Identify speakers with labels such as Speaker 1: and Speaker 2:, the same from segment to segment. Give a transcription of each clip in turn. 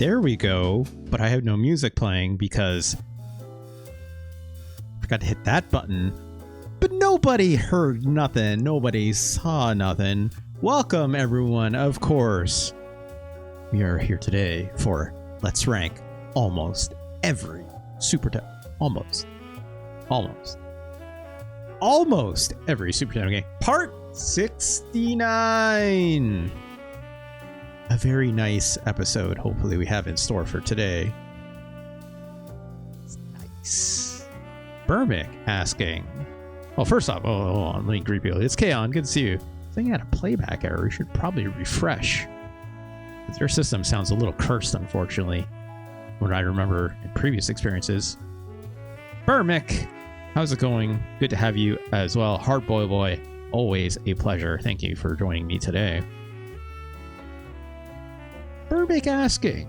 Speaker 1: There we go. But I have no music playing because I forgot to hit that button. But nobody heard nothing. Nobody saw nothing. Welcome, everyone. Of course, we are here today for Let's Rank almost every Super Nintendo. Almost every Super Nintendo game. Part 69. A very nice episode, hopefully, we have in store for today. Nice. Burmick asking. Well, first off, hold on, let me greet you. It's Kaon, good to see you. I think I had a playback error. You should probably refresh. Their system sounds a little cursed, unfortunately, when I remember in previous experiences. Burmick, how's it going? Good to have you as well. Hardboiled Boy, always a pleasure. Thank you for joining me today. Burmick asking,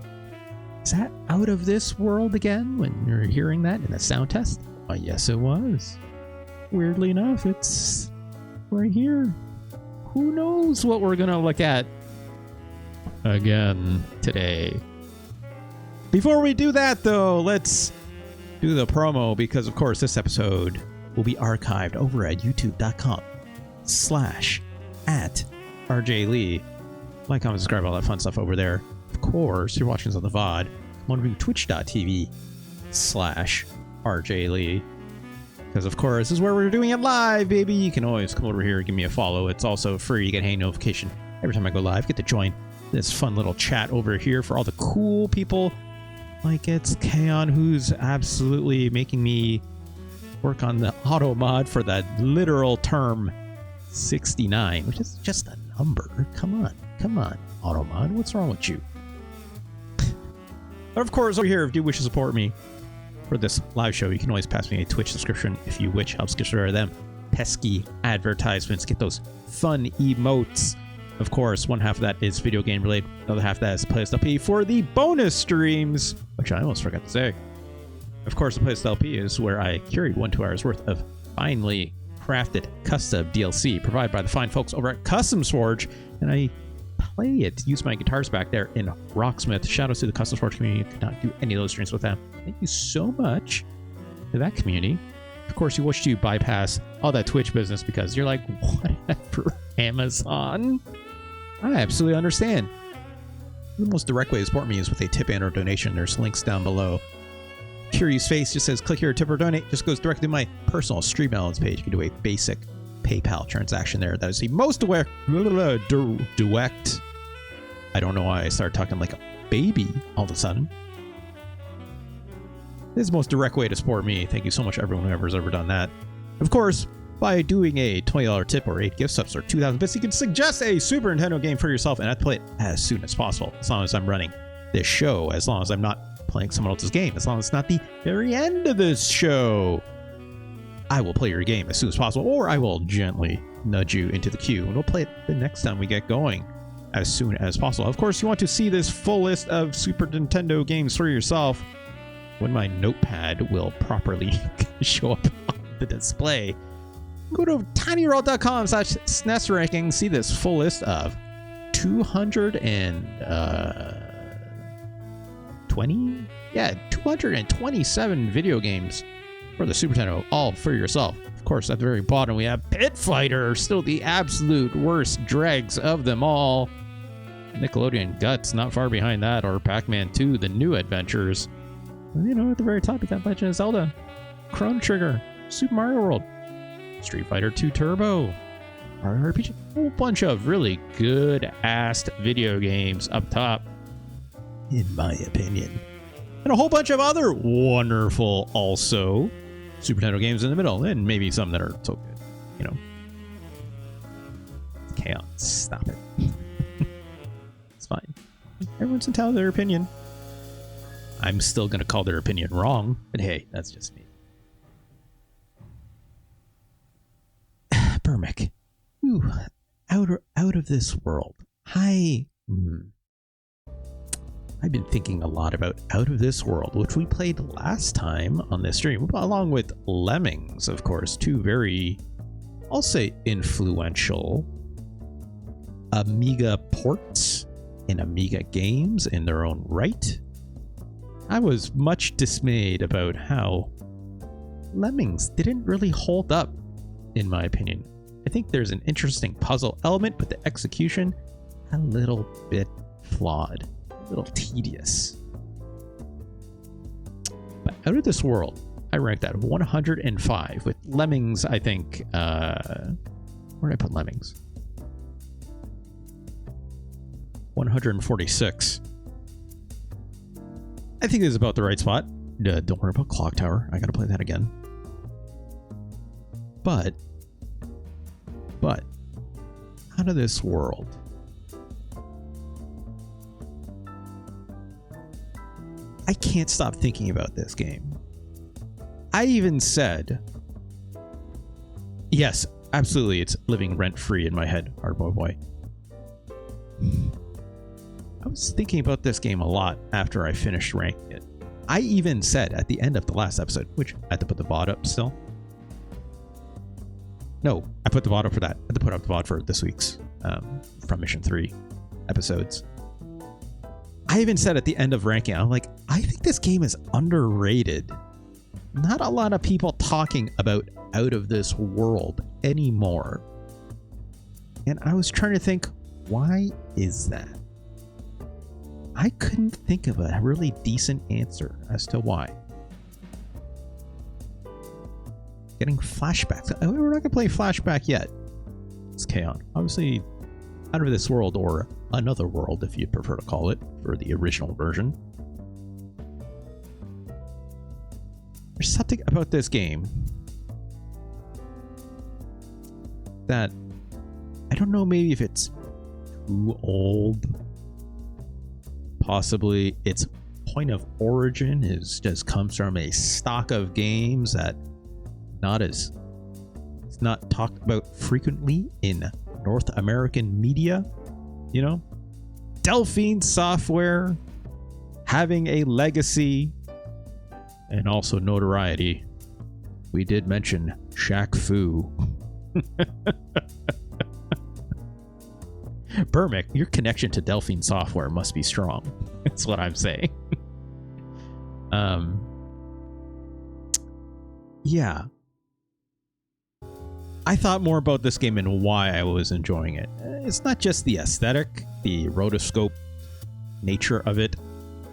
Speaker 1: is that out of this world again when you're hearing that in the sound test? Oh, yes, it was. Weirdly enough, it's right here. Who knows what we're gonna look at again today. Before we do that, though, let's do the promo because, of course, this episode will be archived over at youtube.com/@RJLee. Like, comment, subscribe, all that fun stuff over there. Of course, you're watching this on the VOD. Come on to twitch.tv/RJLee. Because, of course, this is where we're doing it live, baby. You can always come over here and give me a follow. It's also free. You get a notification every time I go live. Get to join this fun little chat over here for all the cool people. Like it's Kaon, who's absolutely making me work on the auto mod for that literal term 69, which is just a number. Come on, auto mod. What's wrong with you? But of course, over here, if you wish to support me for this live show, you can always pass me a Twitch subscription if you wish. Helps get rid of them pesky advertisements. Get those fun emotes. Of course, one half of that is video game related. The other half of that is playlist LP for the bonus streams, which I almost forgot to say. Of course, the playlist LP is where I curate 1 2 hours worth of finely crafted custom DLC provided by the fine folks over at Custom Forge, and I play it, use my guitars back there in Rocksmith. Shout out to the Custom Forge community. Could not do any of those streams with them. Thank you so much to that community. Of course, you wish to bypass all that Twitch business because you're like, whatever, Amazon. I absolutely understand. The most direct way to support me is with a tip and or donation. There's links down below. Curious Face just says, click here, tip or donate. Just goes directly to my personal Stream Balance page. You can do a basic PayPal transaction there. That is the most direct. I don't know why I started talking like a baby all of a sudden. This is the most direct way to support me. Thank you so much, everyone, whoever's ever done that. Of course, by doing a $20 tip or 8 gift subs or 2,000 bits, you can suggest a Super Nintendo game for yourself, and I play it as soon as possible, as long as I'm running this show, as long as I'm not playing someone else's game, as long as it's not the very end of this show. I will play your game as soon as possible, or I will gently nudge you into the queue, and we'll play it the next time we get going as soon as possible. Of course, you want to see this full list of Super Nintendo games for yourself when my notepad will properly show up on the display. Go to tinyworld.com/SNES ranking. See this full list of 227 video games for the Super Nintendo, all for yourself. Of course, at the very bottom, we have Pit Fighter, still the absolute worst dregs of them all. Nickelodeon Guts, not far behind that, or Pac-Man 2, The New Adventures. And, you know, at the very top, you got Legend of Zelda, Chrono Trigger, Super Mario World, Street Fighter 2 Turbo, Mario RPG, a whole bunch of really good-assed video games up top, in my opinion. And a whole bunch of other wonderful, also, Super Nintendo games in the middle, and maybe some that are so good, you know. Chaos, stop it. It's fine. Everyone's entitled to their opinion. I'm still going to call their opinion wrong, but hey, that's just me. Burmick. Ooh, out of this world. Hi. I've been thinking a lot about Out of This World, which we played last time on this stream, along with Lemmings, of course, two very, I'll say, influential Amiga ports in Amiga games in their own right. I was much dismayed about how Lemmings didn't really hold up, in my opinion. I think there's an interesting puzzle element, but the execution, a little bit flawed, a little tedious. But Out of This World, I ranked that 105, with Lemmings, I think, where did I put Lemmings? 146. I think this is about the right spot. Don't worry about Clock Tower. I gotta play that again. But Out of This World, I can't stop thinking about this game. I even said, yes, absolutely, it's living rent-free in my head, Hardboy Boy. I was thinking about this game a lot after I finished ranking it. I even said at the end of the last episode, which I had to put the VOD up still. No, I put the VOD up for that. I had to put up the VOD for this week's From Mission 3 episodes. I even said at the end of ranking, I'm like, I think this game is underrated. Not a lot of people talking about Out of This World anymore. And I was trying to think, why is that? I couldn't think of a really decent answer as to why. Getting flashbacks. We're not going to play flashback yet. It's K-On! Obviously, Out of This World, or Another World, if you prefer to call it, for the original version. There's something about this game that I don't know, maybe if it's too old. Possibly its point of origin just comes from a stock of games that it's not talked about frequently in North American media. You know, Delphine Software having a legacy and also notoriety. We did mention Shaq Fu. Burmick, your connection to Delphine Software must be strong. That's what I'm saying. Yeah. I thought more about this game and why I was enjoying it. It's not just the aesthetic, the rotoscope nature of it,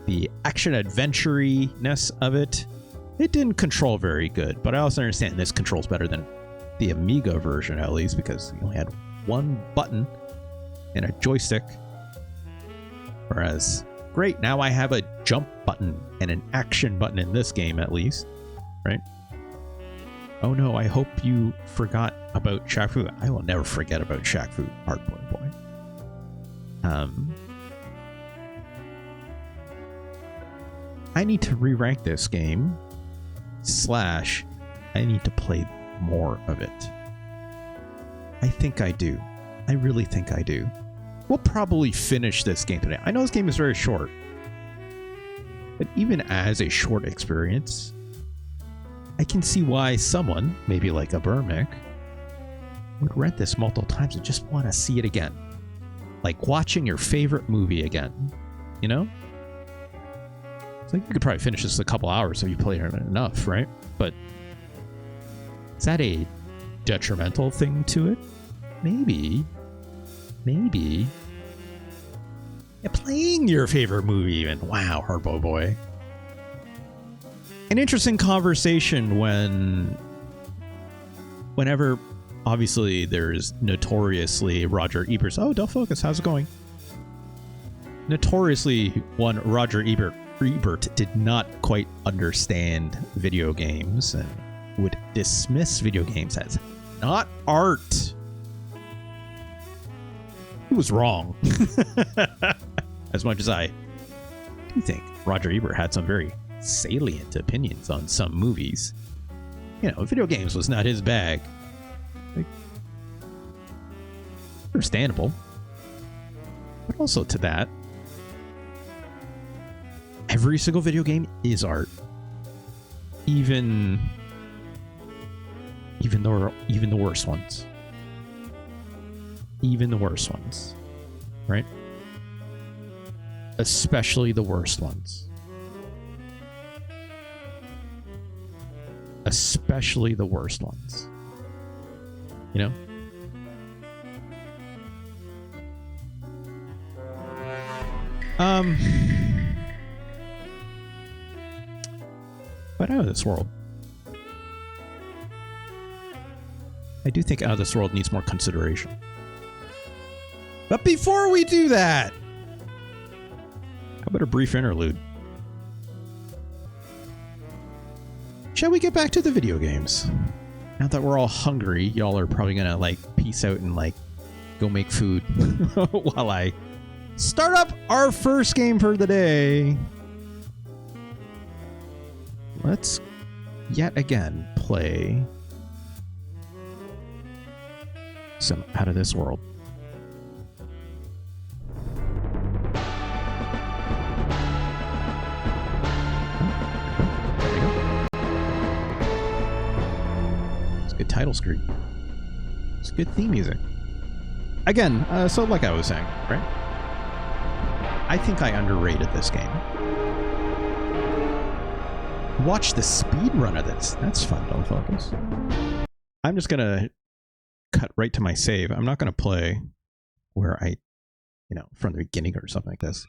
Speaker 1: the action adventure-ness of it. It didn't control very good, but I also understand this controls better than the Amiga version, at least, because you only had one button and a joystick. Whereas, great, now I have a jump button and an action button in this game, at least, right? Oh no, I hope you forgot about Shaq Fu. I will never forget about Shaq Fu, Hardboy Boy. I need to re-rank this game, / I need to play more of it. I think I do. I really think I do. We'll probably finish this game today. I know this game is very short, but even as a short experience, I can see why someone, maybe like a Burmick, would rent this multiple times and just want to see it again. Like watching your favorite movie again, you know? It's like you could probably finish this in a couple hours if you played it enough, right? But is that a detrimental thing to it? Maybe. Yeah, playing your favorite movie even. Wow, Hardboy Boy. An interesting conversation whenever obviously there's notoriously Roger Ebert. Oh, Del Focus, how's it going? Notoriously, one Roger Ebert did not quite understand video games and would dismiss video games as not art. He was wrong. As much as I do think Roger Ebert had some very salient opinions on some movies. You know, video games was not his bag. Like, understandable. But also to that, every single video game is art. Even the worst ones. Even the worst ones. Right? Especially the worst ones. Especially the worst ones. You know? But out of this world. I do think Out of This World needs more consideration. But before we do that, how about a brief interlude? Shall we get back to the video games? Now that we're all hungry, y'all are probably gonna like peace out and like go make food while I start up our first game for the day. Let's yet again play some Out of This World. There we go. It's a good title screen. It's good theme music. Again, so like I was saying, right? I think I underrated this game. Watch the speed run of this. That's fun, don't focus. I'm just gonna cut right to my save. I'm not gonna play where I, from the beginning or something like this.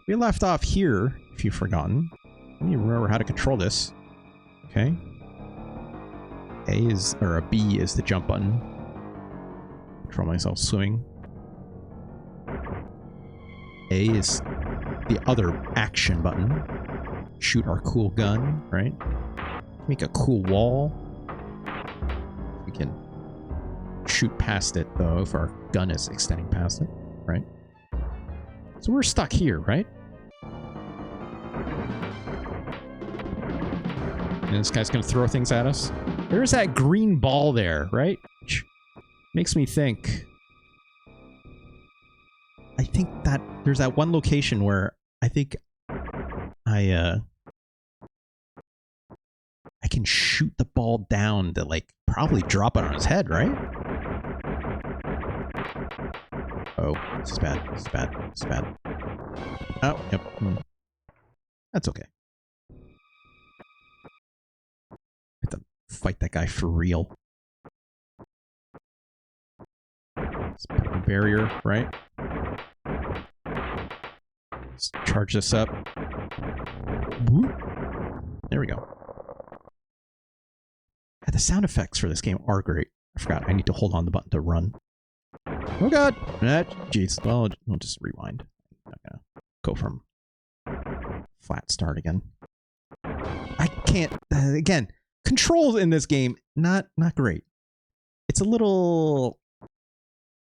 Speaker 1: We left off here, if you've forgotten. Let me remember how to control this. Okay. B is the jump button. Control myself swimming. A is the other action button. Shoot our cool gun, right? Make a cool wall. We can shoot past it, though, if our gun is extending past it, right? So we're stuck here, right? And this guy's gonna throw things at us. There's that green ball there, right? Which makes me think... I think that there's that one location where I think I can shoot the ball down to, like, probably drop it on his head, right? Oh, this is bad. This is bad. This is bad. Oh, yep. That's okay. I have to fight that guy for real. Let's put a barrier, right? Let's charge this up. Whoop. There we go. Yeah, the sound effects for this game are great. I forgot. I need to hold on the button to run. Oh god! Jeez. Well, we'll just rewind. I'm not gonna go from flat start again. I can't... again, controls in this game, not great. It's a little...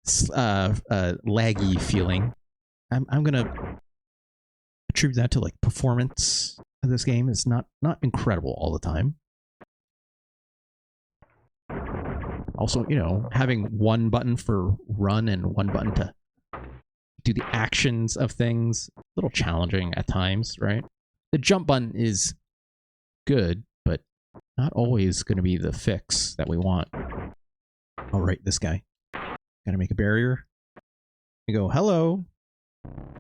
Speaker 1: laggy feeling. I'm gonna attribute that to like performance of this game is not incredible all the time. Also, having one button for run and one button to do the actions of things, a little challenging at times, right? The jump button is good, but not always going to be the fix that we want. All right, this guy. Gotta make a barrier. I go, hello.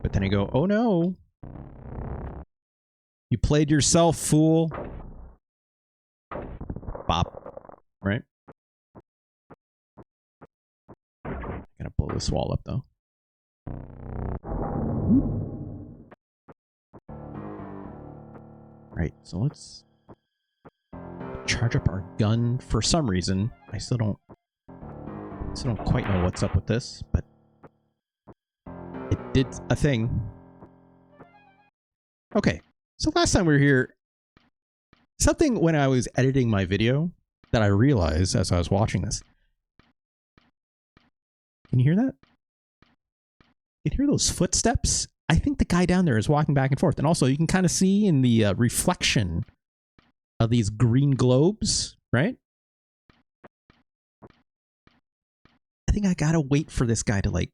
Speaker 1: But then I go, oh no. You played yourself, fool. Bop. Right? Gotta blow this wall up, though. Right, so let's charge up our gun. For some reason, I still don't quite know what's up with this, but it did a thing. Okay, so last time we were here, something when I was editing my video that I realized as I was watching this. Can you hear that? You can hear those footsteps? I think the guy down there is walking back and forth. And also, you can kind of see in the reflection of these green globes, right? I think I gotta wait for this guy to, like,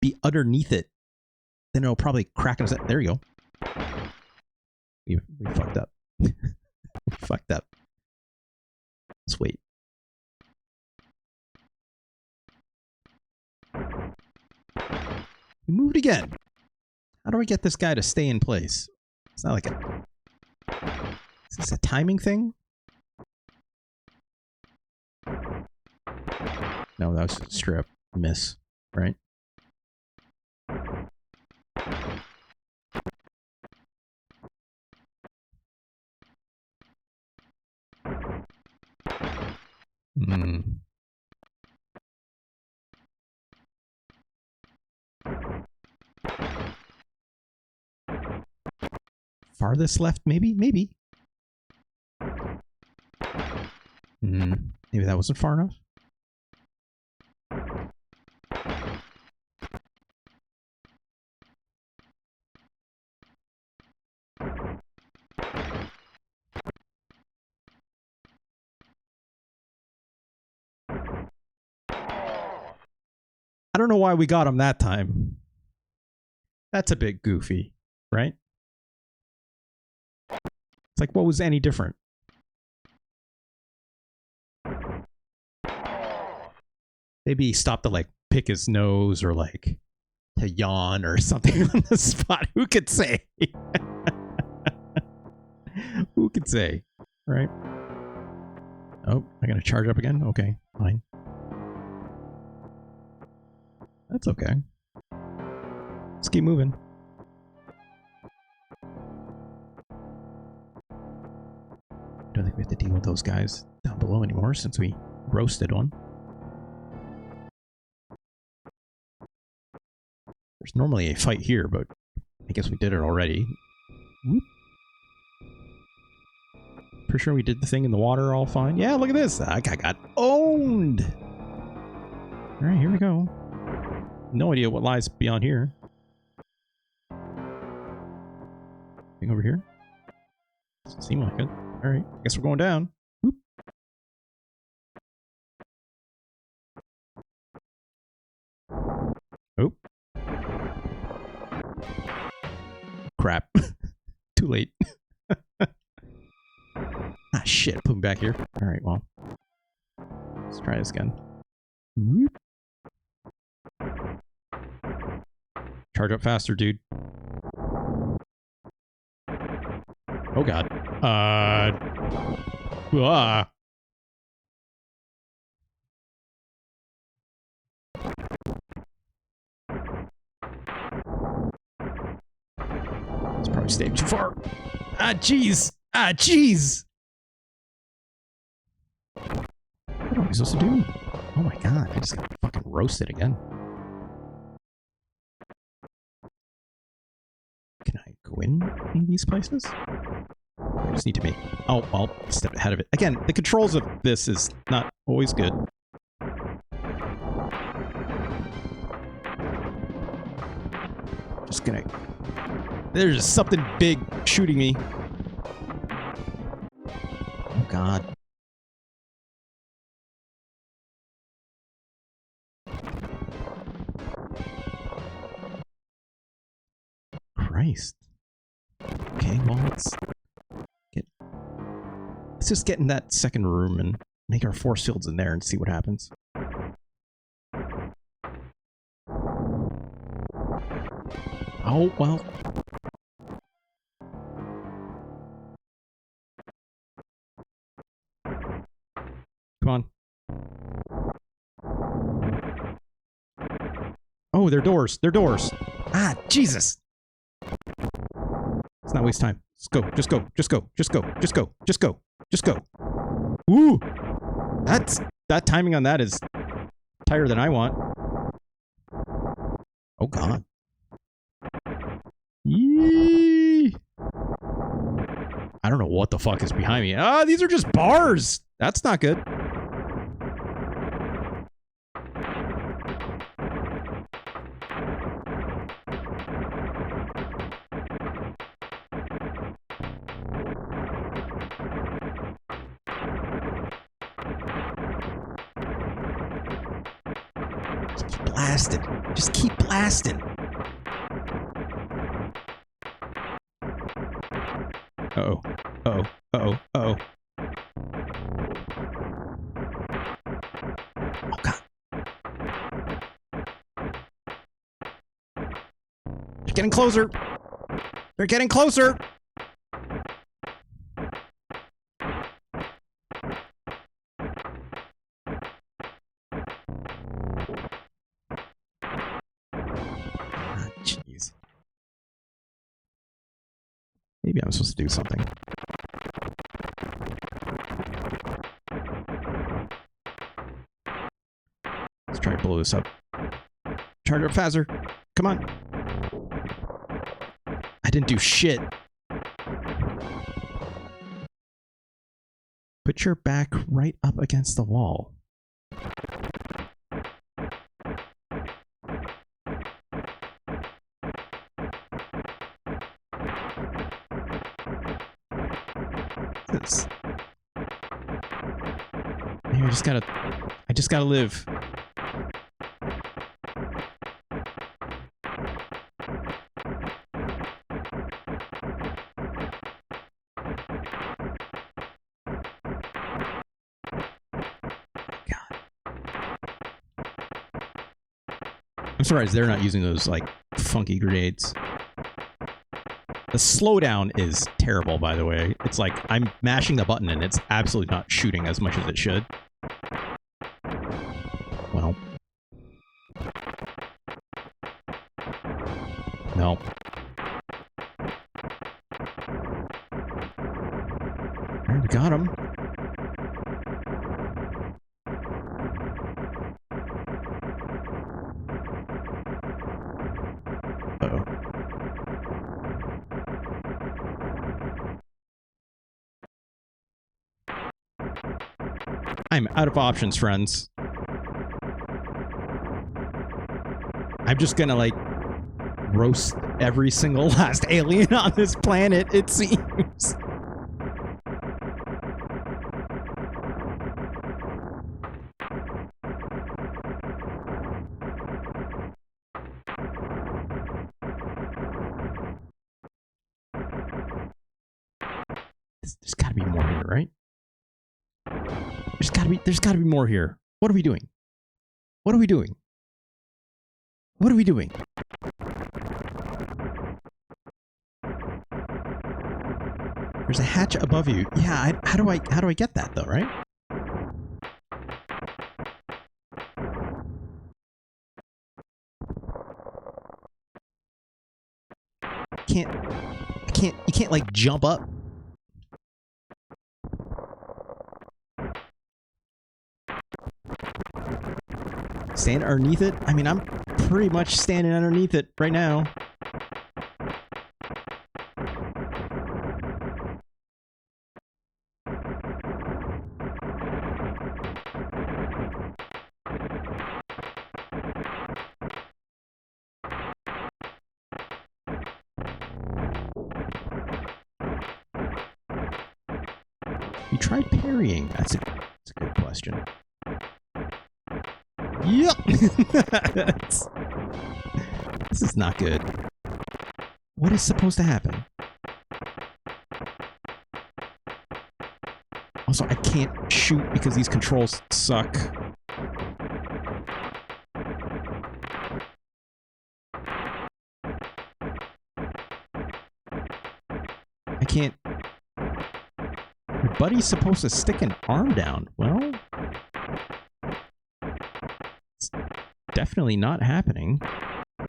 Speaker 1: be underneath it. Then it'll probably crack in his head. There you go. We fucked up. We fucked up. Let's wait. We moved again. How do I get this guy to stay in place? It's not like a... Is this a timing thing? No, that was a straight up miss, right? Hmm. Farthest left, maybe? Maybe. Maybe that wasn't far enough. I don't know why we got him that time. That's a bit goofy, right? It's like, what was any different? Maybe he stopped to, like, pick his nose or, like, to yawn or something on the spot. Who could say? Who could say? Right? Oh, I gotta charge up again? Okay, fine. That's okay. Let's keep moving. I don't think we have to deal with those guys down below anymore since we roasted one. There's normally a fight here, but I guess we did it already. Whoop. Pretty sure we did the thing in the water all fine. Yeah, look at this. I got owned. All right, here we go. No idea what lies beyond here. Thing over here? Doesn't seem like it. All right, guess we're going down. Whoop. Oh. Crap. Too late. Ah, shit. Put him back here. All right, well. Let's try this again. Whoop. Charge up faster, dude. Oh, God. It's probably stayed too far. Ah, jeez. Ah, jeez. What am I supposed to do? Oh, my God. I just got fucking roasted again. Can I go in these places? I just need to make... Oh, I'll step ahead of it. Again, the controls of this is not always good. Just gonna... There's something big shooting me. Oh, God. Christ. Okay, well, let's just get in that second room and make our force fields in there and see what happens. Oh, well. Come on. Oh, they're doors. They're doors. Ah, Jesus. Let's not waste time. Let's go. Just go. Just go. Just go. Just go. Just go. Just go. Ooh. That timing on that is tighter than I want. Oh, God. Yee. I don't know what the fuck is behind me. Ah, these are just bars. That's not good. Just keep blasting. Uh-oh. Uh-oh. Uh-oh. Uh-oh. Oh, God. Getting closer. They're getting closer. Jeez. Maybe I'm supposed to do something. Let's try to blow this up. Charge it up faster. Come on. I didn't do shit. Put your back right up against the wall. This. Maybe I just gotta live. I'm surprised they're not using those, like, funky grenades. The slowdown is terrible, by the way. It's like, I'm mashing the button and it's absolutely not shooting as much as it should. Well. No. Alright, we got him. Uh-oh. I'm out of options, friends. I'm just gonna, like, roast every single last alien on this planet, it seems. There's gotta be more here, right? There's gotta be more here. What are we doing? What are we doing? What are we doing? There's a hatch above you. Yeah, how do I get that though, right? You can't like jump up. Stand underneath it? I mean, I'm pretty much standing underneath it right now. You tried parrying. That's a good question. Yep. This is not good. What is supposed to happen? Also, I can't shoot because these controls suck. I can't... Your buddy's supposed to stick an arm down. Well... It's definitely not happening. I'll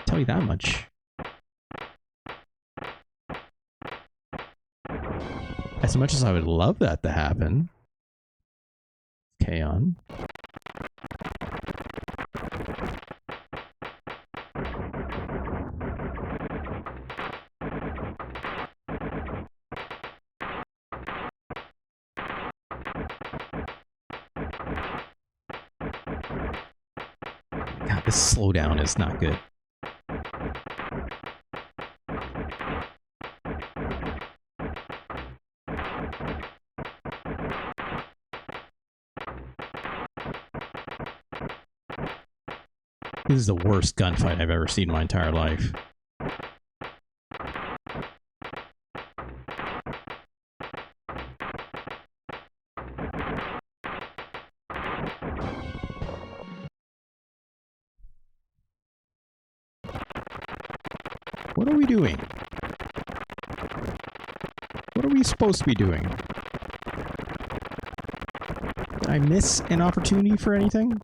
Speaker 1: tell you that much. As much as I would love that to happen. K-On. God, this slowdown is not good. This is the worst gunfight I've ever seen in my entire life. What are we doing? What are we supposed to be doing? Did I miss an opportunity for anything?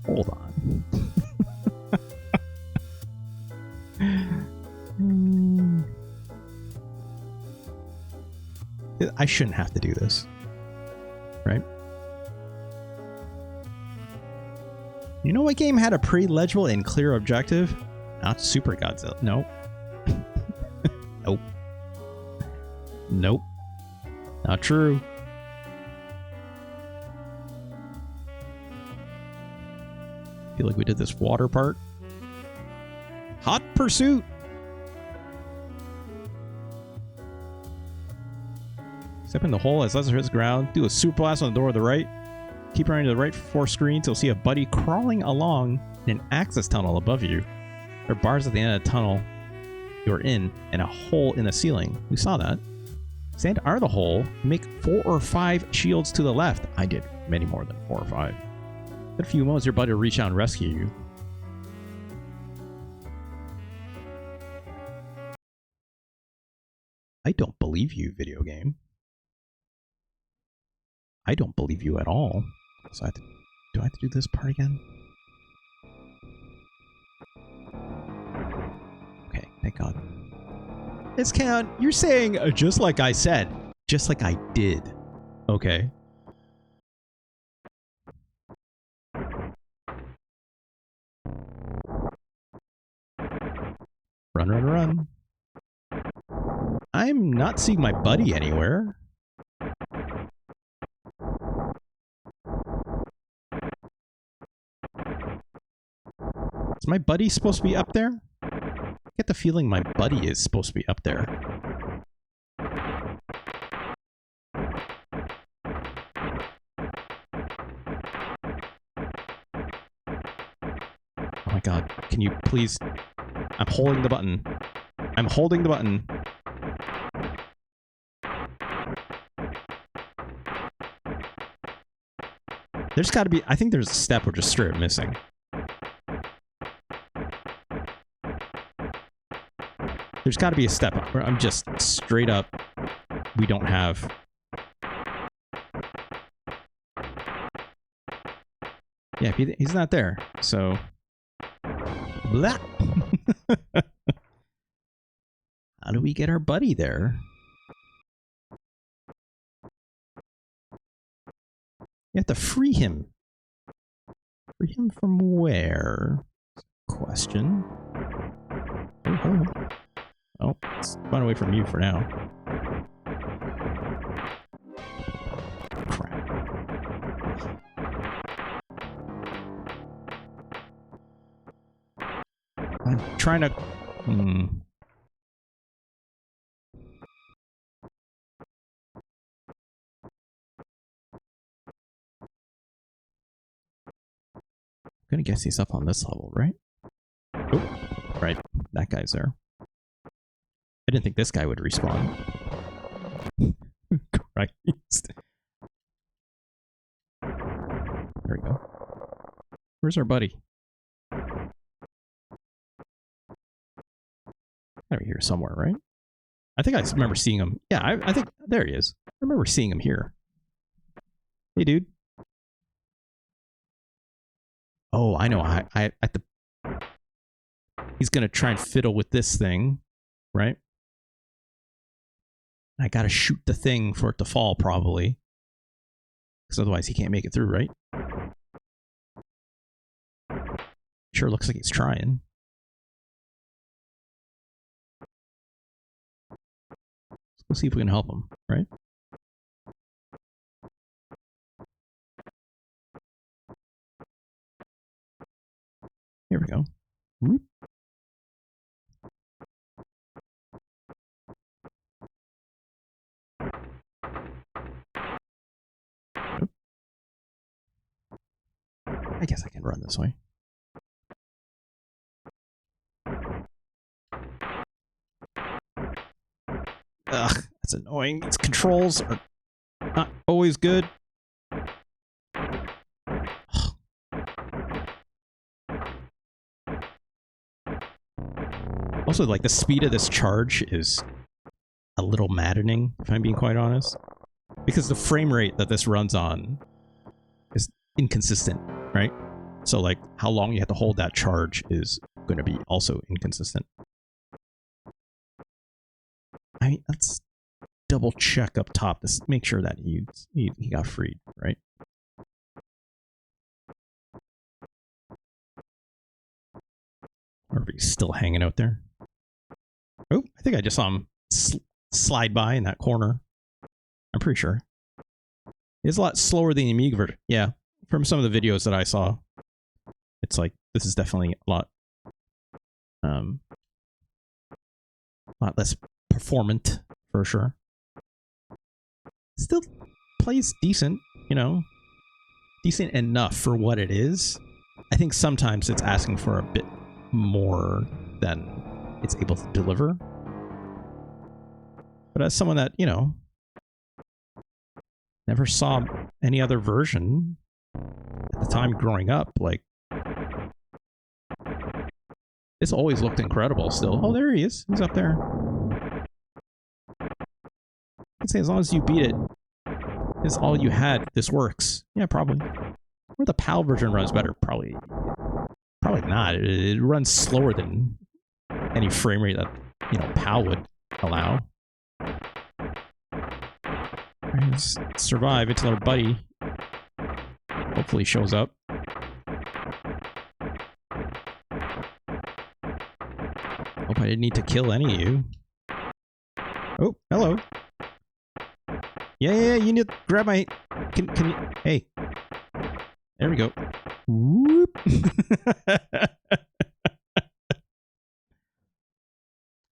Speaker 1: Hold on. I shouldn't have to do this. Right? You know what game had a pretty legible and clear objective? Not Super Godzilla. Nope. Nope. Nope. Not true. Feel like we did this water part. Hot Pursuit. Step in the hole as Leslie hits the ground. Do a super blast on the door to the right. Keep running to the right for 4 screens. You'll see a buddy crawling along in an access tunnel above you. There are bars at the end of the tunnel you're in and a hole in the ceiling. We saw that. Stand out of the hole. Make 4 or 5 shields to the left. I did many more than 4 or 5. In a few moments, your buddy will reach out and rescue you. I don't believe you, video game. I don't believe you at all. So do I have to do this part again? Okay, thank God. Discount, you're saying just like I said. Just like I did. Okay. Run, run, run. I'm not seeing my buddy anywhere. Is my buddy supposed to be up there? I get the feeling my buddy is supposed to be up there. Oh my God. Can you please... I'm holding the button. I'm holding the button. There's got to be... I think there's a step we're just straight up missing. There's got to be a step up where I'm just straight up... We don't have... Yeah, he's not there, so... Blah! How do we get our buddy there? You have to free him. Free him from where? Question. Oh, oh, let's run away from you for now. Crap. I'm trying to... I'm gonna guess he's up on this level, right? Oh, right. That guy's there. I didn't think this guy would respawn. Christ. There we go. Where's our buddy? Over here somewhere, right? I think I remember seeing him. Yeah, I think... There he is. I remember seeing him here. Hey, dude. Oh, I know. He's gonna try and fiddle with this thing, right? I gotta shoot the thing for it to fall, probably. Because otherwise he can't make it through, right? Sure looks like he's trying. We'll see if we can help him, right? Here we go. Whoop. I guess I can run this way. Ugh, that's annoying. Its controls are not always good. Also, like, the speed of this charge is a little maddening, if I'm being quite honest. Because the frame rate that this runs on is inconsistent, right? So, like, how long you have to hold that charge is going to be also inconsistent. I mean, let's double check up top to make sure that he got freed, right? Or if he's still hanging out there. Oh, I think I just saw him slide by in that corner. I'm pretty sure. It's a lot slower than the Amiga version. Yeah, from some of the videos that I saw, it's like, this is definitely a lot less performant, for sure. Still plays decent, you know. Decent enough for what it is. I think sometimes it's asking for a bit more than it's able to deliver. But as someone that, you know, never saw any other version at the time growing up, like, it's always looked incredible still. Oh, there he is. He's up there. I'd say as long as you beat it, it's all you had. This works. Yeah, probably. Or the PAL version runs better. Probably not. It runs slower than any frame rate that, you know, PAL would allow. Right, let's survive until our buddy hopefully shows up. Hope I didn't need to kill any of you. Oh, hello. Yeah, you need to grab my... Can you... Hey. There we go. Whoop.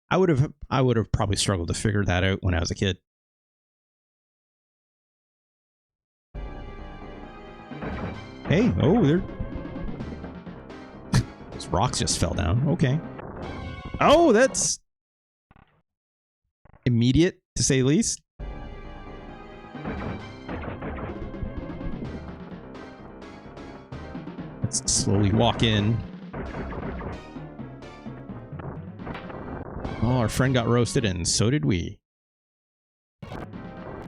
Speaker 1: I would have probably struggled to figure that out when I was a kid. Hey, oh, there... Those rocks just fell down. Okay. Oh, that's... immediate, to say the least. Let's slowly walk in. Oh, our friend got roasted, and so did we.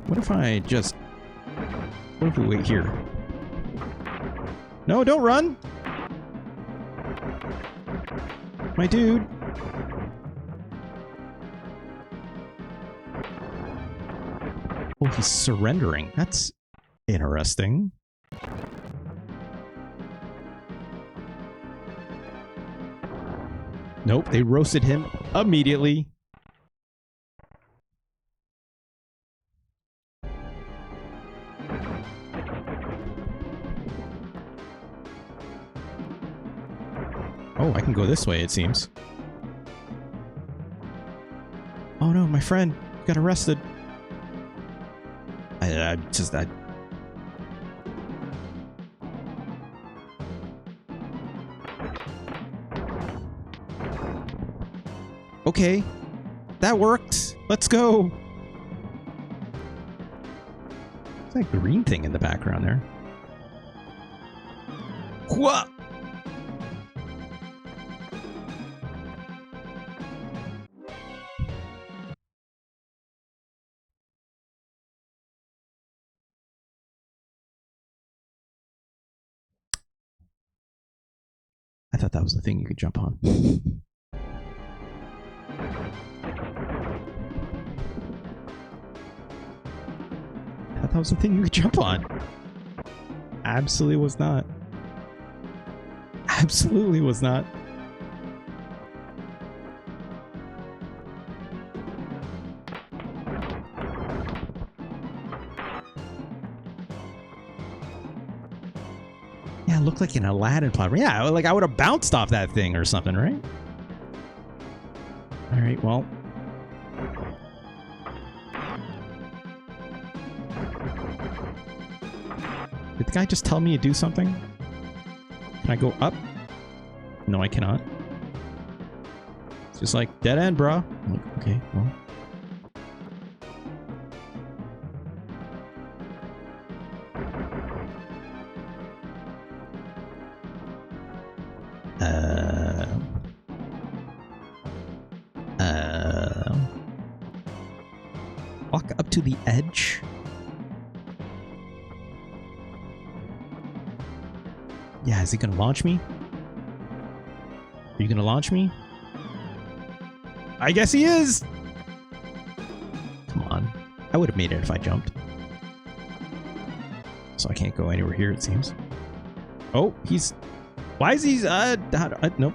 Speaker 1: What if I just... What if we wait here? No, don't run! My dude! Oh, he's surrendering. That's interesting. Nope, they roasted him immediately. Oh, I can go this way, it seems. Oh no, my friend got arrested. I Okay, that worked. Let's go. What's that green thing in the background there? What? I thought that was the thing you could jump on. I thought that was the thing you could jump on. Absolutely was not. Absolutely was not. Yeah, it looked like an Aladdin platform. Yeah, like I would have bounced off that thing or something, right? All right, well. Did the guy just tell me to do something? Can I go up? No, I cannot. It's just like, dead end, bro. I'm like, okay, well. Walk up to the edge. Yeah, is he gonna launch me? Are you gonna launch me? I guess he is! Come on. I would have made it if I jumped. So I can't go anywhere here, it seems. Oh, he's... Why is he... nope.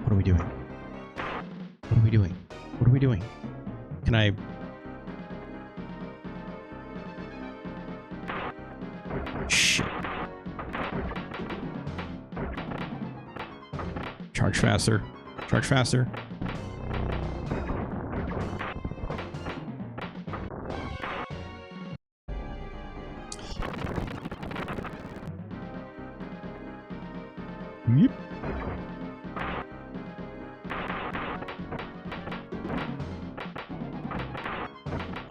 Speaker 1: What are we doing? What are we doing? What are we doing? Can I... Shit. Charge faster. Charge faster. Yep.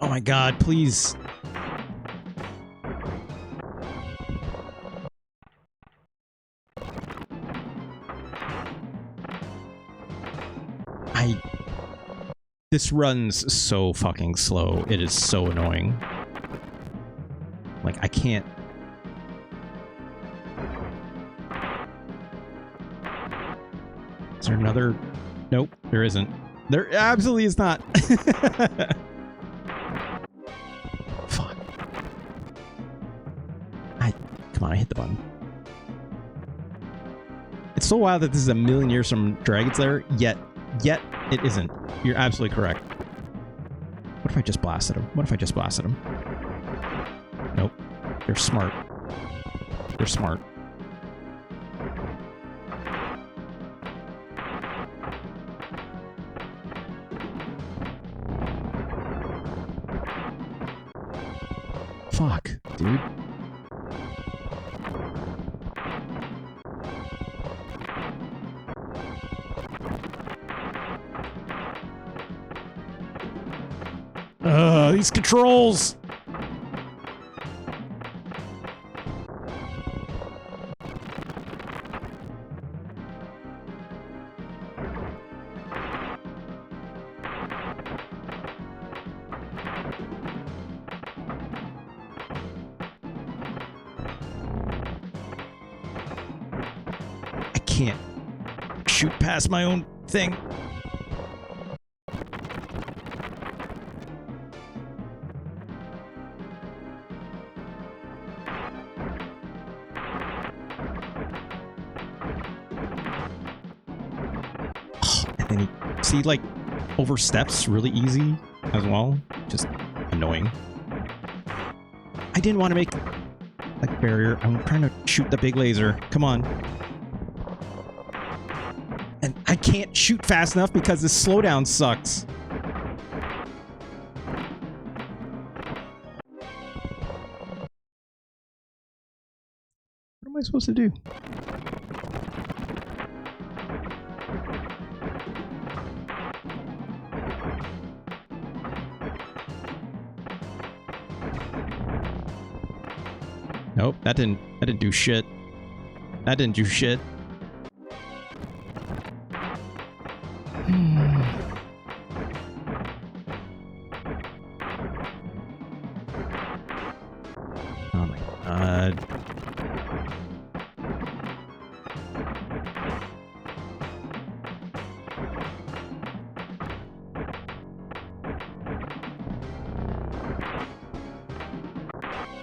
Speaker 1: Oh my god, please. This runs so fucking slow. It is so annoying. Like, I can't... Is there another... Nope, there isn't. There absolutely is not. Fuck. Come on, I hit the button. It's so wild that this is a million years from Dragon's Lair, yet it isn't. You're absolutely correct. What if I just blasted him? What if I just blasted him? Nope. They're smart. They're smart. Fuck, dude. These controls! I can't shoot past my own thing. He like oversteps really easy as well. Just annoying. I didn't want to make like a barrier. I'm trying to shoot the big laser. Come on. And I can't shoot fast enough because this slowdown sucks. What am I supposed to do? Nope, that didn't do shit. That didn't do shit. Oh my god.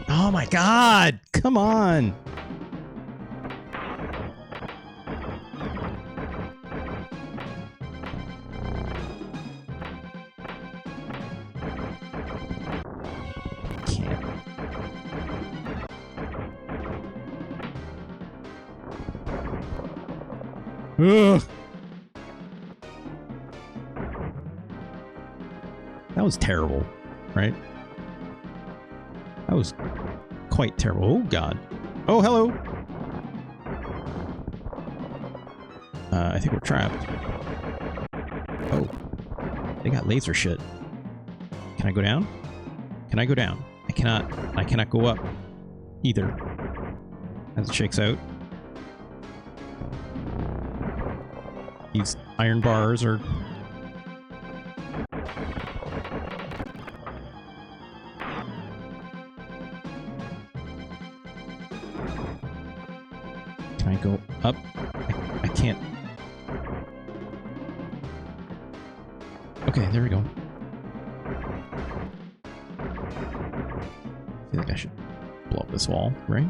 Speaker 1: Oh my god! Come on! Ugh. That was terrible, right? That was quite terrible. Oh, God. Oh, hello. I think we're trapped. Oh. They got laser shit. Can I go down? Can I go down? I cannot go up either. As it shakes out. These iron bars are... Can I go up? I can't. Okay, there we go. I feel like I should blow up this wall, right?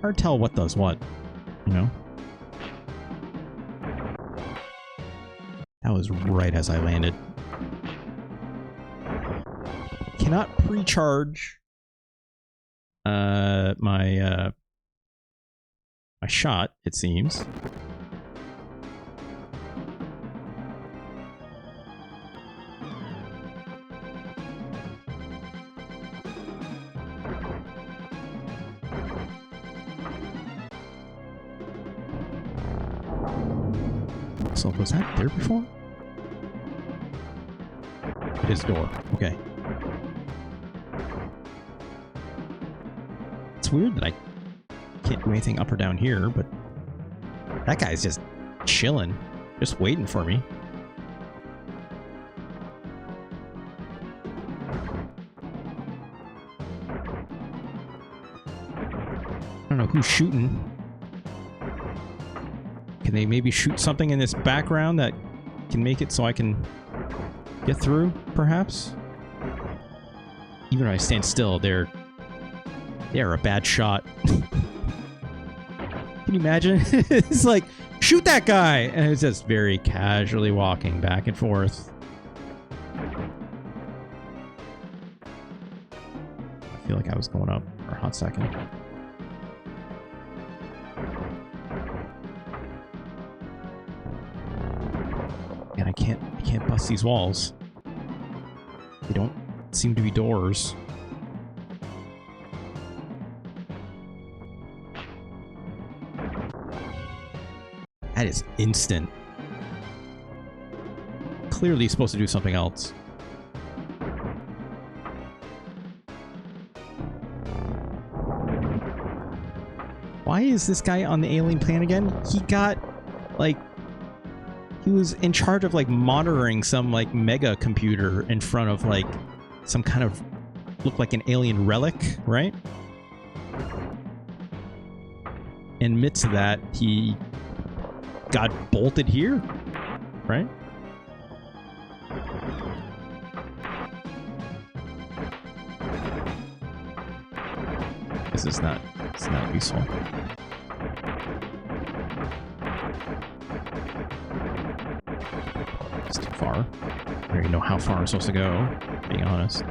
Speaker 1: Hard to tell what does what, you know? That was right as I landed. Cannot pre-charge my shot, it seems. So was that there before? It is door. Okay. It's weird that I can't do anything up or down here, but that guy's just chilling, just waiting for me. I don't know who's shooting. Can they maybe shoot something in this background that can make it so I can get through, perhaps? Even if I stand still, they're a bad shot. Can you imagine? It's like, shoot that guy! And it's just very casually walking back and forth. I feel like I was going up for a hot second. And I can't bust these walls. They don't seem to be doors. That is instant. Clearly supposed to do something else. Why is this guy on the alien planet again? He got, like... He was in charge of, like, monitoring some, like, mega computer in front of, like, some kind of... Looked like an alien relic, right? In midst of that, he... got bolted here, right? This is not, it's not useful. It's too far. I don't even know how far I'm supposed to go, being honest.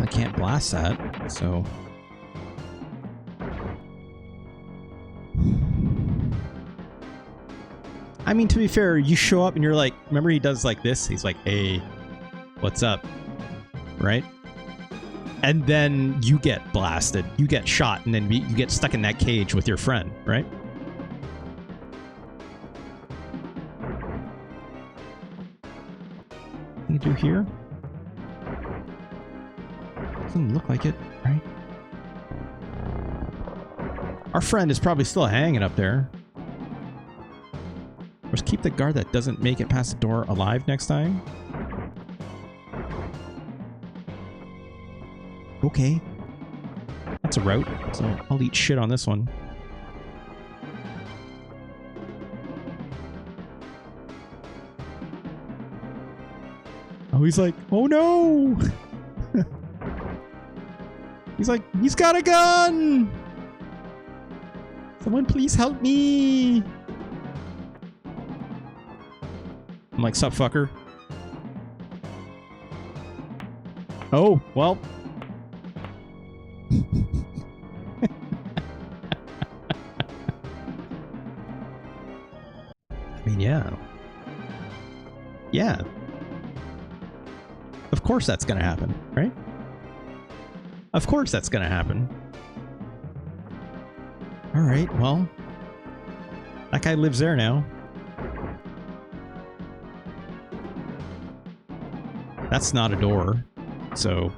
Speaker 1: I can't blast that, so... I mean, to be fair, you show up and you're like... Remember he does like this? He's like, hey, what's up? Right? And then you get blasted. You get shot, and then you get stuck in that cage with your friend, right? What do you do here? Doesn't look like it, right? Our friend is probably still hanging up there. Just keep the guard that doesn't make it past the door alive next time. Okay. That's a route, so I'll eat shit on this one. Oh, he's like, oh no! He's like, he's got a gun! Someone please help me! I'm like, sup, fucker? Oh, well. I mean, yeah. Yeah. Of course that's gonna happen, right? Of course that's gonna happen. Alright, well. That guy lives there now. That's not a door, so...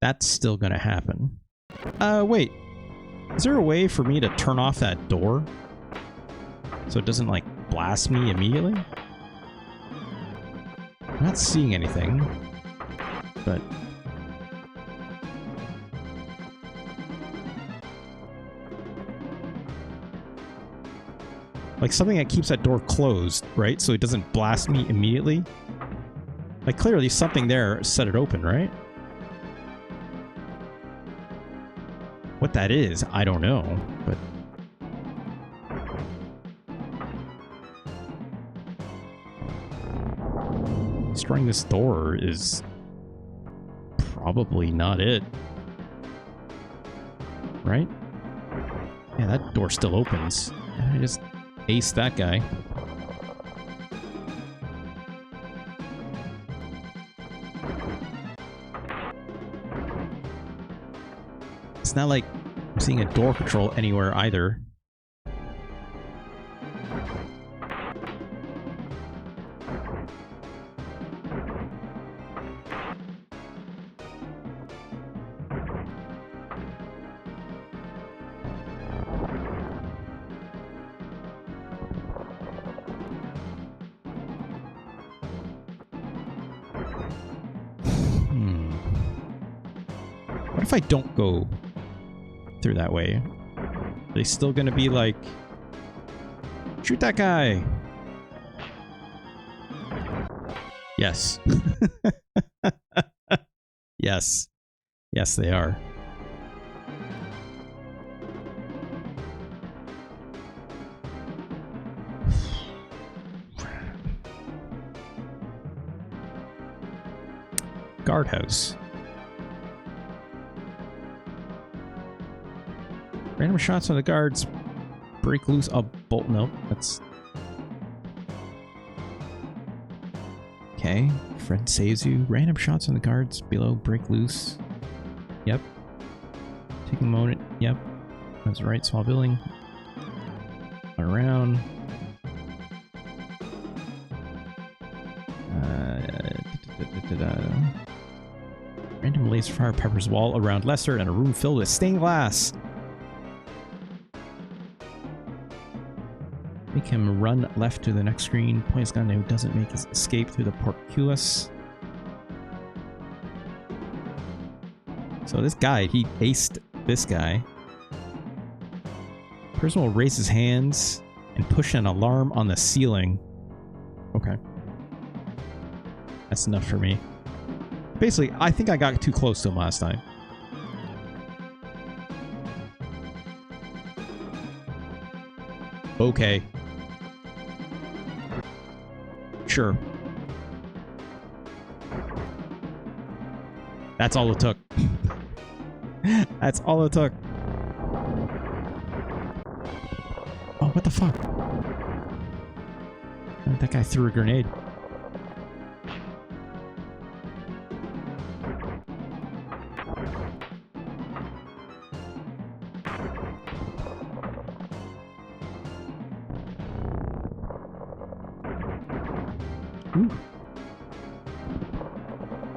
Speaker 1: That's still gonna happen. Wait. Is there a way for me to turn off that door? So it doesn't, like, blast me immediately? I'm not seeing anything. But... like, something that keeps that door closed, right? So it doesn't blast me immediately? Like, clearly something there set it open, right? What that is, I don't know, but... destroying this door is... probably not it. Right? Yeah, that door still opens. I just aced that guy. It's not like I'm seeing a door control anywhere either. What if I don't go through that way? Are they still gonna be like, shoot that guy? Yes. Yes. Yes, they are. Guardhouse. Random shots on the guards. Break loose a bolt. Nope, that's... okay. Friend saves you. Random shots on the guards below. Break loose. Yep. Taking a moment. Yep. That's right. Small building. Around. Random laser fire peppers wall around Lester and a room filled with stained glass. Make him run left to the next screen. Point his gun who doesn't make his escape through the portcullis. So this guy, he aced this guy. Person will raise his hands and push an alarm on the ceiling. Okay. That's enough for me. Basically, I think I got too close to him last time. Okay. Sure. That's all it took. That's all it took. Oh, what the fuck? Oh, that guy threw a grenade. Ooh.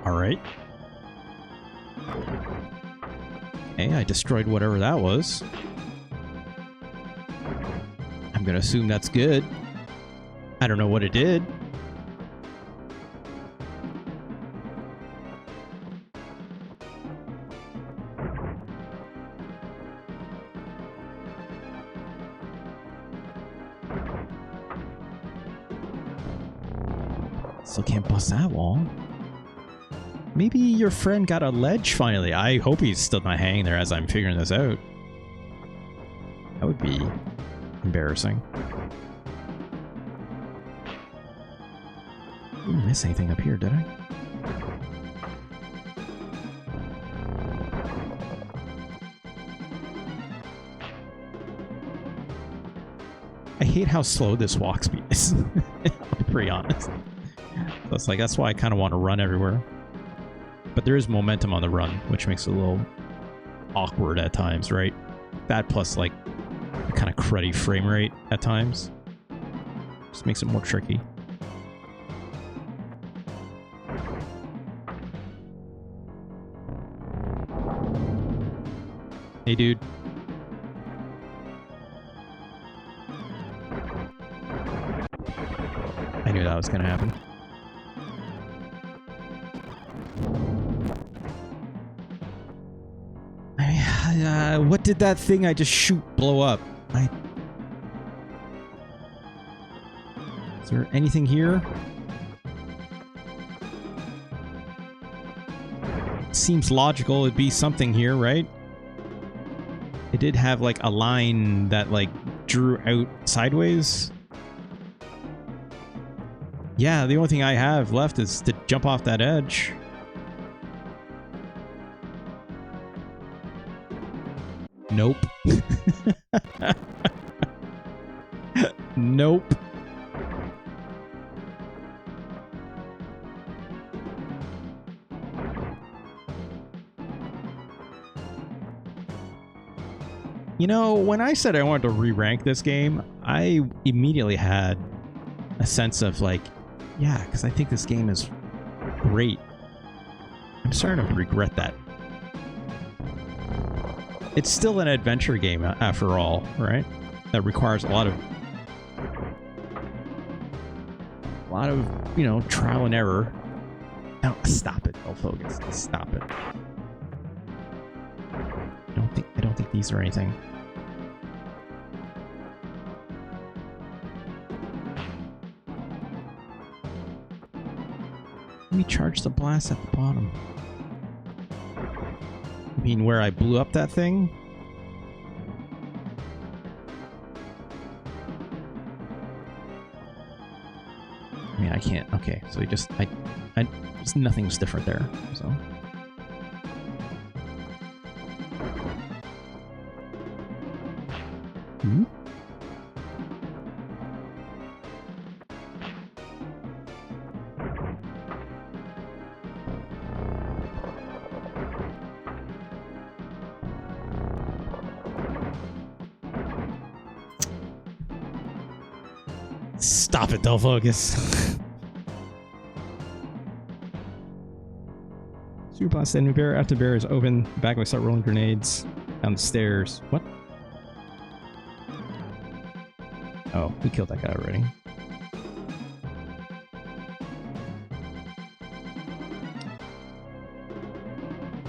Speaker 1: All right. Hey, I destroyed whatever that was. I'm gonna assume that's good. I don't know what it did. Still can't bust that wall. Maybe your friend got a ledge finally. I hope he's still not hanging there as I'm figuring this out. That would be embarrassing. Didn't miss anything up here, did I? I hate how slow this walk speed is. I'll be pretty honest. So it's like, that's why I kind of want to run everywhere. But there is momentum on the run, which makes it a little awkward at times, right? That plus, like, a kind of cruddy frame rate at times. Just makes it more tricky. Hey, dude. I knew that was going to happen. What did that thing I just shoot blow up? Is there anything here? Seems logical it'd be something here, right? It did have like a line that like drew out sideways. Yeah, the only thing I have left is to jump off that edge. Nope. Nope. You know, when I said I wanted to re-rank this game, I immediately had a sense of like, yeah, because I think this game is great. I'm starting to regret that. It's still an adventure game after all, right? That requires a lot of, you know, trial and error. No, stop it. Don't focus. Stop it. I don't think these are anything. Let me charge the blast at the bottom. I mean, where I blew up that thing? I mean, I can't. Okay, so we just, just nothing's different there, so. Hmm? Stop it, don't focus. Super blast enemy bear. After the bear is open, the back will start rolling grenades down the stairs. What? Oh, we killed that guy already.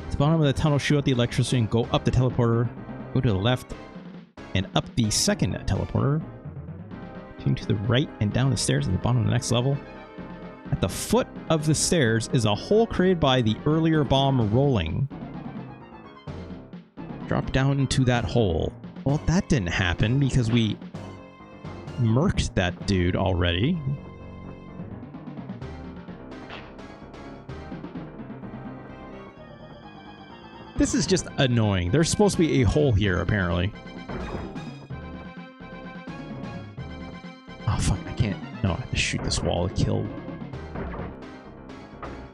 Speaker 1: At the bottom of the tunnel, shoot out the electricity and go up the teleporter. Go to the left and up the second teleporter. To the right and down the stairs at the bottom of the next level. At the foot of the stairs is a hole created by the earlier bomb rolling. Drop down into that hole. Well, that didn't happen because we murked that dude already. This is just annoying. There's supposed to be a hole here, apparently. Oh, fuck, I can't. No, I have to shoot this wall to kill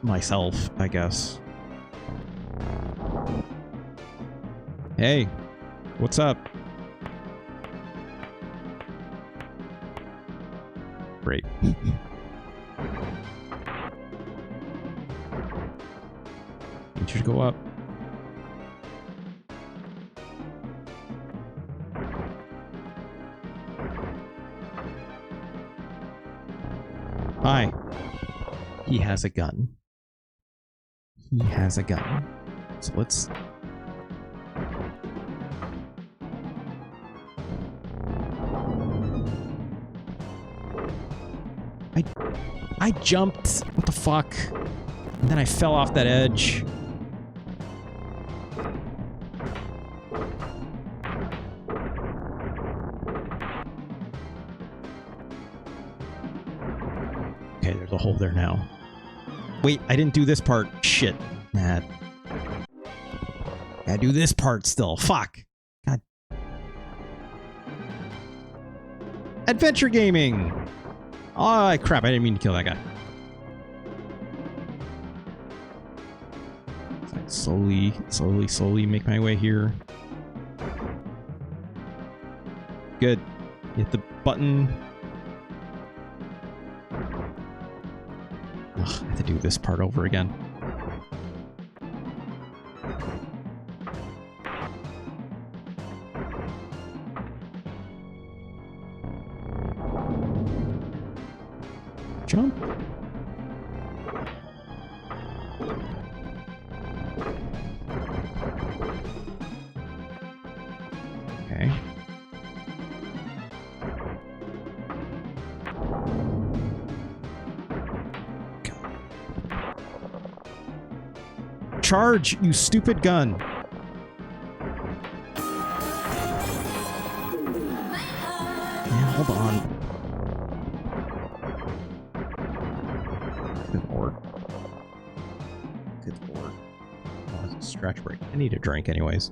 Speaker 1: myself, I guess. Hey, what's up? Great. You should go up. Hi. He has a gun. He has a gun. So let's... I jumped. What the fuck? And then I fell off that edge. Okay, there's a hole there now. Wait, I didn't do this part. Shit. Nah. Gotta do this part still. Fuck. God. Adventure gaming! Oh, crap. I didn't mean to kill that guy. So I slowly make my way here. Good. Hit the button. Ugh, I have to do this part over again. Jump. Okay. Charge, you stupid gun. Yeah, hold on. Good lord. Good lord. Oh, it's a stretch break. I need a drink anyways.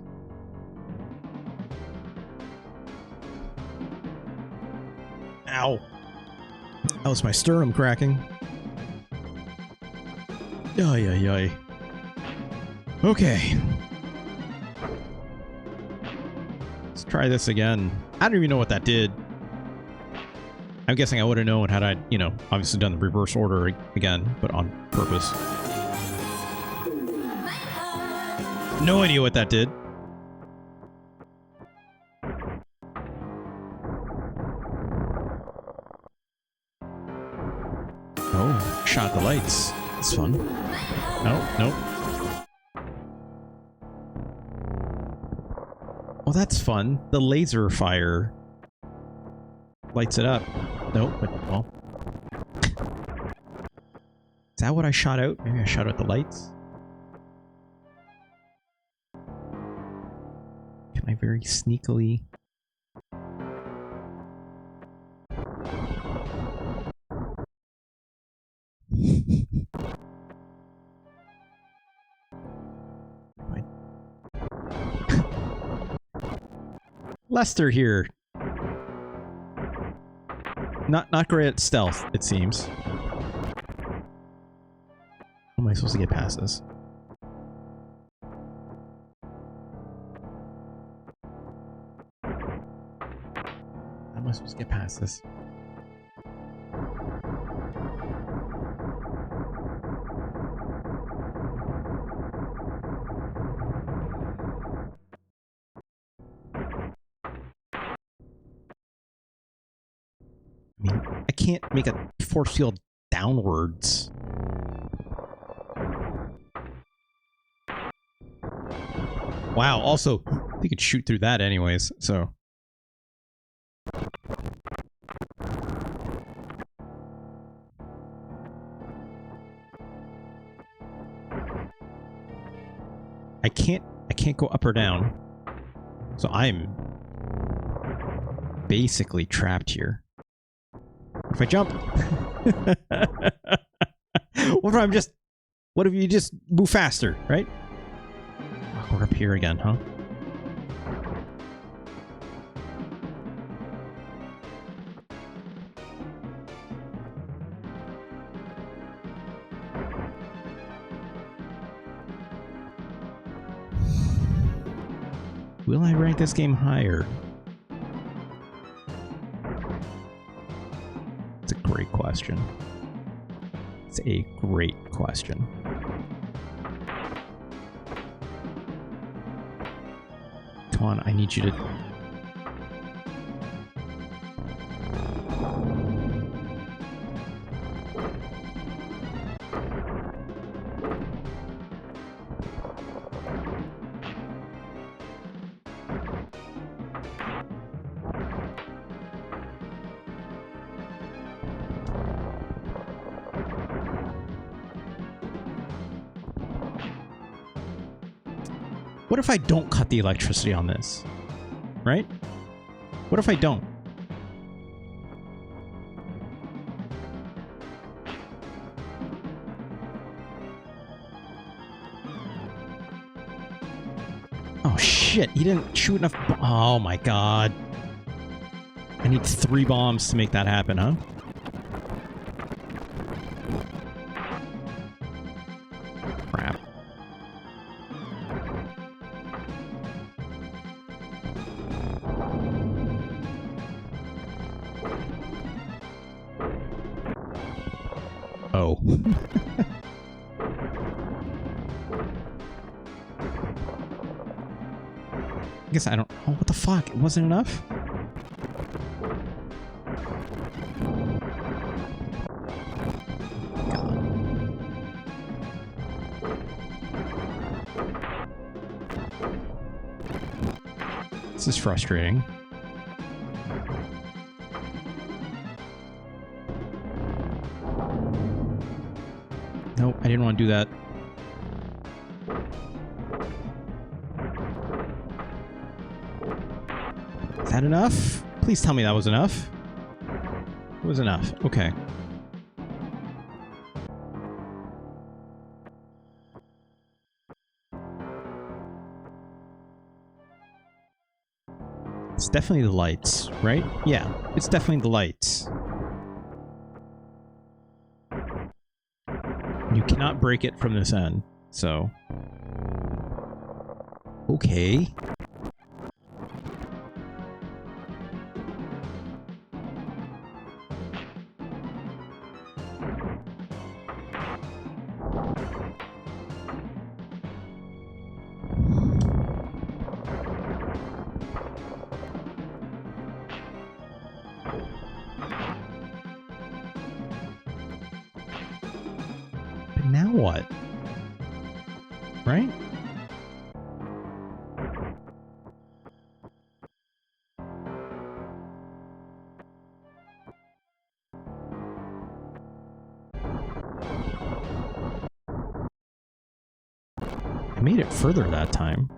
Speaker 1: Ow. That was my sternum cracking. Ay, ay, ay. Okay. Let's try this again. I don't even know what that did. I'm guessing I would have known had I, you know, obviously done the reverse order again, but on purpose. No idea what that did. Oh, shot the lights. That's fun. No, nope. Oh, that's fun. The laser fire lights it up. Nope, but well. Is that what I shot out? Maybe I shot out the lights? Can I very sneakily... Lester here. Not great at stealth, it seems. How am I supposed to get past this? How am I supposed to get past this? I mean, I can't make a force field downwards. Wow, also, you could shoot through that anyways, so... I can't go up or down. So I'm basically trapped here. If I jump... What if you just move faster, right? Oh, we're up here again, huh? Will I rank this game higher? It's a great question. It's a great question. Come on, I need you to... What if I don't cut the electricity on this? Right? What if I don't? Oh shit, he didn't shoot enough. Oh my god. I need 3 bombs to make that happen, huh? Crap. Oh. I guess I don't... Oh, what the fuck? It wasn't enough? This is frustrating. Nope, I didn't want to do that. Is that enough? Please tell me that was enough. It was enough. Okay. It's definitely the lights, right? Yeah, it's definitely the lights. You cannot break it from this end, so... Okay. Now what? Right? I made it further that time.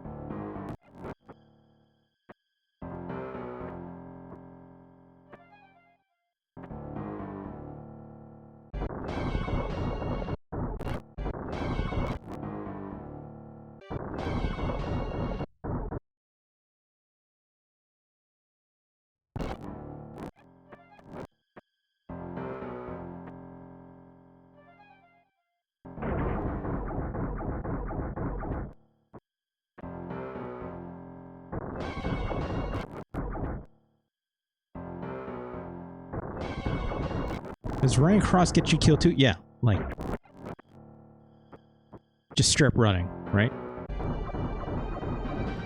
Speaker 1: Does running across get you killed too? Yeah, like... just strip running, right?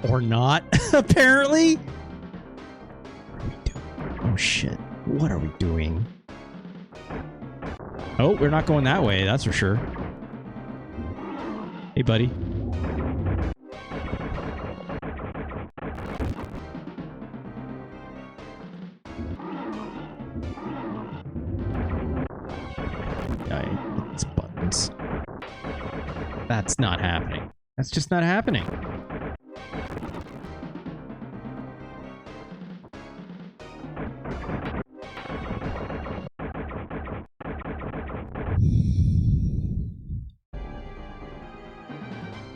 Speaker 1: Or not, apparently? What are we doing? Oh shit. What are we doing? Oh, we're not going that way, that's for sure. Hey, buddy. It's buttons. That's not happening. That's just not happening.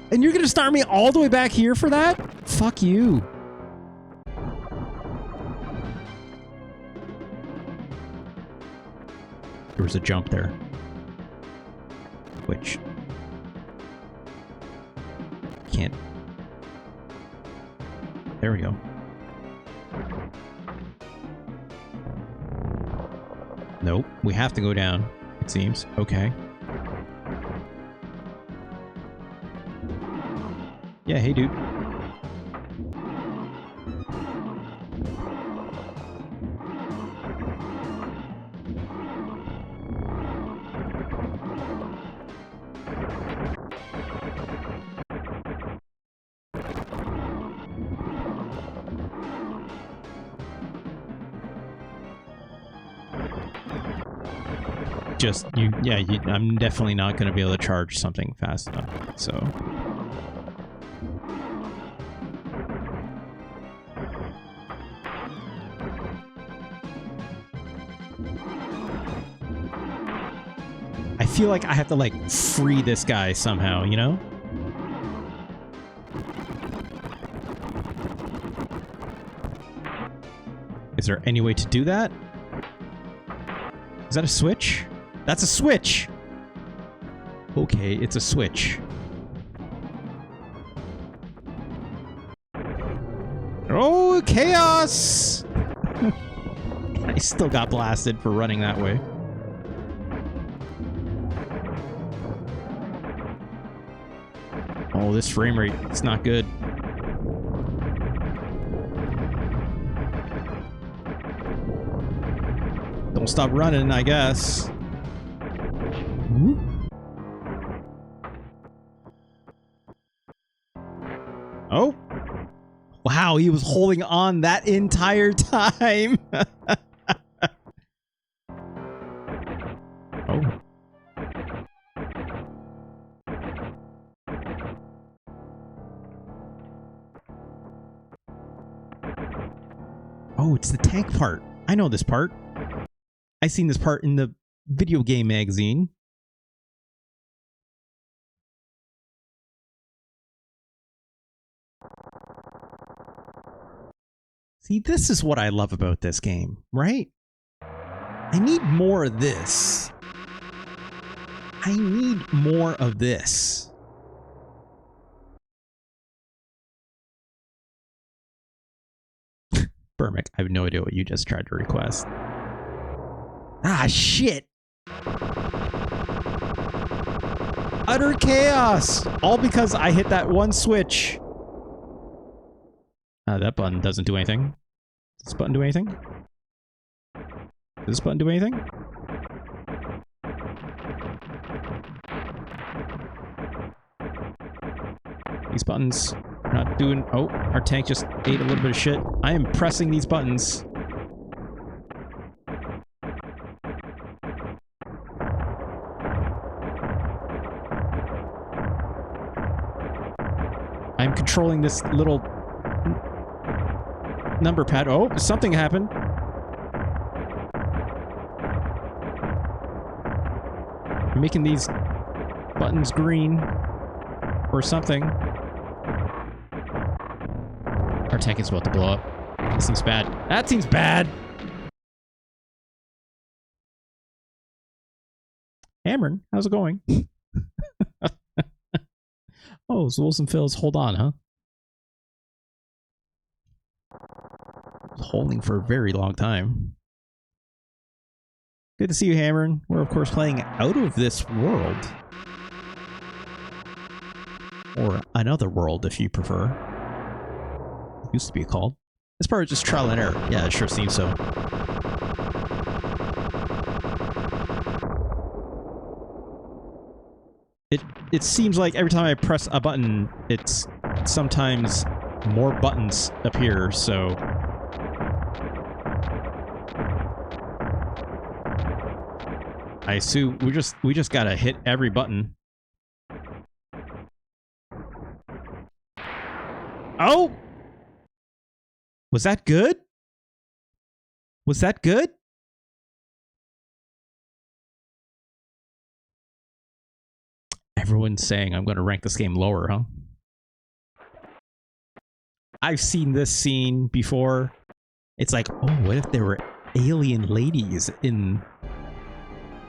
Speaker 1: And you're gonna start me all the way back here for that? Fuck you. There was a jump there. Which... can't... There we go. Nope. We have to go down, it seems. Okay. Yeah, hey, dude. Just, I'm definitely not going to be able to charge something fast enough, so... feel like I have to, like, free this guy somehow, you know? Is there any way to do that? Is that a switch? That's a switch! Okay, it's a switch. Oh, chaos! I still got blasted for running that way. Oh, this frame rate, it's not good. Don't stop running, I guess. Oh. Wow, he was holding on that entire time. Oh. Oh, it's the tank part. I know this part. I seen this part in the video game magazine. See, this is what I love about this game, right? I need more of this. I need more of this. Burmick, I have no idea what you just tried to request. Ah, shit! Utter chaos! All because I hit that one switch. That button doesn't do anything. Does this button do anything? Does this button do anything? These buttons are not doing... Oh, our tank just ate a little bit of shit. I am pressing these buttons. I'm controlling this little number pad. Oh, something happened. I'm making these buttons green or something. Our tank is about to blow up. This seems bad. That seems bad. Cameron, how's it going? Oh, it's Wilson Phil's hold on, huh? Holding for a very long time. Good to see you, Cameron. We're, of course, playing Out of This World. Or Another World, if you prefer. It used to be called. This part is just trial and error. Yeah, it sure seems so. It seems like every time I press a button, it's sometimes more buttons appear, so... I assume we just gotta hit every button. Oh! Was that good? Was that good? Everyone's saying I'm going to rank this game lower, huh? I've seen this scene before. It's like, oh, what if there were alien ladies in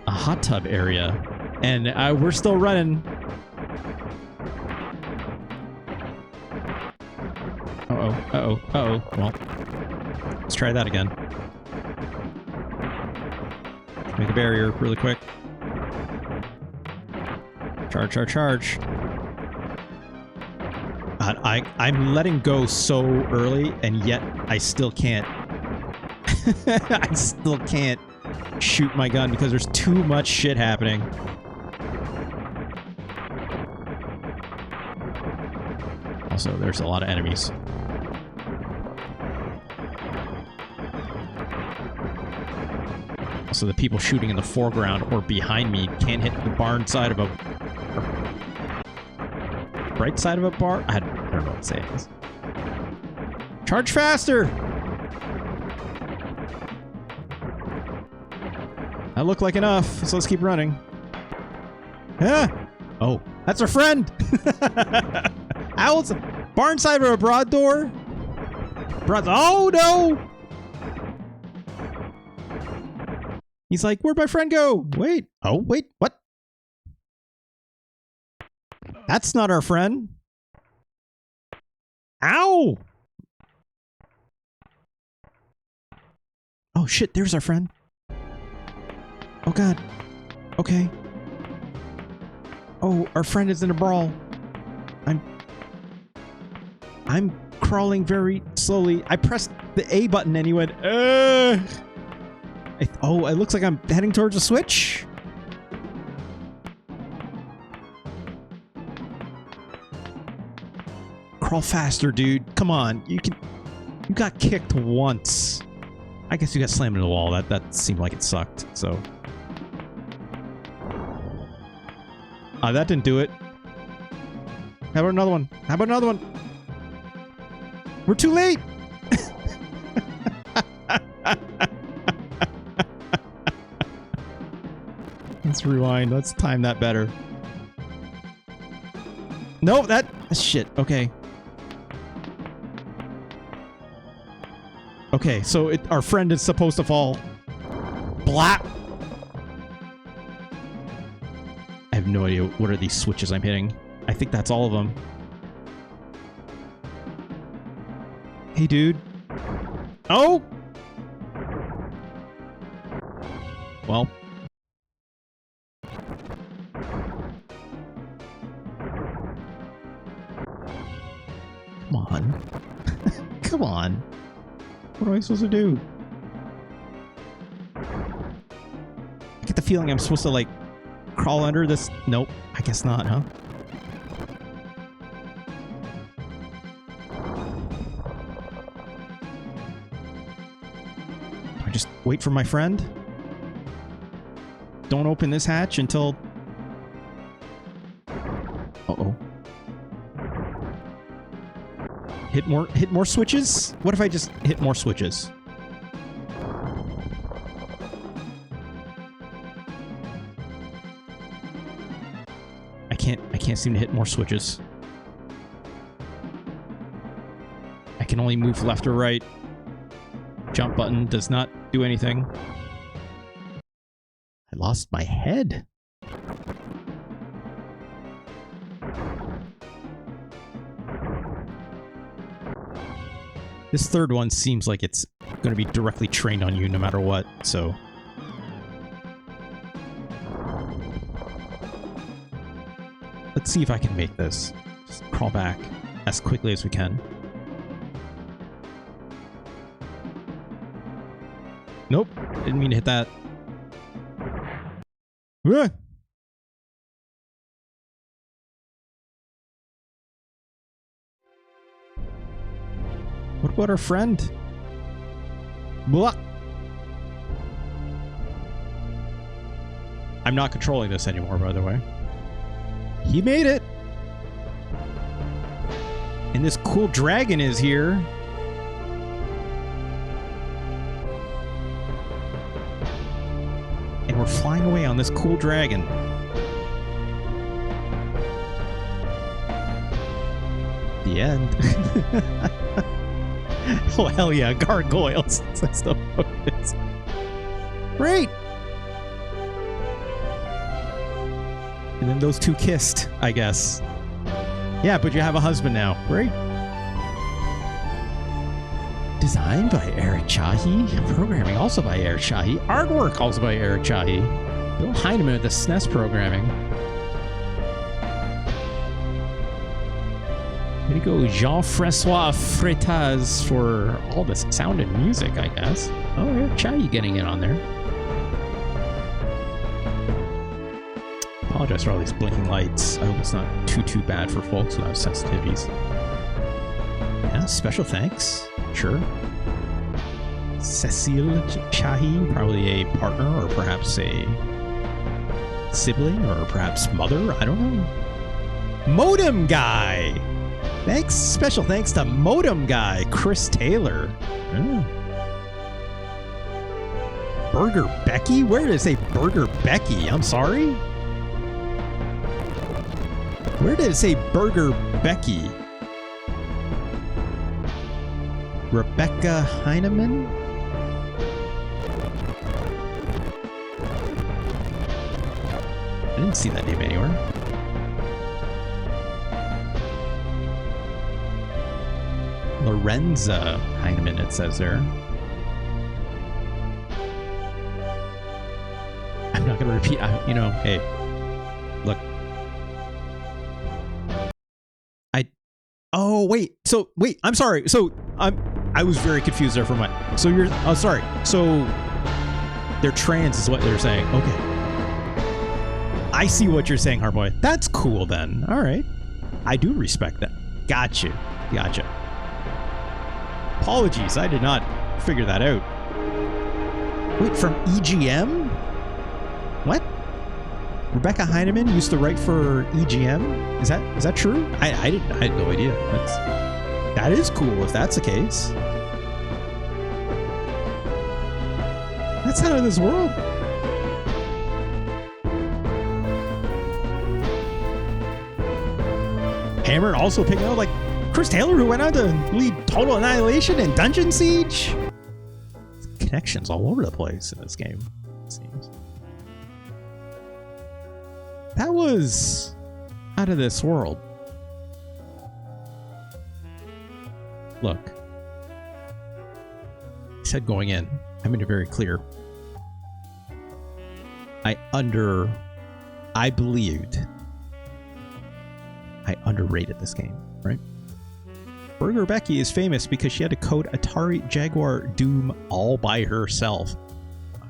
Speaker 1: a hot tub area? And we're still running. Uh-oh, uh-oh, uh-oh. Well, let's try that again. Make a barrier really quick. Charge, charge, charge. God, I'm letting go so early, and yet I still can't. I still can't shoot my gun because there's too much shit happening. Also, there's a lot of enemies. So the people shooting in the foreground or behind me can't hit the barn side of a... right side of a bar? I don't know what to say. Charge faster! That looked like enough, so let's keep running. Oh, that's our friend. Owls, barnside or a broad door? Oh no! He's like, where'd my friend go? Wait. Oh, wait. What? That's not our friend. Ow! Oh shit, there's our friend. Oh god. Okay. Oh, our friend is in a brawl. I'm crawling very slowly. I pressed the A button and he went, oh, it looks like I'm heading towards a switch. Crawl faster, dude. Come on. You got kicked once. I guess you got slammed into the wall. That seemed like it sucked, so. That didn't do it. How about another one? How about another one? We're too late! Let's rewind. Let's time that better. No, shit. Okay. Okay, so our friend is supposed to fall. Blap! I have no idea what are these switches I'm hitting. I think that's all of them. Hey, dude. Oh! Well. Come on. Come on. What am I supposed to do? I get the feeling I'm supposed to, like, crawl under this. Nope. I guess not, huh? Do I just wait for my friend? Don't open this hatch until... Uh-oh. Hit more switches? What if I just hit more switches? I can't seem to hit more switches. I can only move left or right. Jump button does not do anything. I lost my head. This third one seems like it's going to be directly trained on you no matter what, so... Let's see if I can make this. Just crawl back as quickly as we can. Nope, didn't mean to hit that. Ah! What about our friend? Blah. I'm not controlling this anymore, by the way. He made it! And this cool dragon is here. And we're flying away on this cool dragon. The end. Oh, hell yeah, gargoyles. That's the focus. Great! And then those two kissed, I guess. Yeah, but you have a husband now. Great. Designed by Éric Chahi. Programming also by Éric Chahi. Artwork also by Éric Chahi. Bill Heineman at the SNES programming. Way to go, Jean-Francois Freitas for all this sound and music, I guess. Oh, Éric Chahi getting in on there. Apologize for all these blinking lights. I hope it's not too bad for folks without sensitivities. Yeah, special thanks. Sure. Cecile Chahi, probably a partner or perhaps a sibling or perhaps mother. I don't know. Modem Guy. Thanks. Special thanks to Modem Guy, Chris Taylor. Oh. Burger Becky? Where did it say Burger Becky? I'm sorry. Where did it say Burger Becky? Rebecca Heineman? I didn't see that name anywhere. Lorenza Heineman, it says there. I'm not going to repeat. You know, hey, look. Oh, wait. So, wait, I'm sorry. So, I was very confused there for my... So, you're... Oh, sorry. So, they're trans is what they're saying. Okay. I see what you're saying, Hardboy. That's cool, then. All right. I do respect that. Gotcha. Gotcha. Apologies. I did not figure that out. Wait, from EGM? What? Rebecca Heineman used to write for EGM? Is that true? I had no idea. That is cool if that's the case. That's out of this world. Hammer also picking out like Chris Taylor, who went on to lead Total Annihilation and Dungeon Siege. Connections all over the place in this game, it seems. That was out of this world. Look, I said going in, I made it very clear. I believed I underrated this game, right? Burger Becky is famous because she had to code Atari Jaguar Doom all by herself.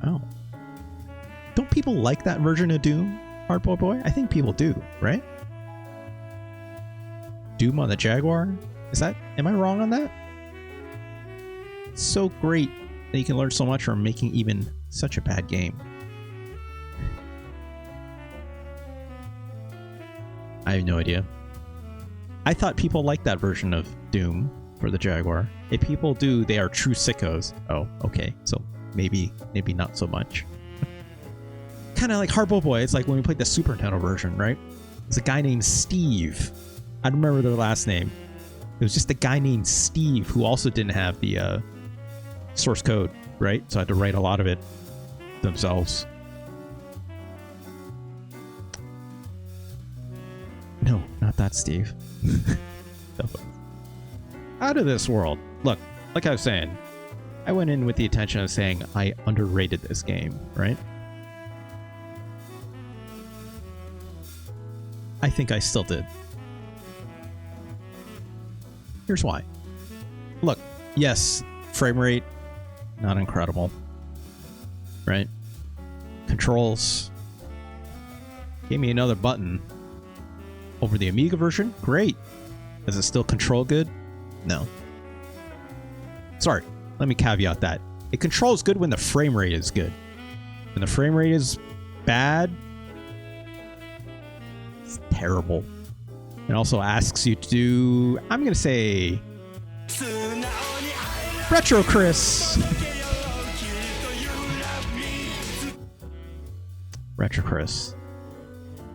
Speaker 1: Wow. Don't people like that version of Doom, Hardboy Boy? I think people do, right? Doom on the Jaguar? Am I wrong on that? It's so great that you can learn so much from making even such a bad game. I have no idea. I thought people liked that version of Doom for the Jaguar. If people do, they are true sickos. Oh, okay. So maybe not so much. Kind of like Hardboy Boy. It's like when we played the Super Nintendo version, right? It's a guy named Steve. I don't remember their last name. It was just a guy named Steve who also didn't have the source code, right? So I had to write a lot of it themselves. No, not that Steve. Out of this world. Look, like I was saying, I went in with the intention of saying I underrated this game, right? I think I still did. Here's why. Look, yes, frame rate, not incredible, right? Controls. Gave me another button. Over the Amiga version, great. Does it still control good? No. Sorry, let me caveat that. It controls good when the frame rate is good. When the frame rate is bad, it's terrible. It also asks you to do, I'm going to say, Retro Chris. Retro Chris.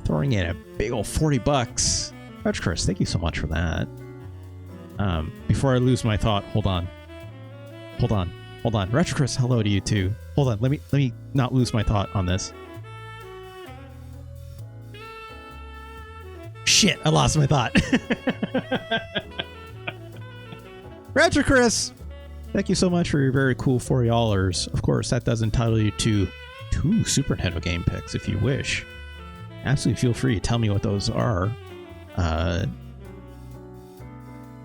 Speaker 1: Throwing in a big old $40. Retro Chris, thank you so much for that. Before I lose my thought, hold on. Retro Chris, hello to you too. Hold on, let me not lose my thought on this. Shit, I lost my thought. Retro Chris, thank you so much for your very cool $40. Of course, that does entitle you to 2 Super Nintendo game picks if you wish. Absolutely feel free to tell me what those are. Let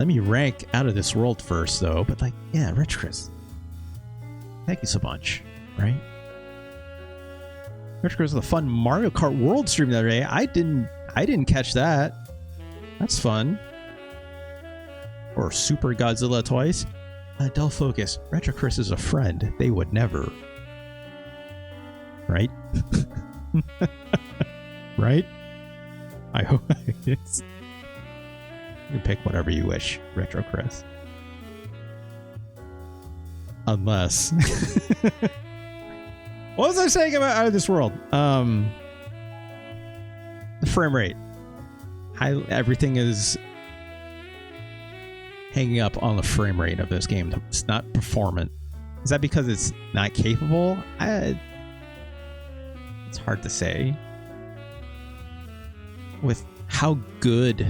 Speaker 1: me rank Out of This World first, though. But, like, yeah, Rich Chris. Thank you so much, right? Rich Chris with a fun Mario Kart World stream the other day. I didn't catch that. That's fun. Or Super Godzilla twice. Del Focus. Retro Chris is a friend. They would never. Right? Right? I hope it's... You can pick whatever you wish, Retro Chris. Unless... What was I saying about Out of This World? The frame rate. everything is hanging up on the frame rate of this game. It's not performant. Is that because it's not capable? It's hard to say. With how good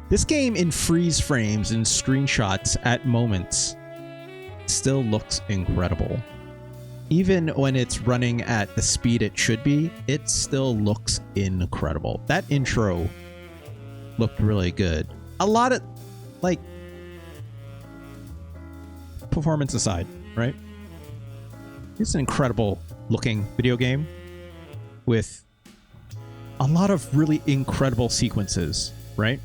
Speaker 1: this game in freeze frames and screenshots at moments still looks incredible. Even when it's running at the speed it should be, it still looks incredible. That intro looked really good. A lot of, like, performance aside, right? It's an incredible looking video game with a lot of really incredible sequences, right?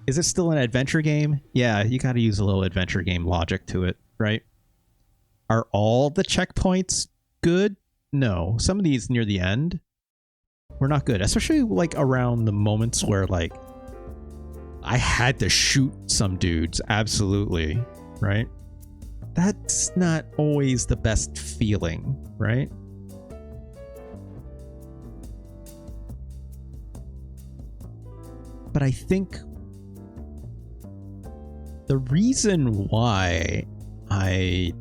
Speaker 1: Is it still an adventure game? Yeah, you got to use a little adventure game logic to it, right? Are all the checkpoints good? No. Some of these near the end were not good, especially like around the moments where like I had to shoot some dudes, absolutely, right? That's not always the best feeling, right? But I think the reason why I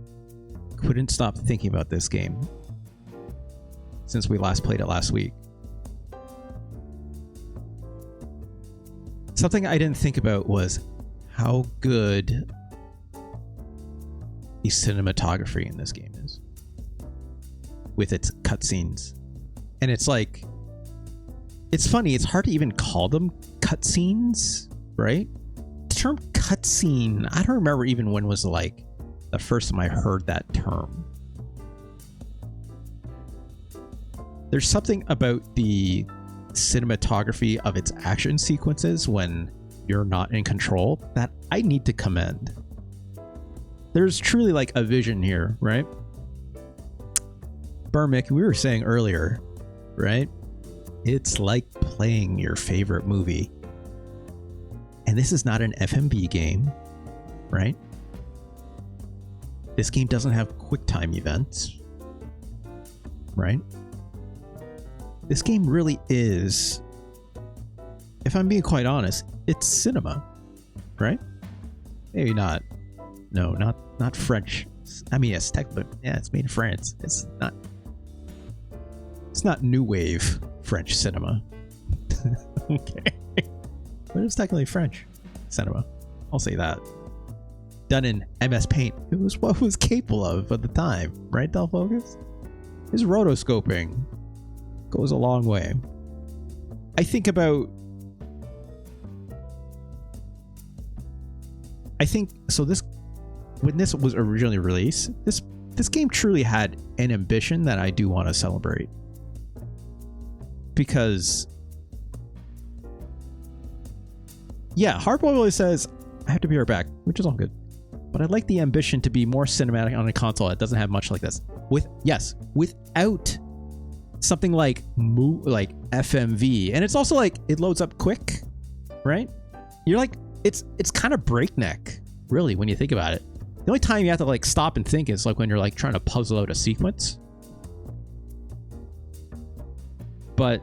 Speaker 1: couldn't stop thinking about this game since we last played it last week, something I didn't think about was how good the cinematography in this game is with its cutscenes. And it's like, it's funny, it's hard to even call them cutscenes, right? The term cutscene, I don't remember even when was like the first time I heard that term. There's something about the cinematography of its action sequences when you're not in control that I need to commend. There's truly like a vision here, right? Burmick, we were saying earlier, right? It's like playing your favorite movie. And this is not an FMV game, right? This game doesn't have QuickTime events, right? This game really is, if I'm being quite honest, it's cinema, right? Maybe not. No, not French. I mean, yes, technically, yeah, it's made in France. It's not new wave French cinema. Okay. But it's technically French cinema. I'll say that. Done in MS Paint. It was what it was capable of at the time, right, Del Focus? His rotoscoping goes a long way. I think so this, when this was originally released, this game truly had an ambition that I do want to celebrate. Because yeah, Hardboiled always says I have to be right back, which is all good. But I'd like the ambition to be more cinematic on a console that doesn't have much like this. Without something like FMV, and it's also like it loads up quick, right? You're like, it's kind of breakneck, really, when you think about it. The only time you have to like stop and think is like when you're like trying to puzzle out a sequence. But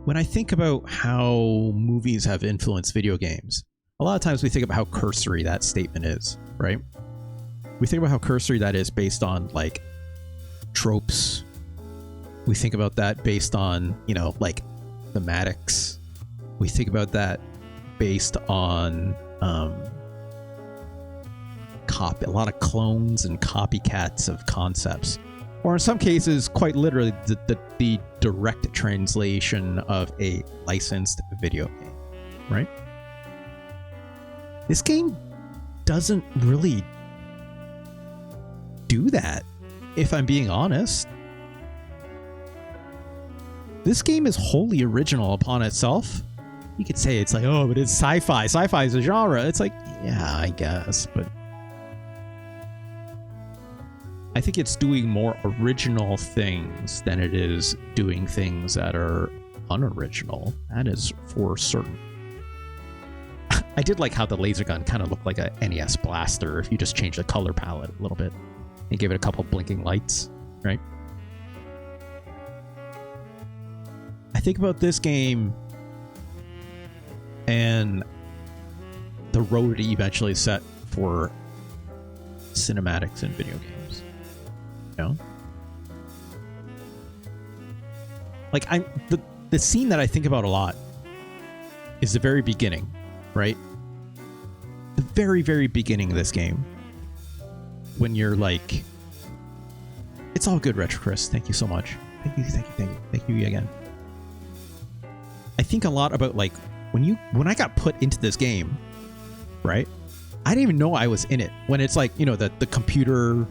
Speaker 1: when I think about how movies have influenced video games, a lot of times we think about how cursory that statement is, right? We think about how cursory that is based on like tropes. We think about that based on, like thematics. We think about that based on a lot of clones and copycats of concepts. Or in some cases, quite literally, the direct translation of a licensed video game, right? This game doesn't really do that, if I'm being honest. This game is wholly original upon itself. You could say it's like, oh, but it's sci-fi. Sci-fi is a genre. It's like, yeah, I guess, but I think it's doing more original things than it is doing things that are unoriginal. That is for certain. I did like how the laser gun kind of looked like a NES blaster if you just change the color palette a little bit and give it a couple blinking lights, right? think about this game and the road it eventually set for cinematics in video games. You know? Like, the scene that I think about a lot is the very beginning, right? The very, very beginning of this game. When you're like, it's all good, Retro Chris. Thank you so much. Thank you again. I think a lot about like when I got put into this game, right? I didn't even know I was in it. When it's like, you know, the computer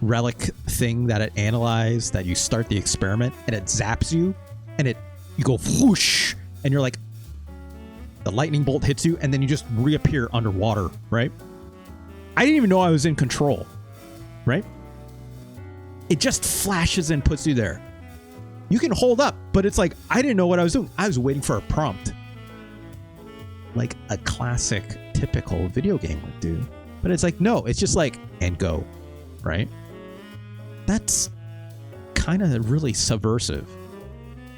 Speaker 1: relic thing that it analyzed, that you start the experiment and it zaps you and you go whoosh and you're like, the lightning bolt hits you and then you just reappear underwater, right? I didn't even know I was in control, right? It just flashes and puts you there. You can hold up, but it's like, I didn't know what I was doing. I was waiting for a prompt. Like a classic, typical video game would do. But it's like, no, it's just like, and go, right? That's kind of really subversive,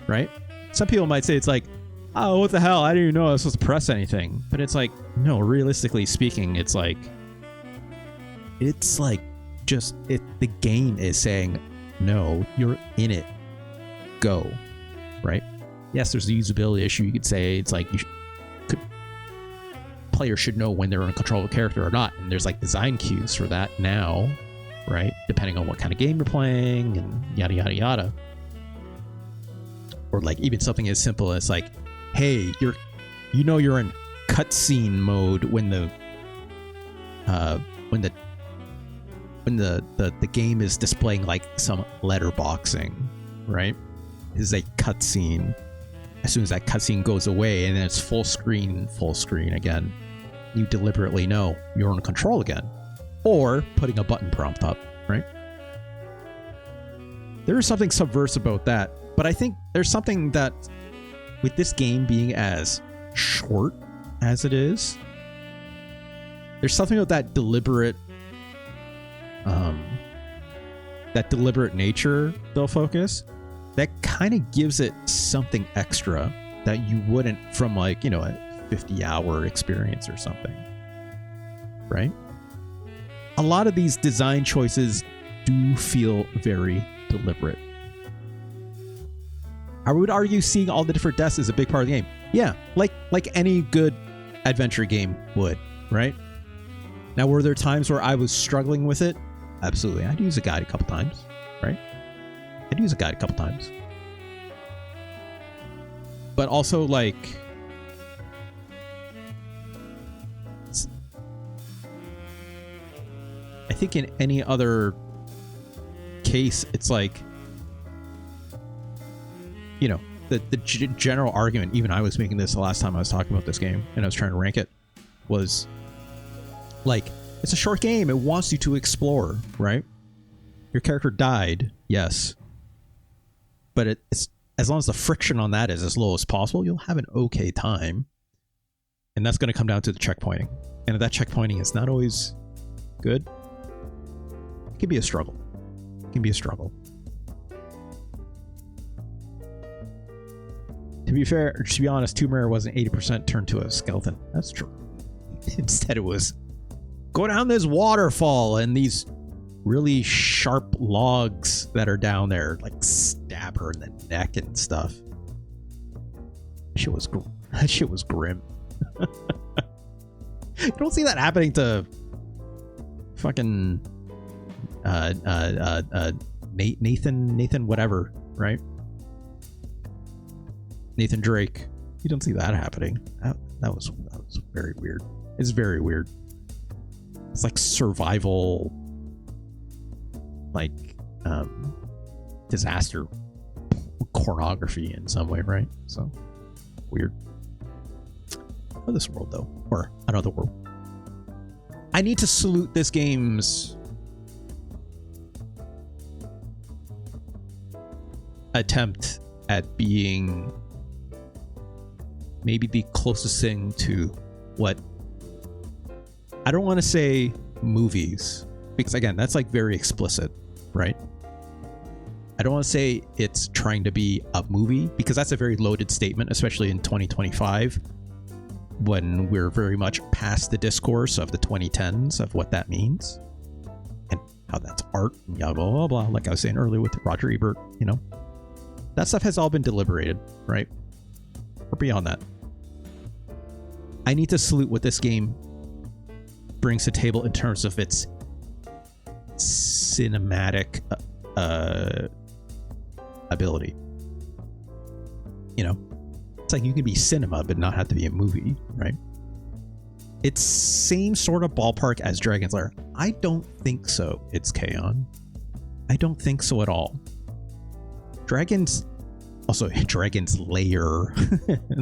Speaker 1: right? Some people might say it's like, oh, what the hell? I didn't even know I was supposed to press anything. But it's like, no, realistically speaking, it's like just the game is saying, no, you're in it. Go, right? Yes, there's a usability issue. You could say it's like players should know when they're in control of a character or not, and there's like design cues for that now, right? Depending on what kind of game you're playing and yada yada yada. Or like even something as simple as like, hey, you're in cutscene mode when the game is displaying like some letterboxing, right? This is a cutscene. As soon as that cutscene goes away and then it's full screen again, you deliberately know you're in control again. Or putting a button prompt up, right? There is something subversive about that, but I think there's something that, with this game being as short as it is, there's something about that deliberate nature they'll focus that kind of gives it something extra that you wouldn't from like, you know, a 50-hour experience or something, right? A lot of these design choices do feel very deliberate. I would argue seeing all the different deaths is a big part of the game. Yeah, like any good adventure game would, right? Now, were there times where I was struggling with it? Absolutely. I had to use a guide a couple times, right? But also, like, I think in any other case, it's like, you know, the general argument, even I was making this the last time I was talking about this game and I was trying to rank it, was like, it's a short game. It wants you to explore, right? Your character died, yes. But it's as long as the friction on that is as low as possible, you'll have an okay time. And that's going to come down to the checkpointing. And if that checkpointing is not always good, it can be a struggle. To be fair, to be honest, Tomb Raider wasn't 80% turned to a skeleton. That's true. Instead, it was go down this waterfall and these really sharp logs that are down there, like stab her in the neck and stuff. That shit was grim. You don't see that happening to fucking Nathan whatever, right? Nathan Drake. You don't see that happening. That was very weird. It's very weird. It's like survival, like disaster pornography in some way, right? So weird. Oh, this world though, or another world. I need to salute this game's attempt at being maybe the closest thing to what, I don't want to say movies, because again, that's like very explicit, right? I don't want to say it's trying to be a movie, because that's a very loaded statement, especially in 2025, when we're very much past the discourse of the 2010s of what that means and how that's art and blah, blah, blah, blah. Like I was saying earlier with Roger Ebert, you know, that stuff has all been deliberated, right? We're beyond that. I need to salute what this game brings to the table in terms of its cinematic ability. You know, it's like you can be cinema but not have to be a movie, right? It's same sort of ballpark as Dragon's Lair. I don't think so. It's Kaon. I don't think so at all. Dragon's Lair.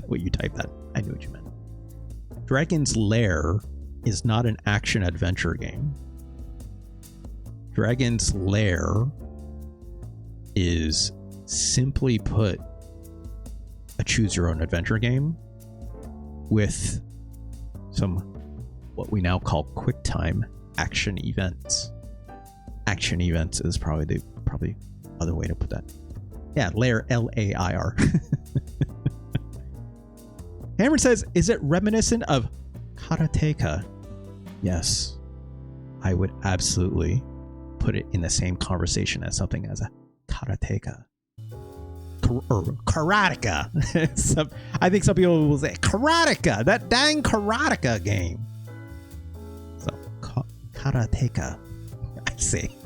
Speaker 1: What you type that? I knew what you meant. Dragon's Lair is not an action adventure game. Dragon's Lair is, simply put, a choose your own adventure game with some what we now call quick time action events. Action events is probably other way to put that. Yeah, Lair, L-A-I-R. Cameron says, is it reminiscent of karateka? Yes, I would absolutely put it in the same conversation as something as a karateka. Or karateka. I think some people will say karateka, that dang karateka game. So karateka, I see.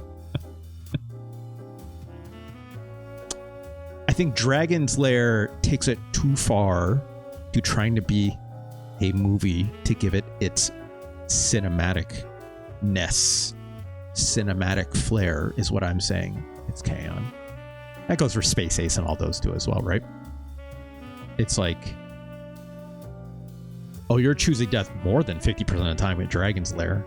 Speaker 1: I think Dragon's Lair takes it too far to trying to be a movie to give it its cinematic flair is what I'm saying. It's Kaon. That goes for Space Ace and all those too as well, right? It's like, oh, you're choosing death more than 50% of the time with Dragon's Lair,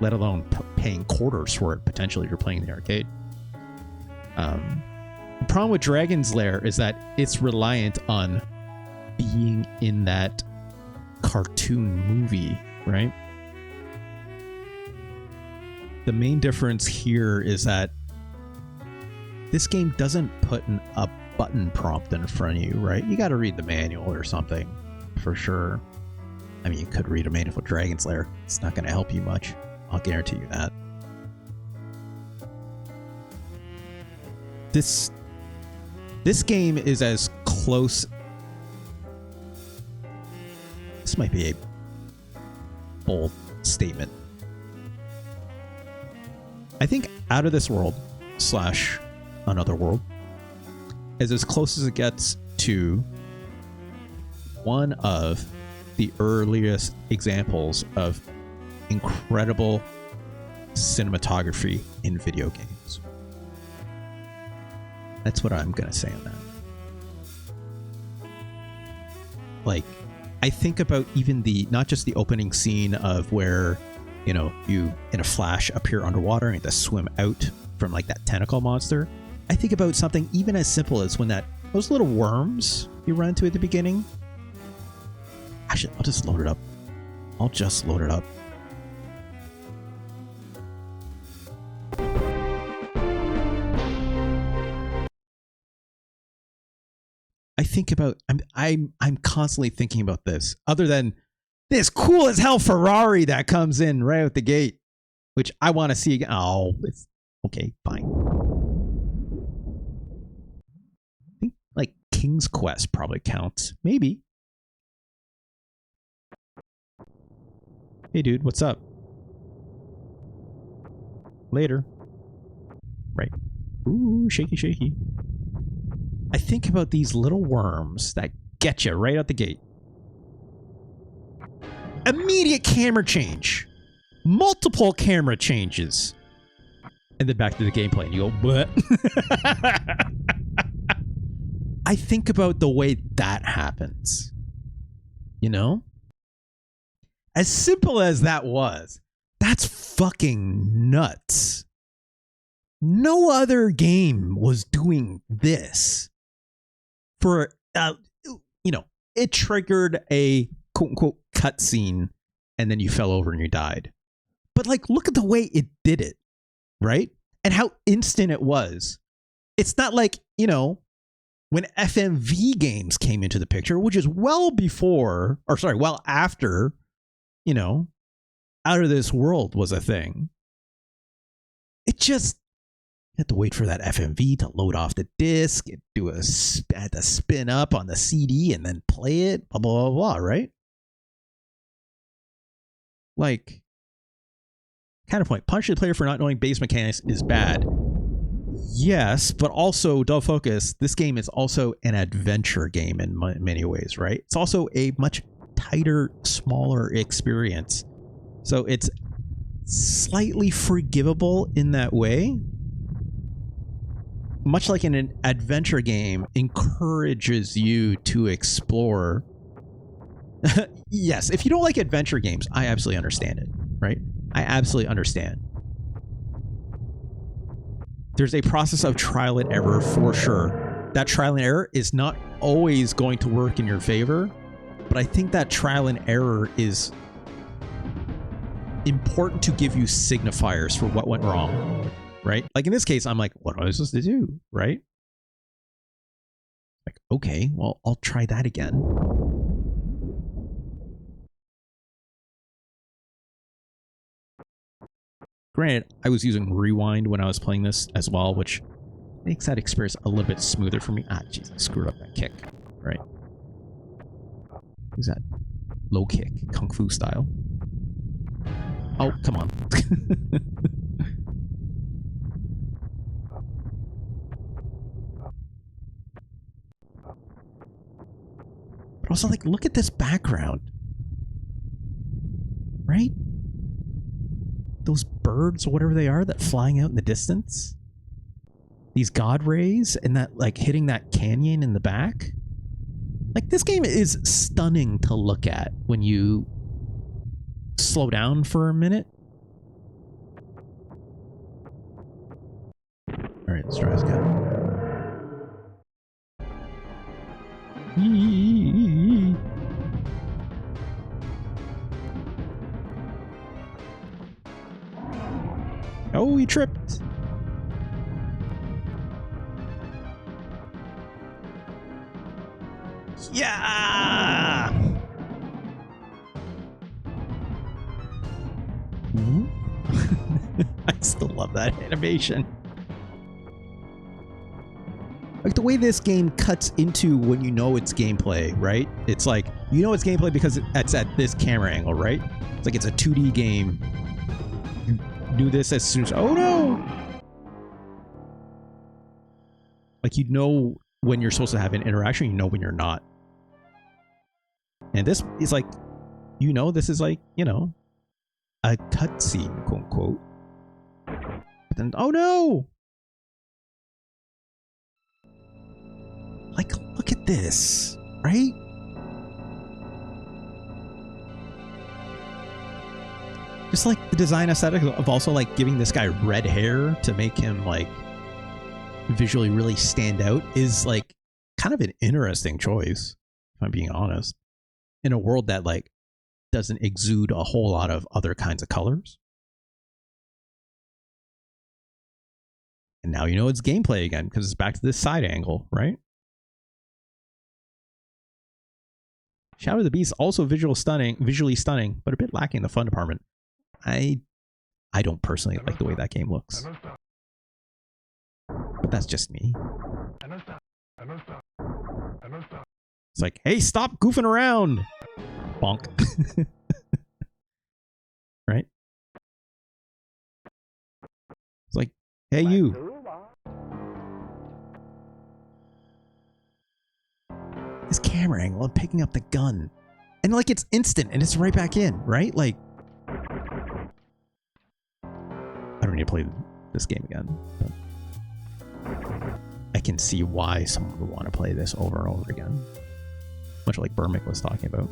Speaker 1: let alone paying quarters for it potentially if you're playing the arcade. The problem with Dragon's Lair is that it's reliant on being in that cartoon movie, right? The main difference here is that this game doesn't put a button prompt in front of you, right? You got to read the manual or something, for sure. I mean, you could read a manual for Dragon's Lair. It's not going to help you much. I'll guarantee you that. This game is as close. This might be a bold statement. I think Out of This World / Another World is as close as it gets to one of the earliest examples of incredible cinematography in video games. That's what I'm gonna say on that. Like, I think about even not just the opening scene of where, you know, you in a flash appear underwater and you have to swim out from like that tentacle monster. I think about something even as simple as when those little worms you run into at the beginning. Actually, I'll just load it up. I think about, I'm constantly thinking about this, other than this cool as hell Ferrari that comes in right out the gate, which I want to see again. Oh, it's okay, fine. I think like King's Quest probably counts. Maybe. Hey dude, what's up? Later. Right. Ooh, shaky, shaky. I think about these little worms that get you right out the gate. Immediate camera change. Multiple camera changes. And then back to the gameplay and you go, what? I think about the way that happens. You know? As simple as that was, that's fucking nuts. No other game was doing this. For, you know, it triggered a quote-unquote cutscene, and then you fell over and you died. But, like, look at the way it did it, right? And how instant it was. It's not like, you know, when FMV games came into the picture, which is well after, you know, Out of This World was a thing. It just, you had to wait for that FMV to load off the disc, had to spin up on the CD and then play it, blah, blah, blah, blah, right? Like, counterpoint, punishing the player for not knowing base mechanics is bad. Yes, but also, don't focus, this game is also an adventure game in many ways, right? It's also a much tighter, smaller experience. So it's slightly forgivable in that way. Much like in an adventure game, encourages you to explore. Yes, if you don't like adventure games, I absolutely understand it, right? I absolutely understand. There's a process of trial and error for sure. That trial and error is not always going to work in your favor, but I think that trial and error is important to give you signifiers for what went wrong, right? Like in this case, I'm like, what am I supposed to do, right? Like, okay, well, I'll try that again. Granted, I was using rewind when I was playing this as well, which makes that experience a little bit smoother for me. Ah, jeez, I screwed up that kick, right? Use that low kick, kung fu style. Oh, come on. But also, like, look at this background. Right? Those birds or whatever they are that flying out in the distance. These god rays and that, like, hitting that canyon in the back. Like, this game is stunning to look at when you slow down for a minute. All right, let's try this again. Oh, he tripped. Yeah. I still love that animation. Like the way this game cuts into when you know it's gameplay, right? It's like, you know it's gameplay because it's at this camera angle, right? It's like it's a 2D game. You do this as soon as, oh no! Like you know when you're supposed to have an interaction, you know when you're not. And this is like, you know, this is like, you know, a cutscene, quote unquote. But then, oh no! Like, look at this, right? Just like the design aesthetic of also like giving this guy red hair to make him like visually really stand out is like kind of an interesting choice, if I'm being honest, in a world that like doesn't exude a whole lot of other kinds of colors. And now you know it's gameplay again because it's back to this side angle, right? Shadow of the Beast also visually stunning, but a bit lacking in the fun department. I don't personally like the way that game looks. But that's just me. It's like, hey, stop goofing around! Bonk. Right? It's like, hey, you. This camera angle and picking up the gun. And like it's instant and it's right back in, right? Like, I don't need to play this game again. But I can see why someone would want to play this over and over again. Much like Burmick was talking about.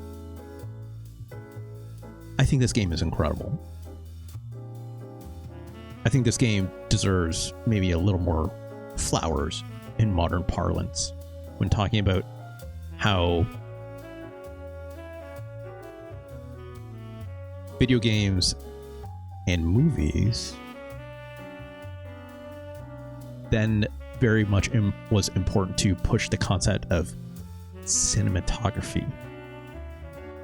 Speaker 1: I think this game is incredible. I think this game deserves maybe a little more flowers in modern parlance when talking about how video games and movies then very much was important to push the concept of cinematography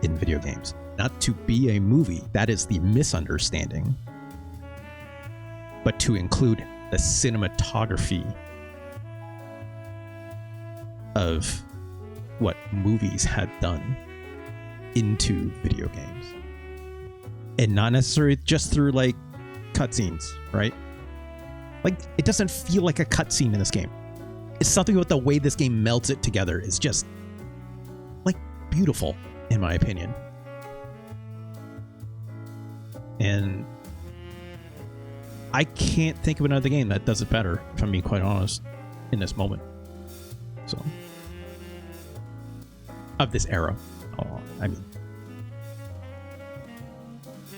Speaker 1: in video games. Not to be a movie, that is the misunderstanding, but to include the cinematography of what movies had done into video games. And not necessarily just through like cutscenes, right? Like, it doesn't feel like a cutscene in this game. It's something about the way this game melts it together is just like beautiful, in my opinion. And I can't think of another game that does it better, if I'm being quite honest, in this moment. So, of this era. Oh, I mean,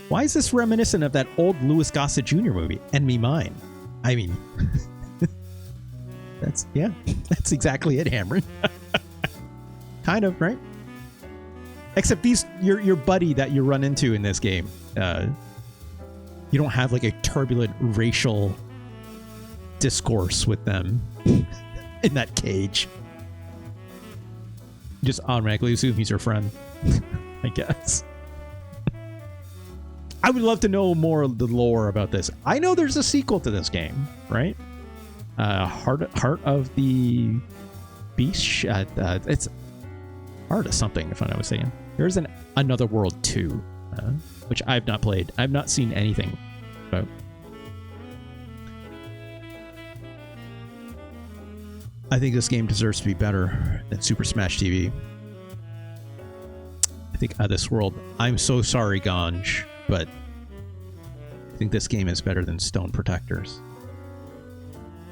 Speaker 1: why is this reminiscent of that old Louis Gossett Jr. movie, And Me Mine? I mean, that's exactly it, Cameron. Kind of, right? Except your buddy that you run into in this game, you don't have like a turbulent racial discourse with them in that cage. You just automatically assume he's your friend, I guess. I would love to know more of the lore about this. I know there's a sequel to this game, right? Heart of the Beast. It's Heart of something, if I'm not mistaken. There's Another World 2, which I've not played. I've not seen anything about. I think this game deserves to be better than Super Smash TV. I think this world. I'm so sorry, Ganj, but I think this game is better than Stone Protectors.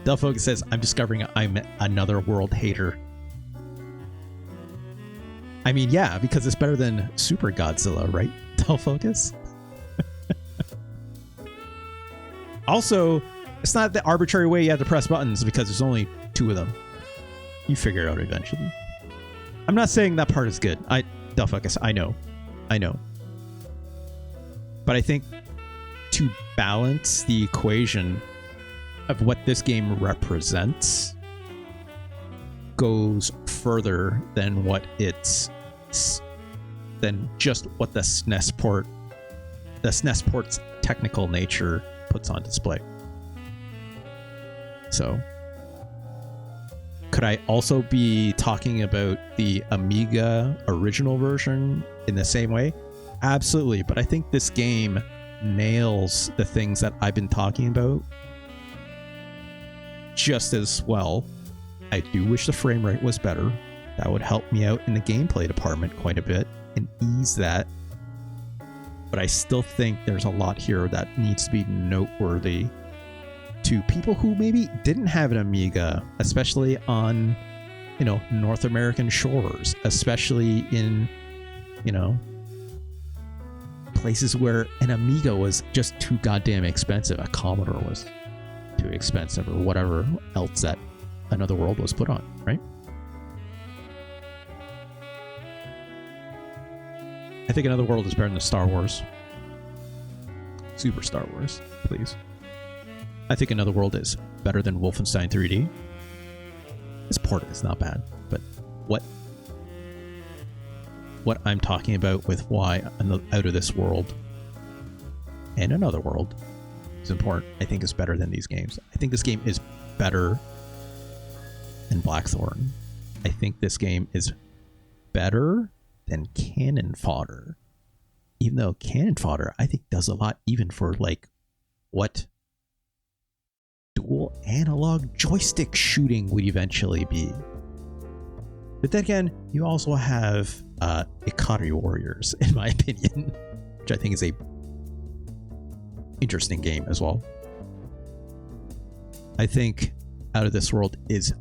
Speaker 1: Delfocus says, I'm discovering I'm another world hater. I mean, yeah, because it's better than Super Godzilla, right, Delfocus? Also, it's not the arbitrary way you have to press buttons because there's only 2 of them. You figure it out eventually. I'm not saying that part is good. Delfocus, I know. But I think to balance the equation of what this game represents goes further than what than just what the SNES port's technical nature puts on display. So, could I also be talking about the Amiga original version in the same way? Absolutely, but I think this game nails the things that I've been talking about just as well. I do wish the frame rate was better. That would help me out in the gameplay department quite a bit and ease that. But I still think there's a lot here that needs to be noteworthy to people who maybe didn't have an Amiga, especially on, North American shores, especially in, places where an Amiga was just too goddamn expensive. A Commodore was too expensive, or whatever else that Another World was put on, right? I think Another World is better than Star Wars. Super Star Wars, please. I think Another World is better than Wolfenstein 3D. This port is not bad, but what I'm talking about with why Out of This World and Another World is important, I think is better than these games. I think this game is better than Blackthorn. I think this game is better than Cannon Fodder. Even though Cannon Fodder, I think, does a lot even for like what dual analog joystick shooting would eventually be. But then again, you also have Ikari Warriors, in my opinion, which I think is a interesting game as well. I think Out of This World is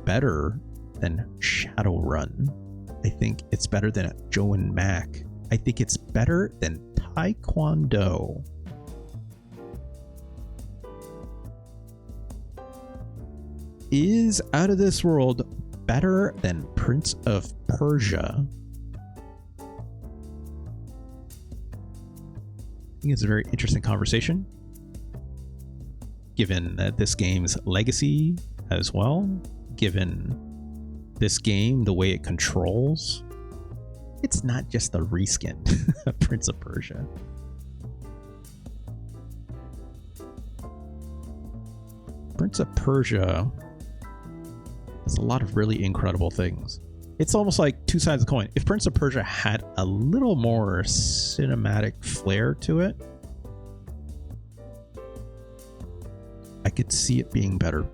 Speaker 1: better than Shadowrun. I think it's better than Joe and Mac. I think it's better than Taekwondo. Is Out of This World better than Prince of Persia? I think it's a very interesting conversation, given that this game's legacy as well, given this game, the way it controls. It's not just the reskin of Prince of Persia. Prince of Persia does a lot of really incredible things. It's almost like two sides of the coin. If Prince of Persia had a little more cinematic flair to it, I could see it being better.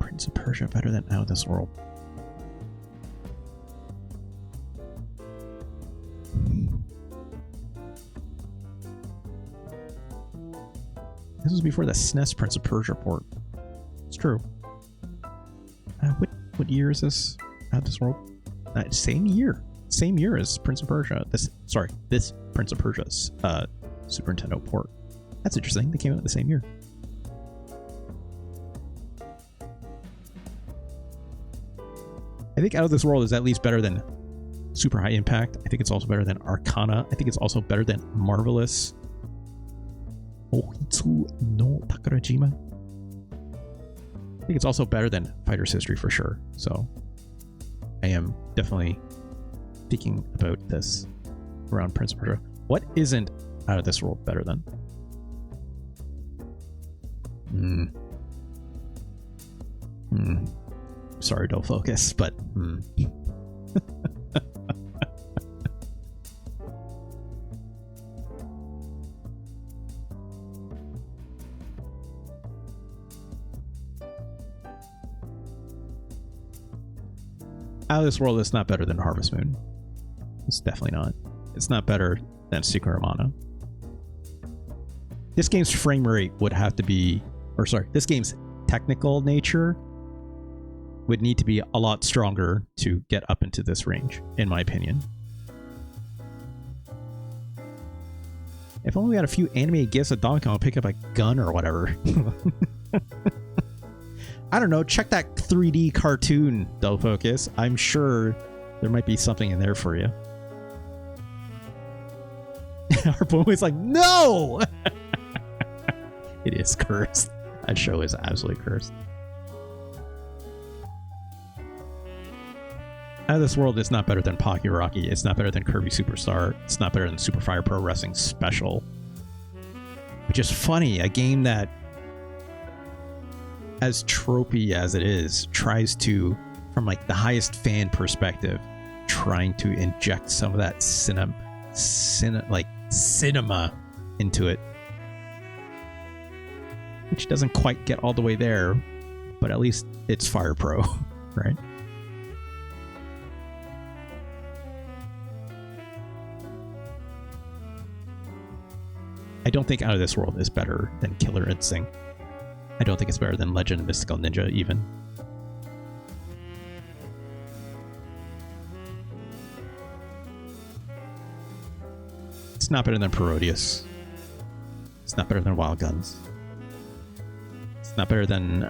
Speaker 1: Prince of Persia better than Out of This World? This was before the SNES Prince of Persia port. It's true. What year is this? Out of This World? Same year. Same year as Prince of Persia. This Prince of Persia's Super Nintendo port. That's interesting. They came out the same year. I think Out of This World is at least better than Super High Impact. I think it's also better than Arcana. I think it's also better than Marvelous. Ohitsu no Takarajima. I think it's also better than Fighter's History for sure. So I am definitely thinking about this around Prince of Persia. What isn't Out of This World better than? Sorry, don't focus, but Out of This World is not better than Harvest Moon. It's definitely not. It's not better than Secret of Mana. This game's frame rate would have to be, this game's technical nature would need to be a lot stronger to get up into this range, in my opinion. If only we had a few animated gifs of Donkey Kong pick up a gun or whatever. I don't know, check that 3D cartoon, though, Focus. I'm sure there might be something in there for you. Our boy's like, no! It is cursed. That show is absolutely cursed. Out of This World is not better than Pocky Rocky. It's not better than Kirby Superstar. It's not better than Super Fire Pro Wrestling Special. Which is funny, a game that, as tropey as it is, tries to, from like the highest fan perspective, trying to inject some of that cinema into it, which doesn't quite get all the way there, but at least it's Fire Pro, right? I don't think Out of This World is better than Killer Instinct. I don't think it's better than Legend of Mystical Ninja, even. It's not better than Parodius. It's not better than Wild Guns. It's not better than...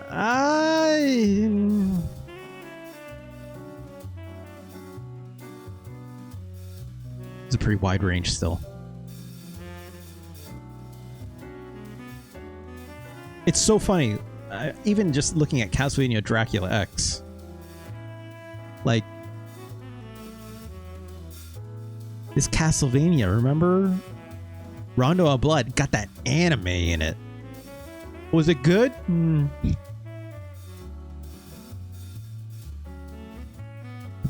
Speaker 1: It's a pretty wide range still. It's so funny, even just looking at Castlevania Dracula X, like, this Castlevania, remember? Rondo of Blood got that anime in it. Was it good?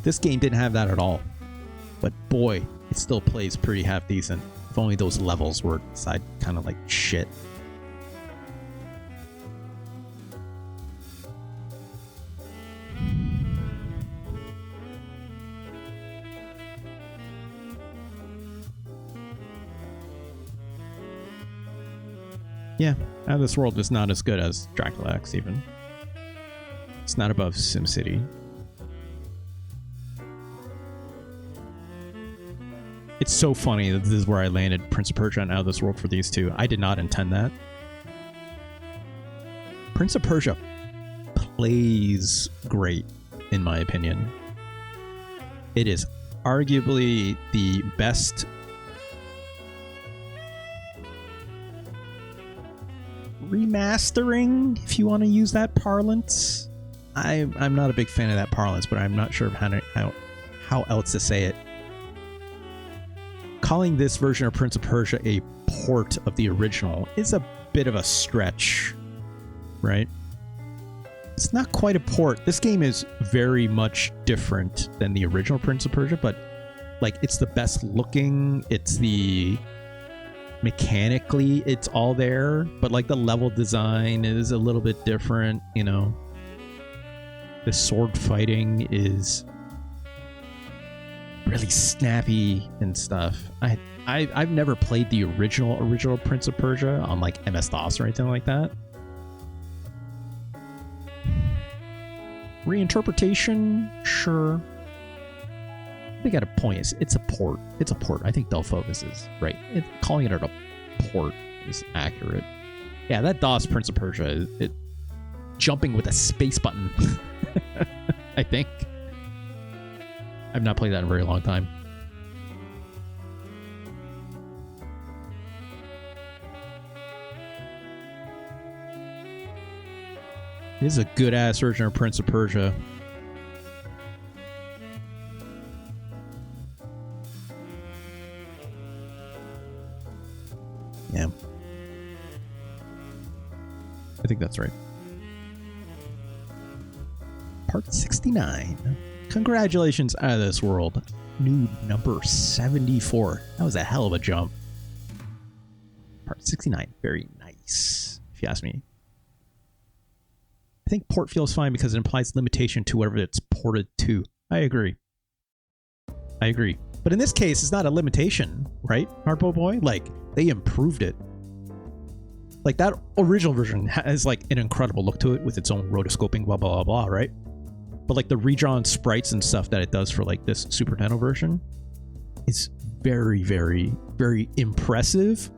Speaker 1: This game didn't have that at all. But boy, it still plays pretty half decent. If only those levels were side kind of like shit. Yeah, Out of This World is not as good as Dracula X, even. It's not above SimCity. It's so funny that this is where I landed Prince of Persia and Out of This World for these two. I did not intend that. Prince of Persia plays great, in my opinion. It is arguably the best remastering, if you want to use that parlance. I'm not a big fan of that parlance, but I'm not sure how else to say it. Calling this version of Prince of Persia a port of the original is a bit of a stretch, right? It's not quite a port. This game is very much different than the original Prince of Persia, but like it's the best looking, it's the mechanically it's all there, but like the level design is a little bit different, you know. The sword fighting is really snappy and stuff. I've never played the original Prince of Persia on like MS-DOS or anything like that. Reinterpretation, sure. They got a point. It's a port. It's a port. I think Del Focus is right. Calling it a port is accurate. Yeah, that DOS Prince of Persia, it jumping with a space button. I think. I've not played that in a very long time. This is a good ass version of Prince of Persia. Yeah. I think that's right. Part 69. Congratulations, Out of This World. New number 74. That was a hell of a jump. Part 69. Very nice, if you ask me. I think port feels fine because it implies limitation to whatever it's ported to. I agree. But in this case, it's not a limitation, right, Hardball Boy? Like, they improved it. Like, that original version has, like, an incredible look to it with its own rotoscoping, blah, blah, blah, blah, right? But, like, the redrawn sprites and stuff that it does for, like, this Super Nintendo version is very, very, very impressive.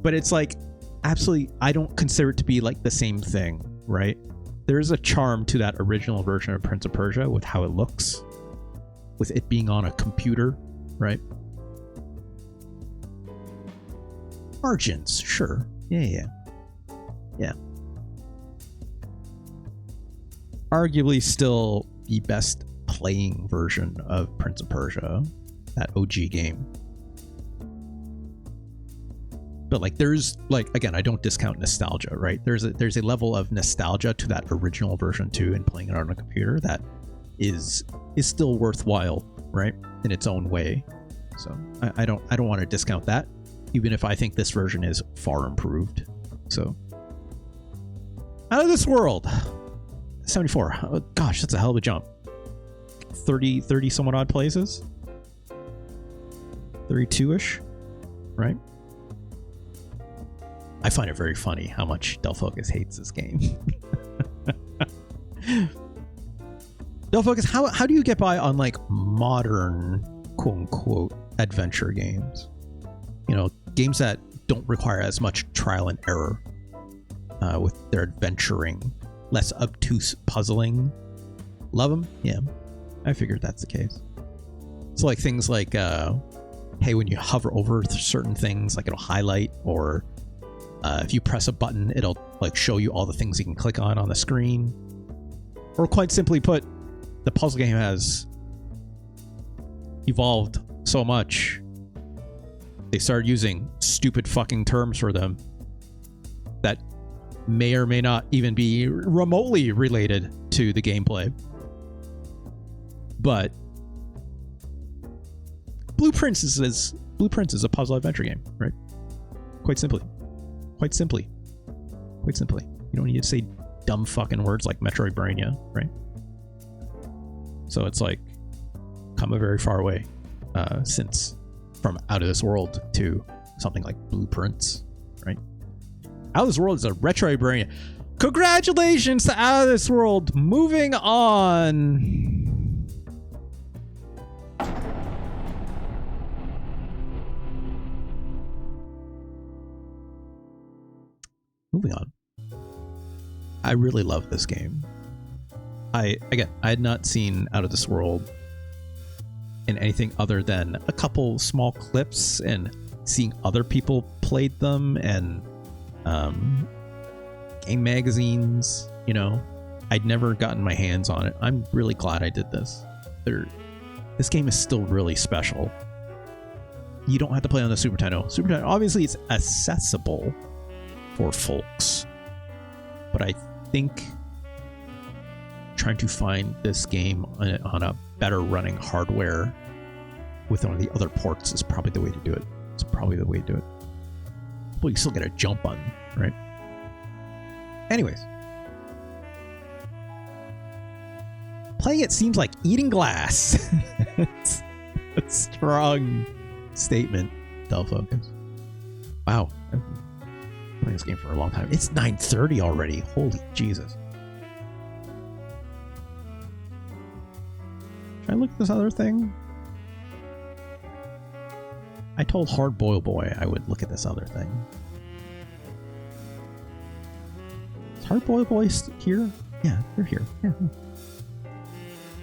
Speaker 1: But it's, like, absolutely, I don't consider it to be, like, the same thing, right? There is a charm to that original version of Prince of Persia with how it looks, with it being on a computer, right? Margins, sure. Yeah. Arguably still the best playing version of Prince of Persia, that OG game. But like there's like, again, I don't discount nostalgia, right? There's a level of nostalgia to that original version too, and playing it on a computer that is still worthwhile, right? In its own way. So I don't want to discount that, even if I think this version is far improved. So Out of This World 74. Oh, gosh, that's a hell of a jump. 30 somewhat odd places. 32-ish, right? I find it very funny how much Del Focus hates this game. Del Focus, how do you get by on like modern quote unquote adventure games? You know, games that don't require as much trial and error with their adventuring, less obtuse puzzling. Love them? Yeah, I figured that's the case. So like things like, hey, when you hover over certain things, like it'll highlight, or if you press a button, it'll like show you all the things you can click on the screen. Or quite simply put, the puzzle game has evolved so much, they started using stupid fucking terms for them that may or may not even be remotely related to the gameplay. But Blueprints is a puzzle adventure game, right? Quite simply. You don't need to say dumb fucking words like Metroidvania, right? So it's like come a very far way since from Out of This World to something like Blueprints, right? Out of This World is a Retroidvania. Congratulations to Out of This World. Moving on. I really love this game. I had not seen Out of This World in anything other than a couple small clips and seeing other people played them, and game magazines, you know. I'd never gotten my hands on it. I'm really glad I did this. This game is still really special. You don't have to play on the Super Nintendo. Super Nintendo, obviously, it's accessible for folks. But I think trying to find this game on a better running hardware with one of the other ports is probably the way to do it. It's probably the way to do it. Well, you still get a jump button, right? Anyways. Playing it seems like eating glass. It's a strong statement. Dull focus. Wow. I've been playing this game for a long time. It's 9:30 already. Holy Jesus. Should I look at this other thing? I told Hard Boil Boy I would look at this other thing. Is Hard Boil Boy here? Yeah, they're here. Yeah.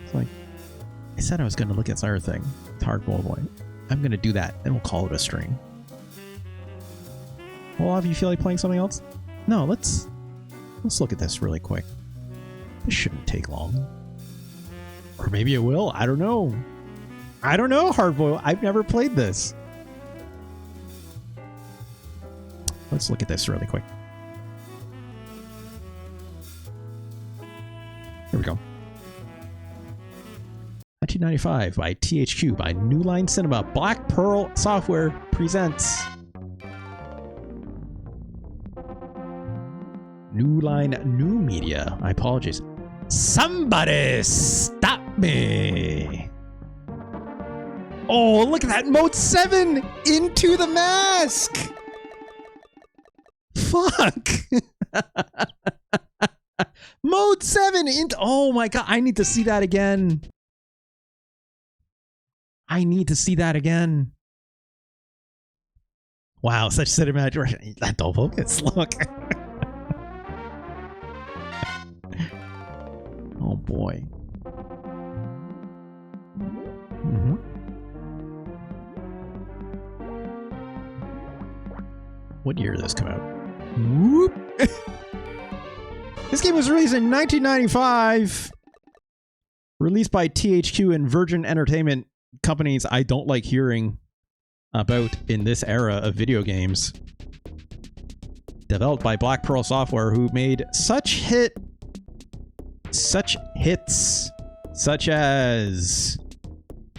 Speaker 1: It's like, I said I was going to look at this other thing. It's Hard Boil Boy. I'm going to do that, and we'll call it a stream. Well, if you feel like playing something else? No, let's look at this really quick. This shouldn't take long. Or maybe it will. I don't know. I don't know, Hard Boil. I've never played this. Let's look at this really quick. Here we go. 1995 by THQ by New Line Cinema. Black Pearl Software presents New Line New Media. I apologize. Somebody stop me. Oh, look at that. Mode 7 into the mask. Fuck. Mode 7 into... Oh my god, I need to see that again. I need to see that again. Wow, such cinematic direction. That don't focus. Look. Oh boy. Mm-hmm. What year did this come out? Whoop. This game was released in 1995. Released by THQ and Virgin Entertainment, companies I don't like hearing about in this era of video games. Developed by Black Pearl Software, who made such hits such as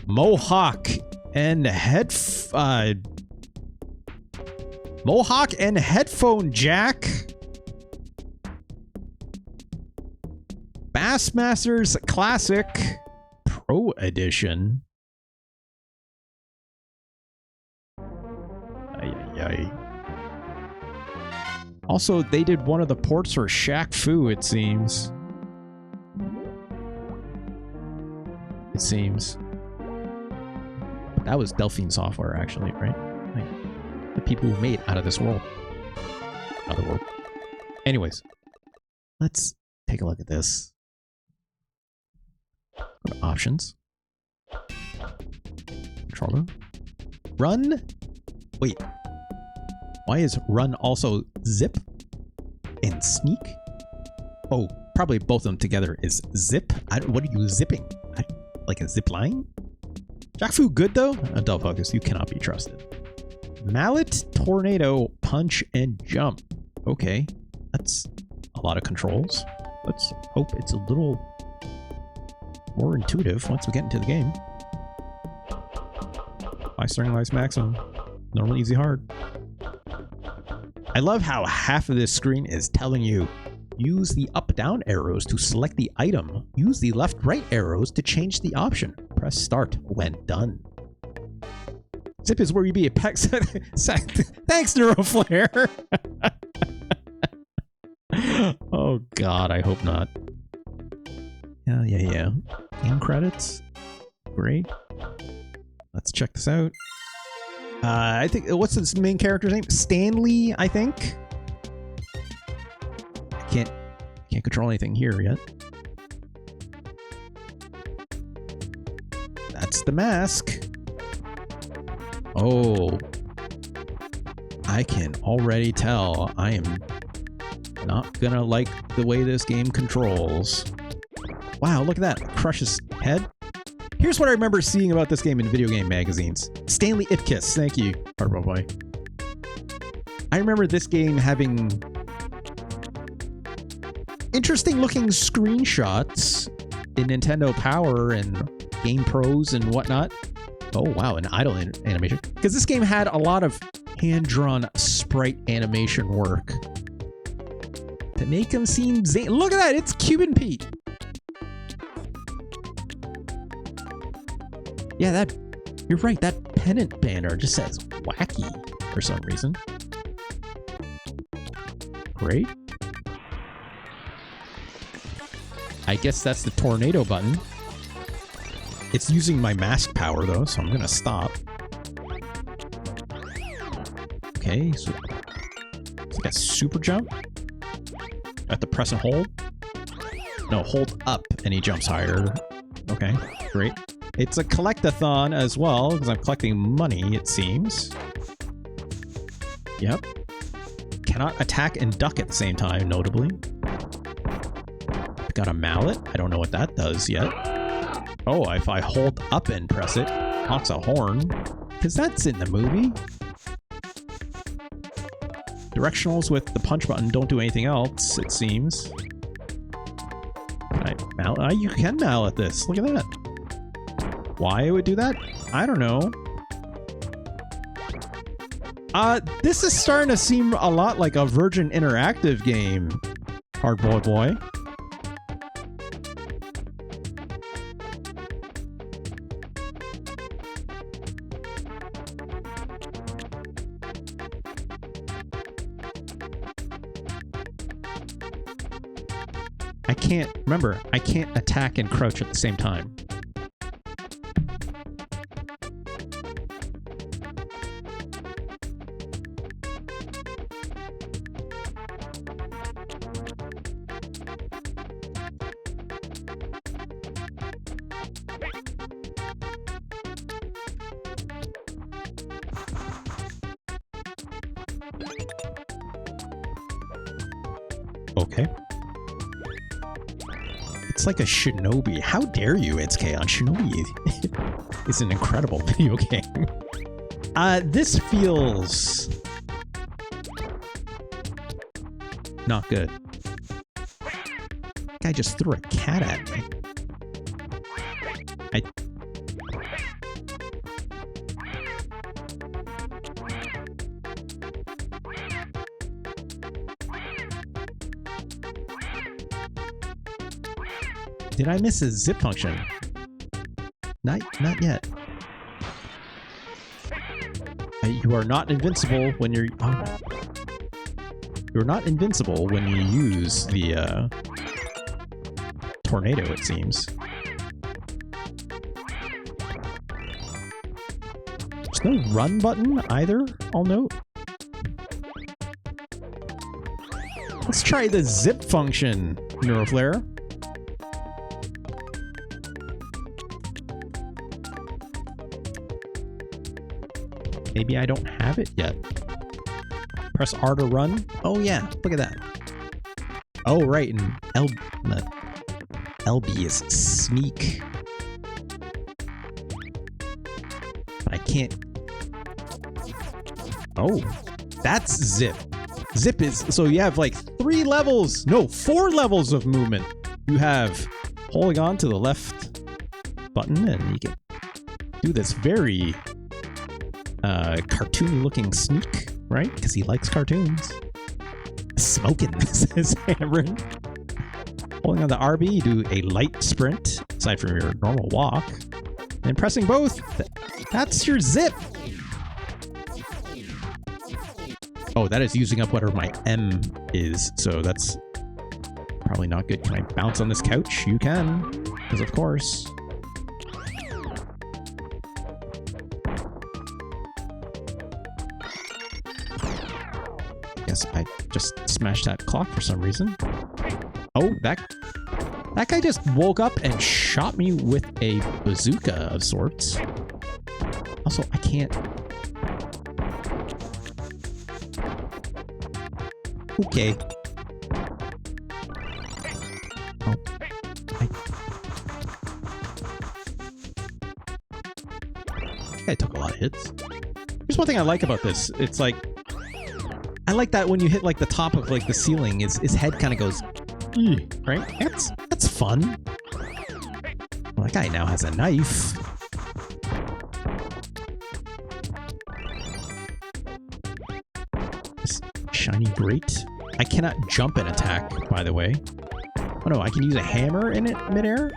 Speaker 1: Mohawk and Headphone Jack, Bassmasters Classic Pro Edition. Also, they did one of the ports for Shaq Fu, it seems. That was Delphine Software, actually, right? Like, the people who made Out of This World. Out of the World. Anyways, let's take a look at this. Go to options. Controller. Run. Wait. Why is run also zip and sneak? Oh, probably both of them together is zip. What are you zipping? Like a zip line? Jack Fu good though? Adult focus, you cannot be trusted. Mallet, tornado, punch, and jump. Okay, that's a lot of controls. Let's hope it's a little more intuitive once we get into the game. High string, high maximum. Normal, easy, hard. I love how half of this screen is telling you use the up-down arrows to select the item. Use the left-right arrows to change the option. Press start when done. Zip is where you be a peck. Thanks, Neuroflare. Oh god, I hope not. Yeah. In credits. Great. Let's check this out. I think, what's this main character's name? Stanley, I think. Can't control anything here yet. That's the mask. Oh, I can already tell I am Not gonna like the way this game controls. Wow, look at that. Crush his head. Here's what I remember seeing about this game in video game magazines. Stanley Ipkiss, thank you, Hardball Boy. I remember this game having interesting looking screenshots in Nintendo Power and Game Pros and whatnot. Oh wow, an idle animation. Because this game had a lot of hand-drawn sprite animation work to make him seem zany. Look at that, it's Cuban Pete. Yeah, that, you're right, that pennant banner just says wacky for some reason. Great. I guess that's the tornado button. It's using my mask power though, so I'm gonna stop. Okay, so it's like a super jump. I have to press and hold. No, hold up and he jumps higher. Okay, great. It's a collect-a-thon as well, because I'm collecting money, it seems. Yep. Cannot attack and duck at the same time, notably. Got a mallet. I don't know what that does yet. Oh, if I hold up and press it, honks a horn. Because that's in the movie. Directionals with the punch button don't do anything else, it seems. Can I mallet? You can mallet this. Look at that. Why it would do that? I don't know. This is starting to seem a lot like a Virgin Interactive game, Hardball Boy. Remember, I can't attack and crouch at the same time. Okay. It's like a Shinobi. How dare you, Itsuke, on Shinobi? It's an incredible video game. This feels not good. Guy just threw a cat at me. Did I miss a zip function? Not yet. You are not invincible when you're... Oh. You're not invincible when you use the tornado, it seems. There's no run button either, I'll note. Let's try the zip function, Neuroflare. Maybe I don't have it yet. Press R to run. Oh yeah, look at that. Oh right, and LB is sneak. But I can't. Oh, that's zip. Zip is, so you have like 3 levels, no, 4 levels of movement. You have holding on to the left button and you can do this very cartoony looking sneak, right? Because he likes cartoons. Smoking, says Cameron. Holding on the RB, you do a light sprint, aside from your normal walk. And pressing both, that's your zip. Oh, that is using up whatever my M is, so that's probably not good. Can I bounce on this couch? You can, because of course. I just smashed that clock for some reason. Oh, that guy just woke up and shot me with a bazooka of sorts. Also, I can't... Okay. Oh. I took a lot of hits. Here's one thing I like about this. It's like, I like that when you hit like the top of like the ceiling, his head kind of goes, right? That's fun. Well, that guy now has a knife. This shiny grate. I cannot jump and attack, by the way. Oh no, I can use a hammer in it midair?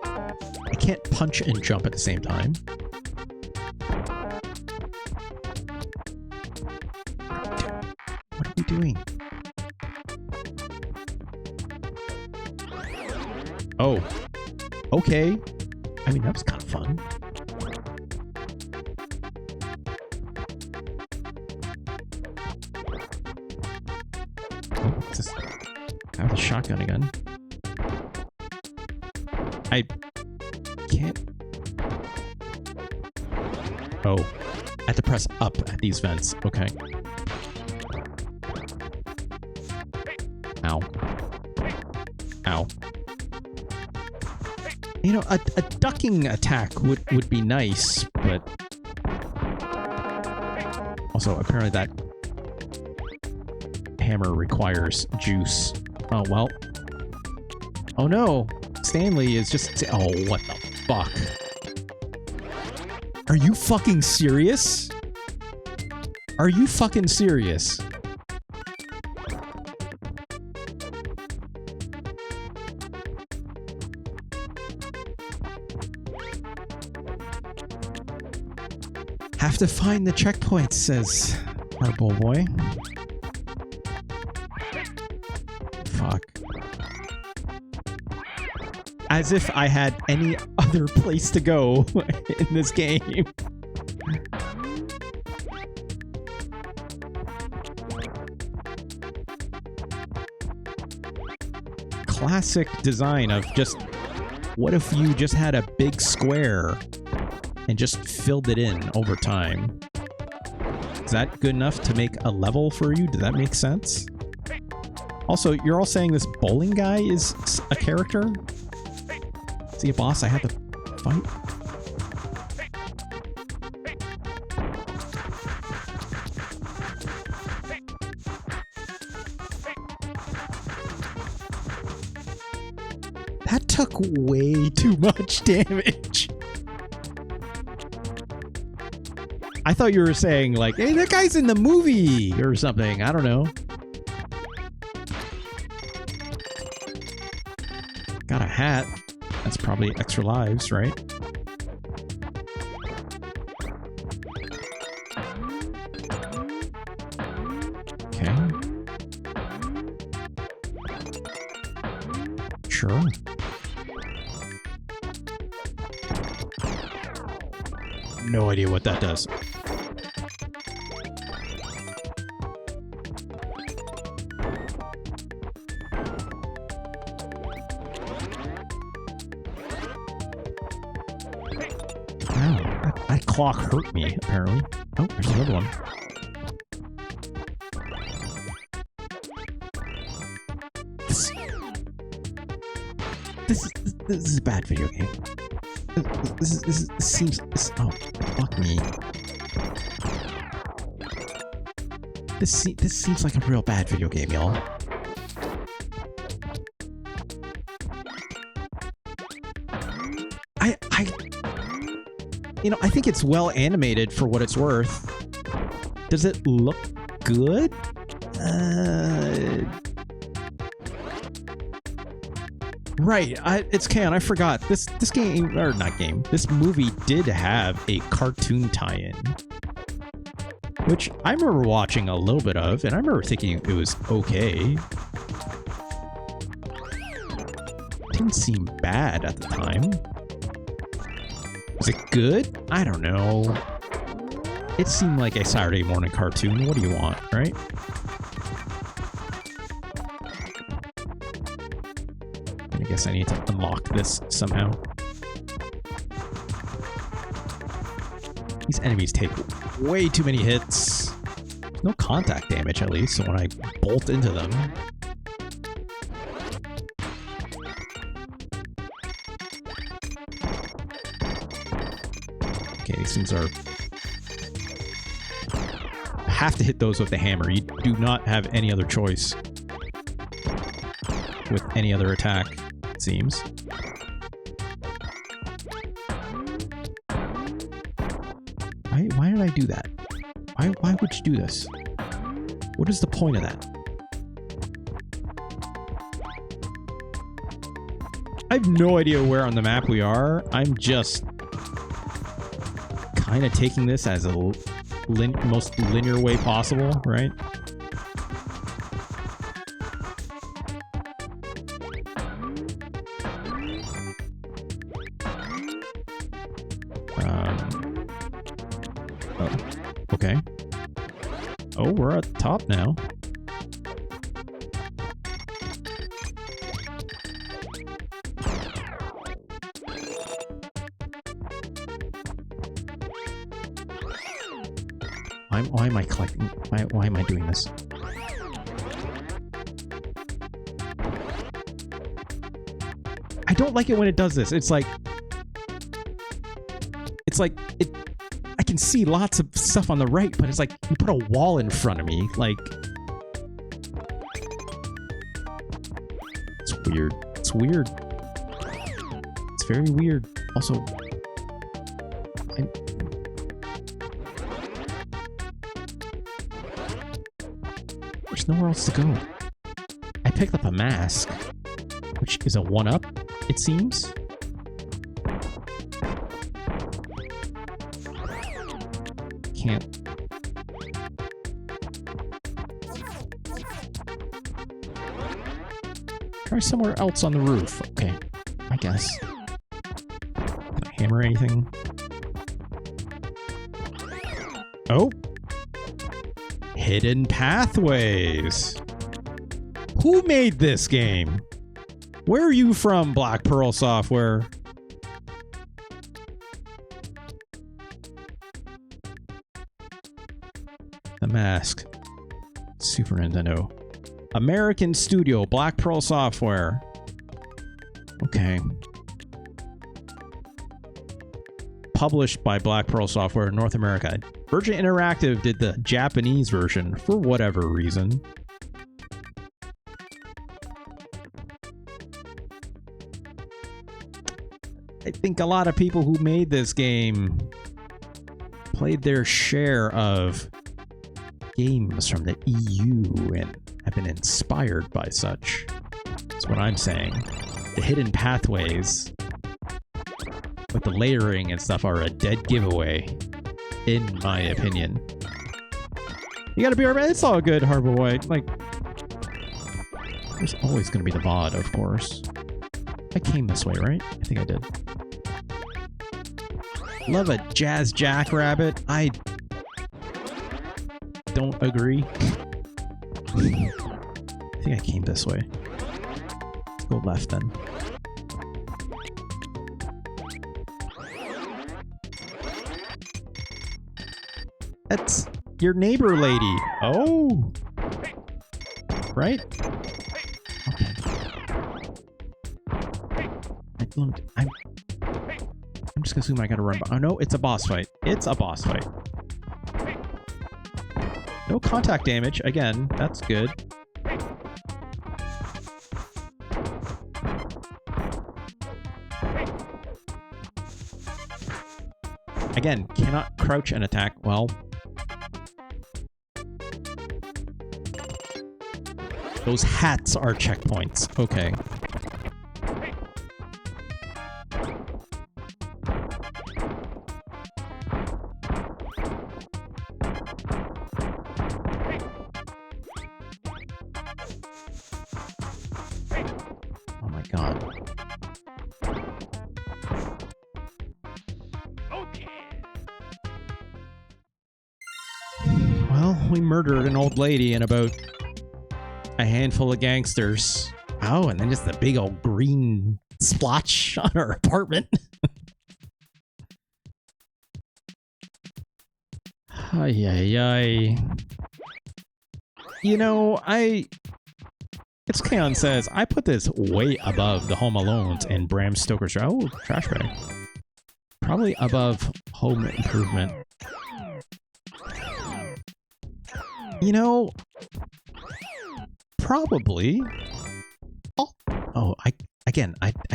Speaker 1: I can't punch and jump at the same time. What are we doing? Oh. Okay. I mean, that was kind of fun. Oh, just I have a shotgun again. I can't. Oh, I have to press up at these vents. Okay. Ow. Ow. You know, a ducking attack would be nice, but also apparently that hammer requires juice. Oh, well. Oh no! Stanley is just... Oh, what the fuck? Are you fucking serious? Are you fucking serious? Have to find the checkpoint, says Purple Boy. Fuck. As if I had any other place to go in this game. Classic design of just, what if you just had a big square and just filled it in over time? Is that good enough to make a level for you? Does that make sense? Also, you're all saying this bowling guy is a character? Is he a boss I have to fight? That took way too much damage. I thought you were saying like, hey, that guy's in the movie or something. I don't know. Got a hat. That's probably extra lives, right? Okay. Sure. No idea what that does. That clock hurt me, apparently. Oh, there's another one. This is a bad video game. This seems... oh, fuck me. This seems like a real bad video game, y'all. You know, I think it's well animated for what it's worth. Does it look good? Right, it's canon. I forgot. This game, or not game, this movie did have a cartoon tie-in. Which I remember watching a little bit of, and I remember thinking it was okay. Didn't seem bad at the time. Was it good? I don't know. It seemed like a Saturday morning cartoon. What do you want, right? I guess I need to unlock this somehow. These enemies take way too many hits. No contact damage, at least, so when I bolt into them. Okay, these things are... have to hit those with the hammer. You do not have any other choice with any other attack, it seems. Why did I do that? Why would you do this? What is the point of that? I have no idea where on the map we are. I'm just kind of taking this as a most linear way possible, right? Oh, okay. Oh, we're at the top now. Why am I collecting? Why am I doing this? I don't like it when it does this. It's like I can see lots of stuff on the right, but it's like you put a wall in front of me. Like, it's weird. It's weird. It's very weird. Also, there's nowhere else to go. I picked up a mask, which is a 1-up, it seems. Can't. Try somewhere else on the roof. Okay, I guess. Can I hammer anything? Oh! Hidden pathways. Who made this game? Where are you from, Black Pearl Software? The Mask. Super Nintendo. American Studio, Black Pearl Software. Okay. Published by Black Pearl Software in North America. Virgin Interactive did the Japanese version for whatever reason. I think a lot of people who made this game played their share of games from the EU and have been inspired by such. That's what I'm saying. The hidden pathways with the layering and stuff are a dead giveaway, in my opinion. You gotta be our man. It's all good, Harbor White. Like, there's always gonna be the VOD, of course. I came this way, right? I think I did. Love a jazz jackrabbit. I don't agree. I think I came this way. Let's go left then. That's your neighbor lady. Oh. Right? Okay. I'm just gonna assume I gotta run. Oh no, it's a boss fight. It's a boss fight. No contact damage. Again, that's good. Again, cannot crouch and attack. Well, those hats are checkpoints. Okay. Oh my god. Well, we murdered an old lady and about a handful of gangsters. Oh, and then just a big old green splotch on our apartment. Ay, ay, ay. You know, It's Kaon says, I put this way above the Home Alones and Bram Stoker's... Oh, trash bag. Probably above Home Improvement. You know, probably. Oh, I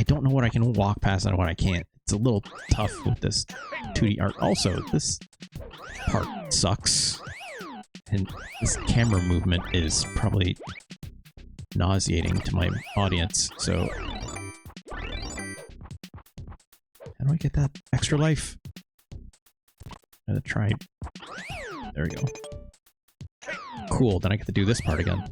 Speaker 1: don't know what I can walk past and what I can't. It's a little tough with this 2D art. Also, this part sucks. And this camera movement is probably nauseating to my audience, so... How do I get that extra life? I'm gonna try... There we go. Cool, then I get to do this part again.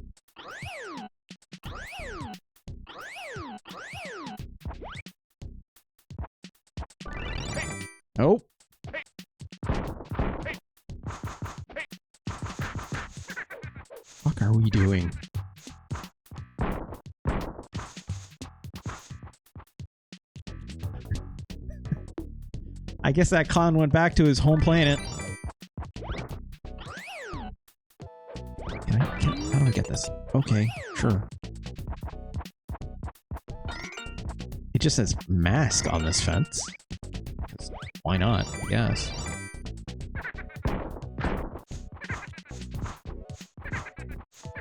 Speaker 1: Oh! What are we doing? I guess that clown went back to his home planet. How do I get this? Okay, sure. It just says mask on this fence. Why not, I guess.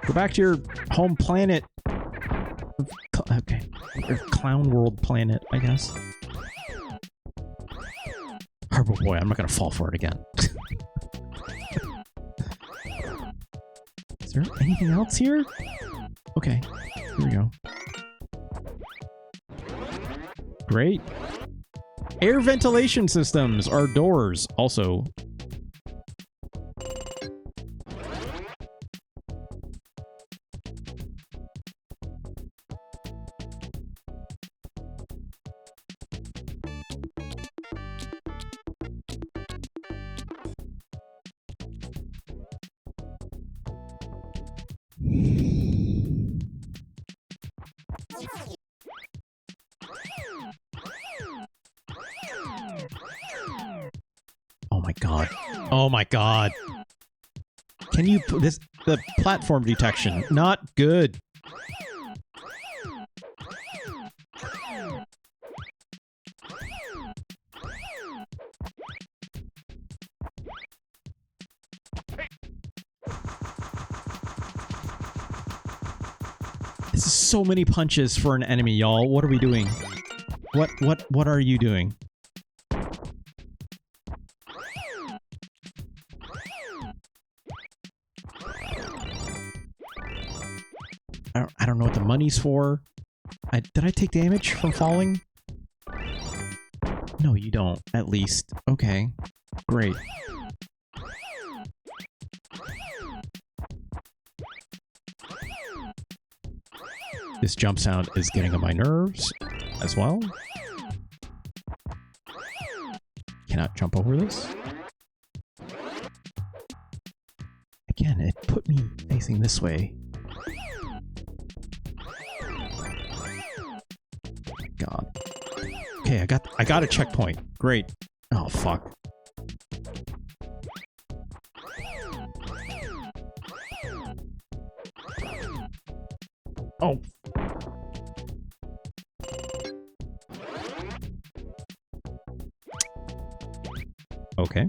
Speaker 1: Go back to your home planet. Okay. Your clown world planet, I guess. Harbor boy, I'm not gonna fall for it again. Is there anything else here? Okay, here we go. Great. Air ventilation systems are doors, also. Oh my god. Can you put this, the platform detection, not good. This is so many punches for an enemy, y'all. What are we doing? What are you doing? I don't know what the money's for. Did I take damage from falling? No, you don't, at least. Okay. Great. This jump sound is getting on my nerves as well. Cannot jump over this. Again, it put me facing this way. God. Okay, I got a checkpoint. Great. Oh fuck. Oh. Okay.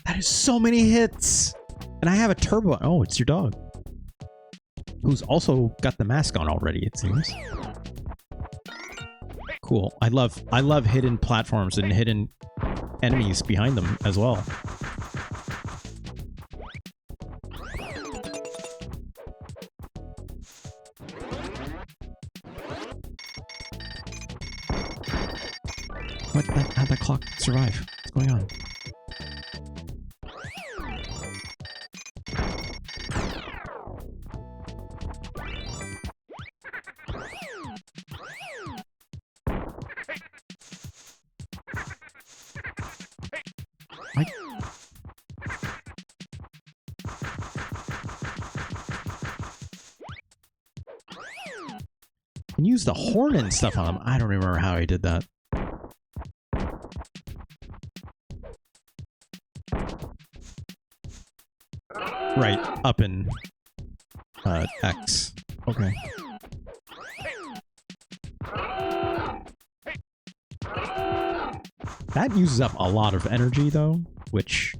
Speaker 1: That is so many hits. And I have a turbo. Oh, it's your dog. Who's also got the mask on already, it seems. Cool. I love hidden platforms and hidden enemies behind them as well. How'd that clock survive? What's going on? Use the horn and stuff on him. I don't remember how he did that. Right, up in X. Okay. That uses up a lot of energy, though, which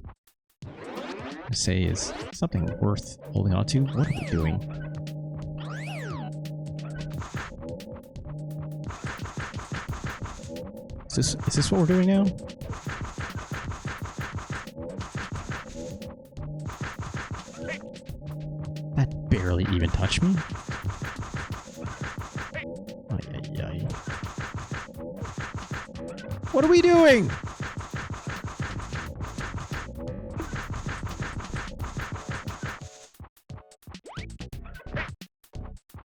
Speaker 1: I say is something worth holding on to. What are we doing? Is this what we're doing now? That barely even touched me. What are we doing?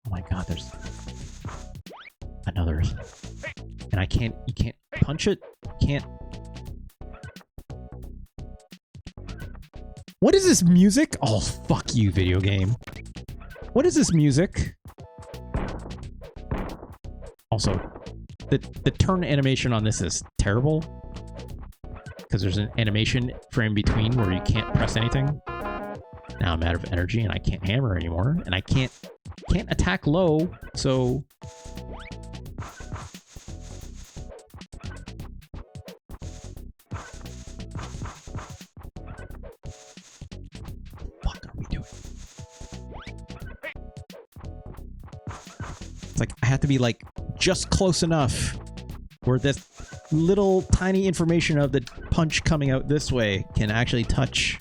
Speaker 1: Oh my god, there's another. And I can't, you can't punch it? Can't. What is this music? Oh, fuck you, video game. What is this music? Also, the turn animation on this is terrible. Because there's an animation frame between where you can't press anything. Now I'm out of energy and I can't hammer anymore. And I can't attack low, so... What are we doing? It's like, I have to be like, just close enough where this little tiny information of the punch coming out this way can actually touch.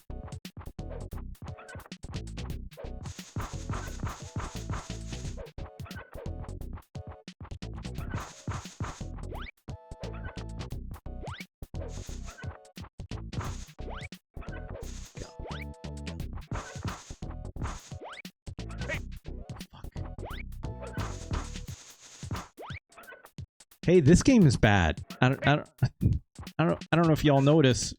Speaker 1: Hey, this game is bad. I don't know if y'all notice.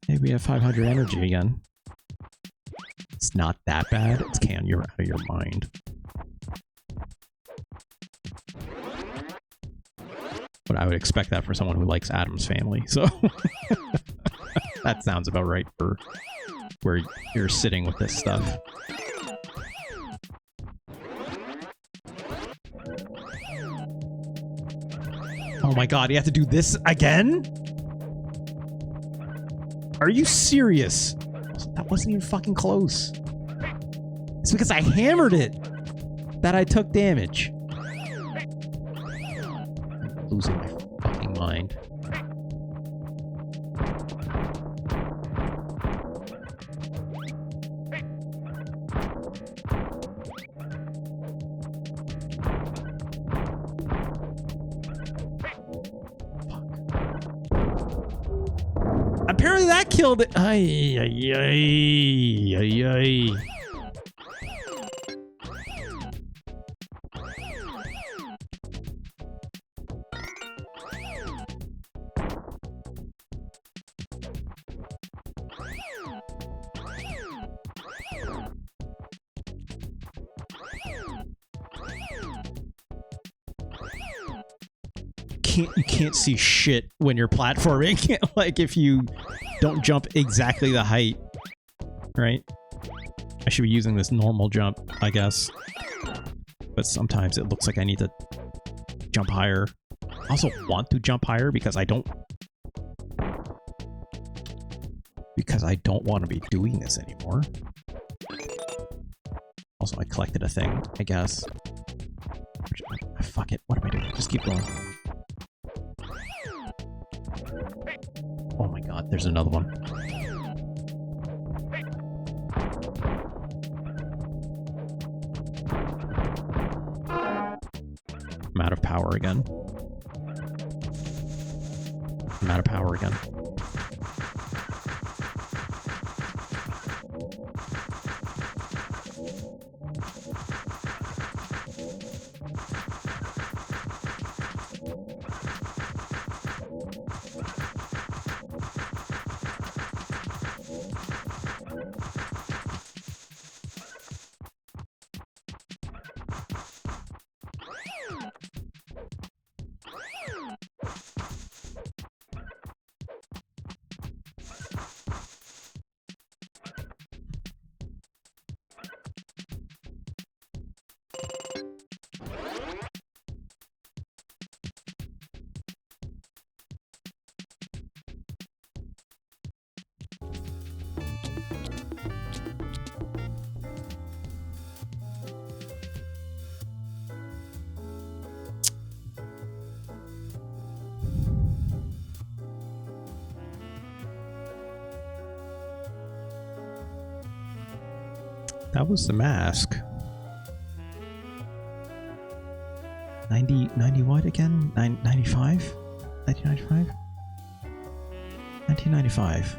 Speaker 1: Maybe we have 500 energy again. It's not that bad. It's Can, you're out of your mind. But I would expect that for someone who likes Addams Family, so... That sounds about right for where you're sitting with this stuff. Oh my god, you have to do this again? Are you serious? That wasn't even fucking close. It's because I hammered it that I took damage. I'm losing my fucking mind. Apparently that killed it. Ay, ay, ay, ay, ay. You can't see shit when you're platforming. Like if you don't jump exactly the height, right? I should be using this normal jump, I guess. But sometimes it looks like I need to jump higher. I also want to jump higher because I don't want to be doing this anymore. Also, I collected a thing, I guess. Fuck it. What am I doing? Just keep going. Oh my god, there's another one. I'm out of power again. I'm out of power again. That was The Mask. 90 what again? 95? 1995? 1995.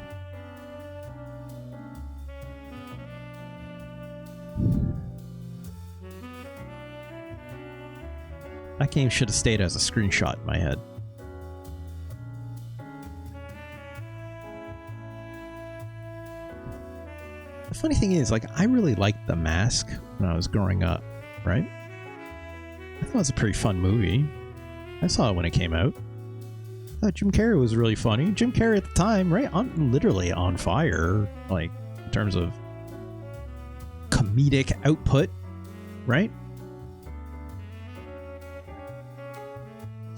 Speaker 1: That game should have stayed as a screenshot in my head. The funny thing is, like, I really liked The Mask when I was growing up, right? I thought it was a pretty fun movie. I saw it when it came out. I thought Jim Carrey was really funny. Jim Carrey at the time, right? Literally on fire, like, in terms of comedic output, right?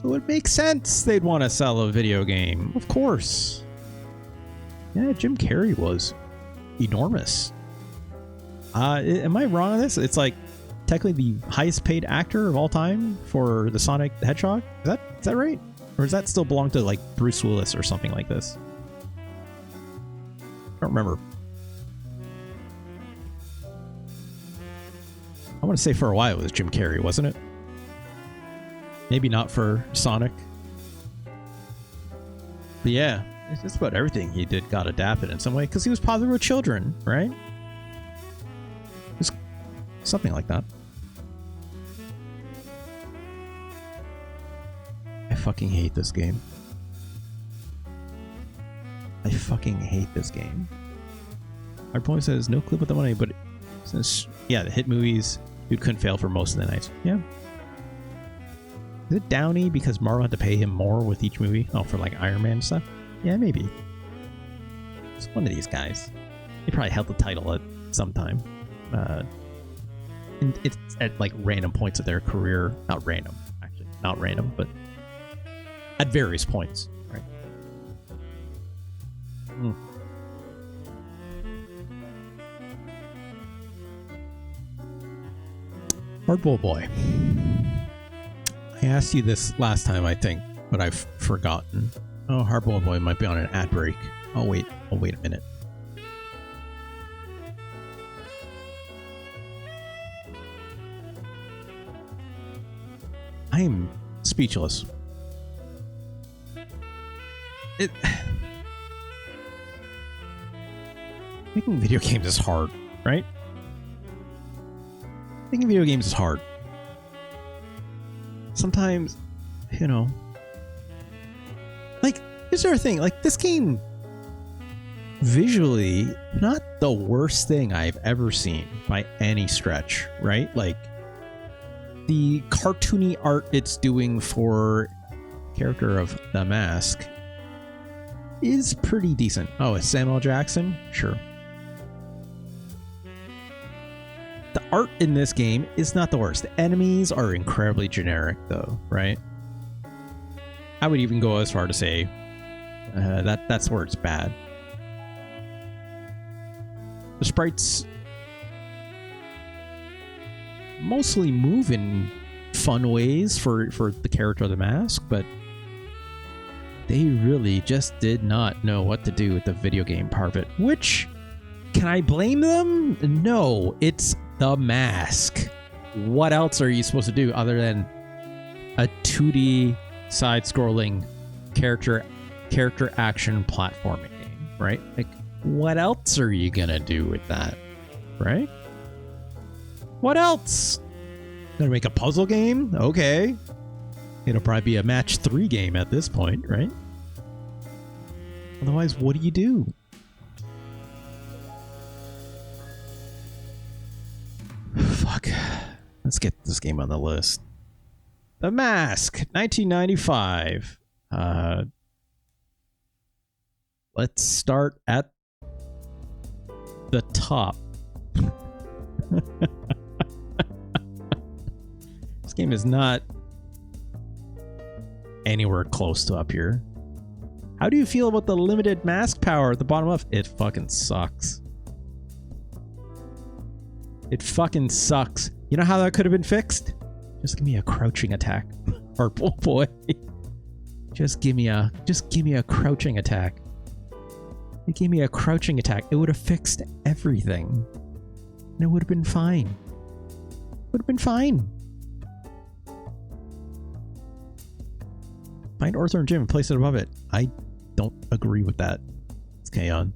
Speaker 1: So it makes sense they'd want to sell a video game. Of course. Yeah, Jim Carrey was enormous. Am I wrong on this? It's like technically the highest paid actor of all time for the Sonic the Hedgehog. Is that right? Or does that still belong to like Bruce Willis or something like this? I don't remember. I want to say for a while it was Jim Carrey, wasn't it? Maybe not for Sonic. But yeah, it's just about everything he did got adapted in some way because he was popular with children, right? Just something like that. I fucking hate this game. I fucking hate this game. Our point says no clip with the money, but since yeah, the hit movies, dude couldn't fail for most of the nights. Yeah. Is it Downey because Marvel had to pay him more with each movie? Oh, for like Iron Man stuff? Yeah, maybe. It's one of these guys. He probably held the title at some time. And it's at like random points of their career. Not random, actually. Not random, but at various points. Right. Hardball Boy. I asked you this last time, I think, but I've forgotten. Oh, Hardball Boy might be on an ad break. I'll wait a minute. I am speechless. Making video games is hard, right? Making video games is hard. Sometimes, you know, like, here's the thing, like, this game, visually, not the worst thing I've ever seen by any stretch, right? Like, the cartoony art it's doing for character of The Mask is pretty decent. Oh, it's Samuel Jackson? Sure. The art in this game is not the worst. The enemies are incredibly generic, though, right? I would even go as far to say that's where it's bad. The sprites mostly move in fun ways for the character of The Mask, but they really just did not know what to do with the video game part of it. Which, can I blame them? No, it's The Mask. What else are you supposed to do other than a 2D side-scrolling character action platforming game, right? Like, what else are you gonna do with that, right? What else? Gonna make a puzzle game? Okay. It'll probably be a match 3 game at this point, right? Otherwise, what do you do? Fuck. Let's get this game on the list. The Mask, 1995. Let's start at the top. This game is not anywhere close to up here. How do you feel about the limited mask power at the bottom left? It fucking sucks. It fucking sucks. You know how that could have been fixed? Just give me a crouching attack. Purple boy. Just give me a crouching attack. It gave me a crouching attack. It would have fixed everything. And it would have been fine. Would have been fine. Find Arthur and Jim and place it above it. I don't agree with that. It's Kaon.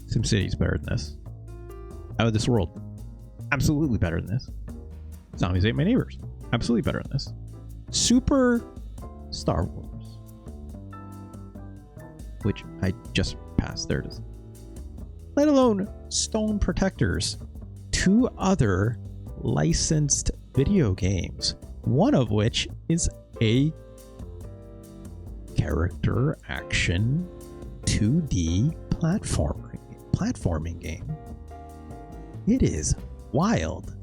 Speaker 1: SimCity's better than this. Out of this world. Absolutely better than this. Zombies Ate My Neighbors. Absolutely better than this. Super Star Wars. Which I just passed. There it is. Let alone Stone Protectors. 2 other licensed video games. One of which is a character action 2D platforming game. It is wild.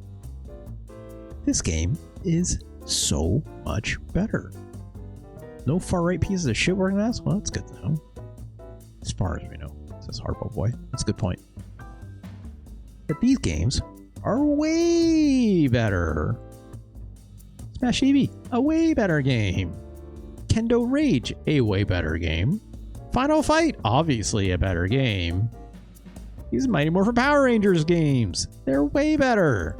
Speaker 1: This game is so much better. No far right pieces of shit working on this? Well, that's good to know. As far as we know. Says Harpo Boy. That's a good point. But these games are way better. Smash EV, a way better game. Kendo Rage, a way better game. Final Fight, obviously a better game. These Mighty Morphin Power Rangers games, they're way better.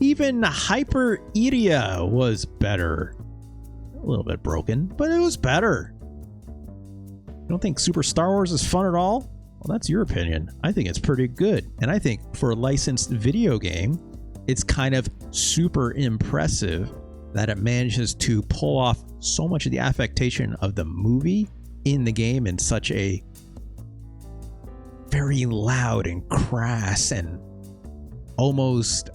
Speaker 1: Even Hyper Iria was better. A little bit broken, but it was better. You don't think Super Star Wars is fun at all? Well, that's your opinion. I think it's pretty good. And I think for a licensed video game, it's kind of super impressive that it manages to pull off so much of the affectation of the movie in the game in such a very loud and crass and almost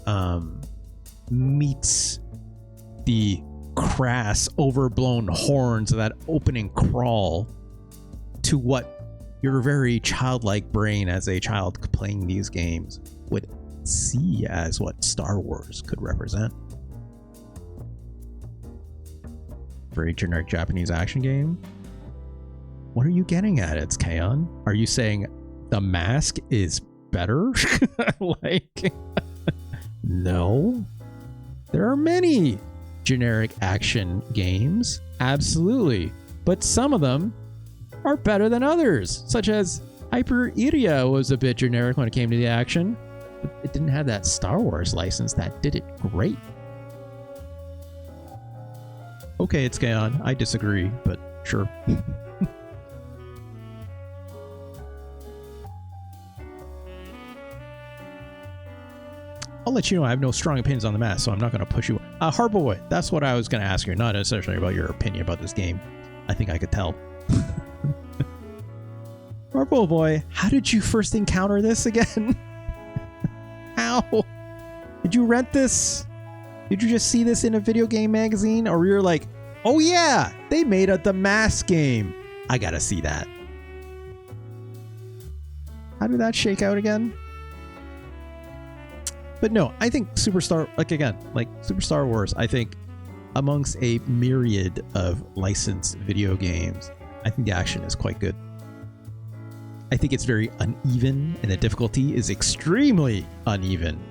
Speaker 1: meets the crass, overblown horns of that opening crawl to what your very childlike brain as a child playing these games would see as what Star Wars could represent. Very generic Japanese action game. What are you getting at? It's Kaon. Are you saying The Mask is better? Like, no. There are many generic action games, absolutely, but some of them are better than others, such as Hyper Iria was a bit generic when it came to the action, but it didn't have that Star Wars license that did it great. Okay, it's Kaon. I disagree, but sure. I'll let you know I have no strong opinions on The Mask, so I'm not going to push you. Harboy, that's what I was going to ask you, not necessarily about your opinion about this game. I think I could tell. Harpo Boy, how did you first encounter this again? How? Did you rent this? Did you just see this in a video game magazine? Or you're like, oh yeah, they made a The Mask game. I gotta see that. How did that shake out again? But no, I think Super Star Wars, I think amongst a myriad of licensed video games, I think the action is quite good. I think it's very uneven and the difficulty is extremely uneven.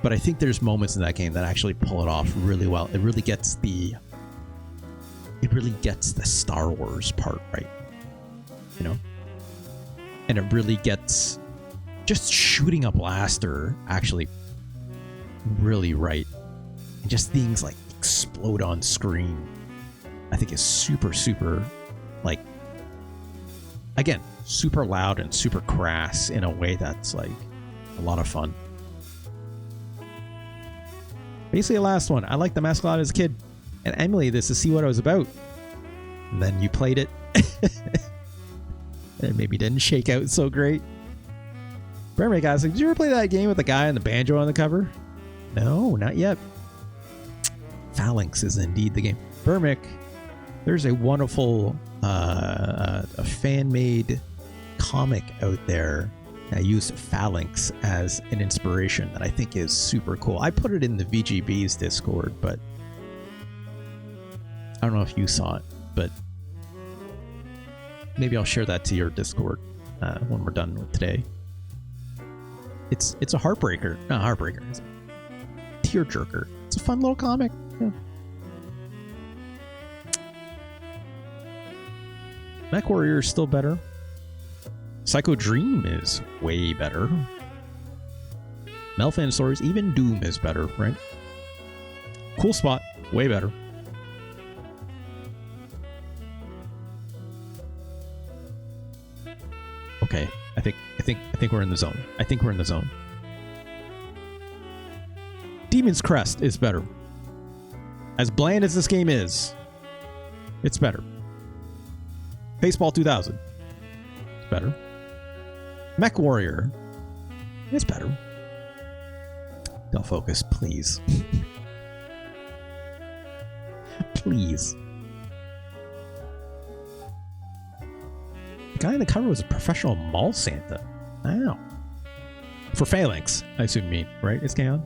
Speaker 1: But I think there's moments in that game that actually pull it off really well. It really gets the Star Wars part right. You know? And it really gets just shooting a blaster actually really right. And just things like explode on screen. I think is super, super, like, again, super loud and super crass in a way that's like a lot of fun. Basically, the last one. I liked The Mask a lot as a kid and emulated this to see what it was about. And then you played it. And it maybe didn't shake out so great. Bermick asks, did you ever play that game with the guy and the banjo on the cover? No, not yet. Phalanx is indeed the game. Bermick, there's a wonderful a fan-made comic out there that used Phalanx as an inspiration that I think is super cool. I put it in the VGB's Discord, but I don't know if you saw it, but maybe I'll share that to your Discord when we're done with today. It's a heartbreaker. Not a heartbreaker. It's a tearjerker. It's a fun little comic. Yeah. Mech Warrior is still better. Psycho Dream is way better. Melfan Stories, even Doom is better, right? Cool Spot, way better. Okay, I think we're in the zone. I think we're in the zone. Demon's Crest is better. As bland as this game is, it's better. Baseball 2000, it's better. Mech Warrior, it's better. Don't focus, please. Please. The guy in the cover was a professional mall Santa. Wow. For Phalanx, I assume you mean, right? It's Kaon?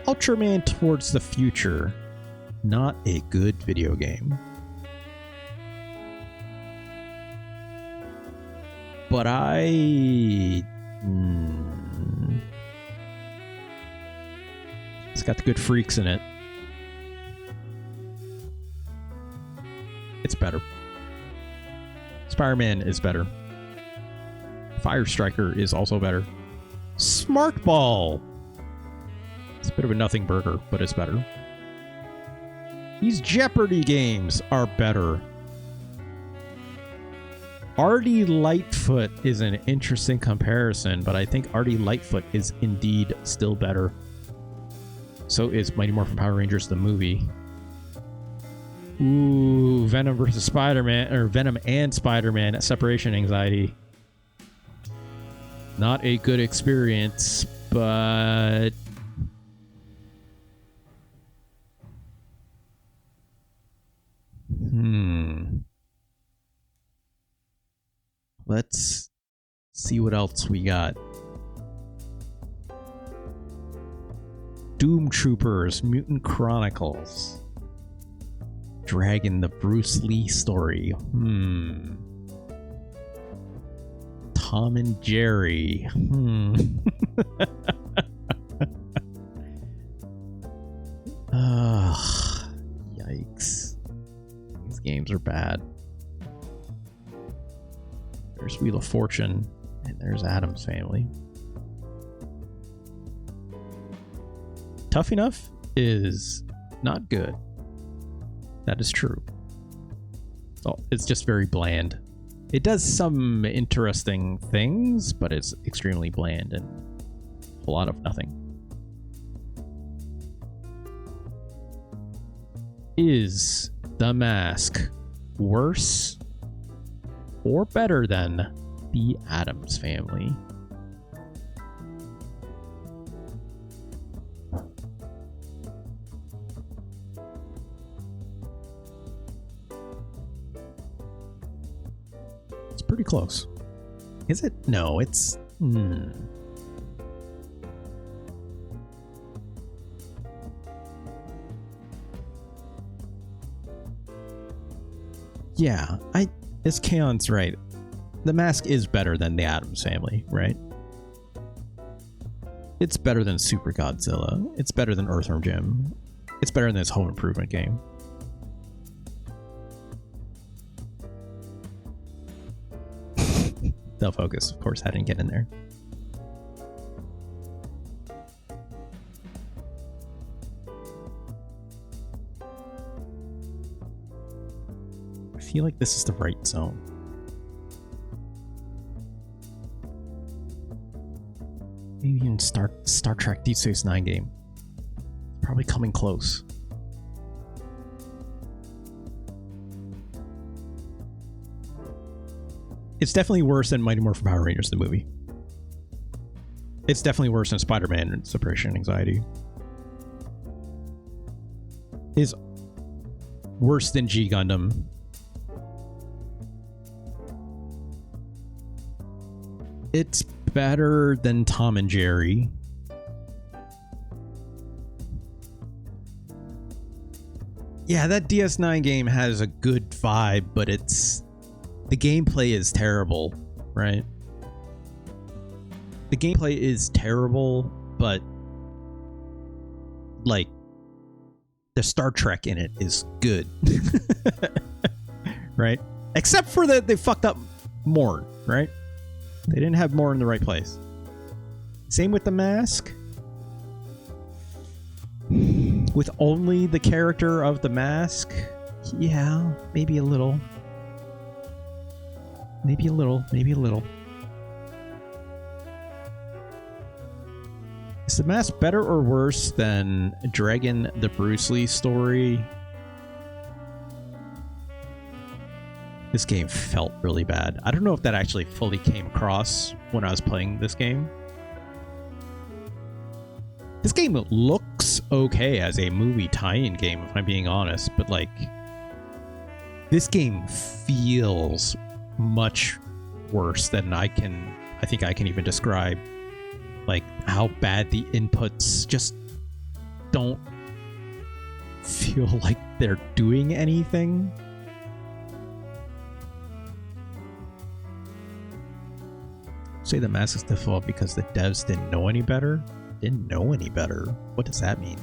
Speaker 1: Ultraman Towards the Future. Not a good video game. But it's got the good freaks in it. It's better. Spider-Man is better. Fire Striker is also better. Smart Ball! It's a bit of a nothing burger, but it's better. These Jeopardy games are better. Artie Lightfoot is an interesting comparison, but I think Artie Lightfoot is indeed still better. So is Mighty Morphin Power Rangers the movie. Ooh, Venom versus Spider-Man, or Venom and Spider-Man, Separation Anxiety. Not a good experience, but... Let's see what else we got. Doom Troopers, Mutant Chronicles. Dragon, the Bruce Lee story. Tom and Jerry. Ugh. Yikes. These games are bad. There's Wheel of Fortune, and there's Addams Family. Tough Enough is not good. That is true. Oh, it's just very bland. It does some interesting things, but it's extremely bland and a lot of nothing. Is The Mask worse or better than The Addams Family? It's pretty close. Is it? No, it's... Yeah, This Kaon's right. The Mask is better than The Addams Family, right? It's better than Super Godzilla. It's better than Earthworm Jim. It's better than this Home Improvement game. They'll focus, of course, I didn't get in there. I feel like this is the right zone. Maybe even Star Trek Deep Space Nine game. Probably coming close. It's definitely worse than Mighty Morphin Power Rangers, the movie. It's definitely worse than Spider-Man and Separation Anxiety. Is worse than G Gundam. It's better than Tom and Jerry. Yeah, that DS9 game has a good vibe, but the gameplay is terrible, right? The gameplay is terrible, but like the Star Trek in it is good. Right? Except for that they fucked up Morn, right? They didn't have Morn in the right place. Same with the mask. With only the character of the mask, yeah, maybe a little. Maybe a little, maybe a little. Is the mask better or worse than Dragon the Bruce Lee story? This game felt really bad. I don't know if that actually fully came across when I was playing this game. This game looks okay as a movie tie-in game, if I'm being honest, but like, this game feels much worse than I think I can even describe. Like, how bad the inputs just don't feel like they're doing anything. Say the mask is difficult because the devs didn't know any better? Didn't know any better? What does that mean?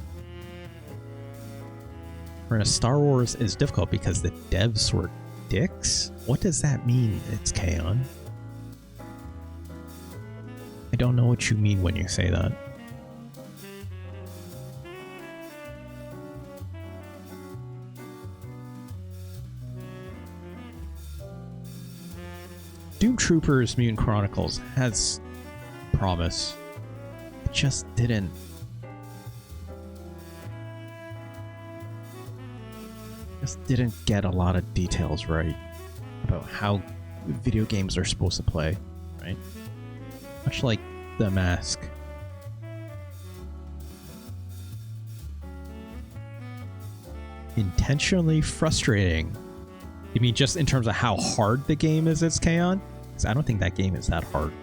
Speaker 1: Or Star Wars is difficult because the devs were dicks? What does that mean, it's Kaon? I don't know what you mean when you say that. Doom Troopers Mutant Chronicles has promise. It just didn't. Just didn't get a lot of details right about how video games are supposed to play, right? Much like the mask. Intentionally frustrating. You mean just in terms of how hard the game is, it's Kaon? Because I don't think that game is that hard.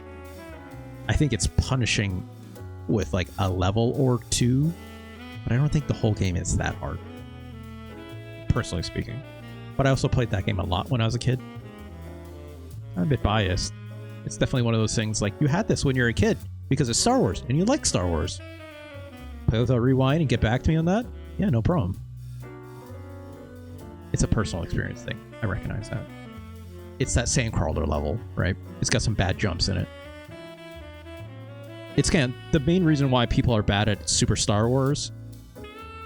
Speaker 1: I think it's punishing with like a level or two, but I don't think the whole game is that hard, personally speaking. But I also played that game a lot when I was a kid. I'm a bit biased. It's definitely one of those things like, you had this when you were a kid because it's Star Wars and you like Star Wars. Play without rewind and get back to me on that? Yeah, no problem. It's a personal experience thing. I recognize that. It's that Sandcrawler level, right? It's got some bad jumps in it. The main reason why people are bad at Super Star Wars,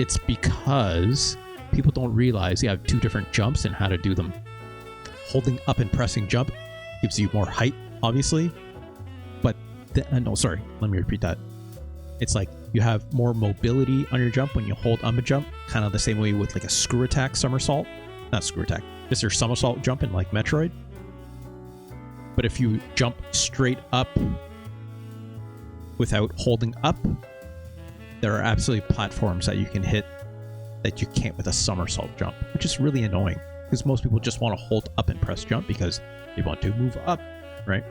Speaker 1: it's because people don't realize you have two different jumps and how to do them. Holding up and pressing jump gives you more height, obviously. But, no, sorry, let me repeat that. It's like you have more mobility on your jump when you hold up a jump, kind of the same way with like a screw attack somersault. Not screw attack, just your somersault jump in like Metroid. But if you jump straight up without holding up, there are absolutely platforms that you can hit that you can't with a somersault jump, which is really annoying because most people just want to hold up and press jump because they want to move up, right?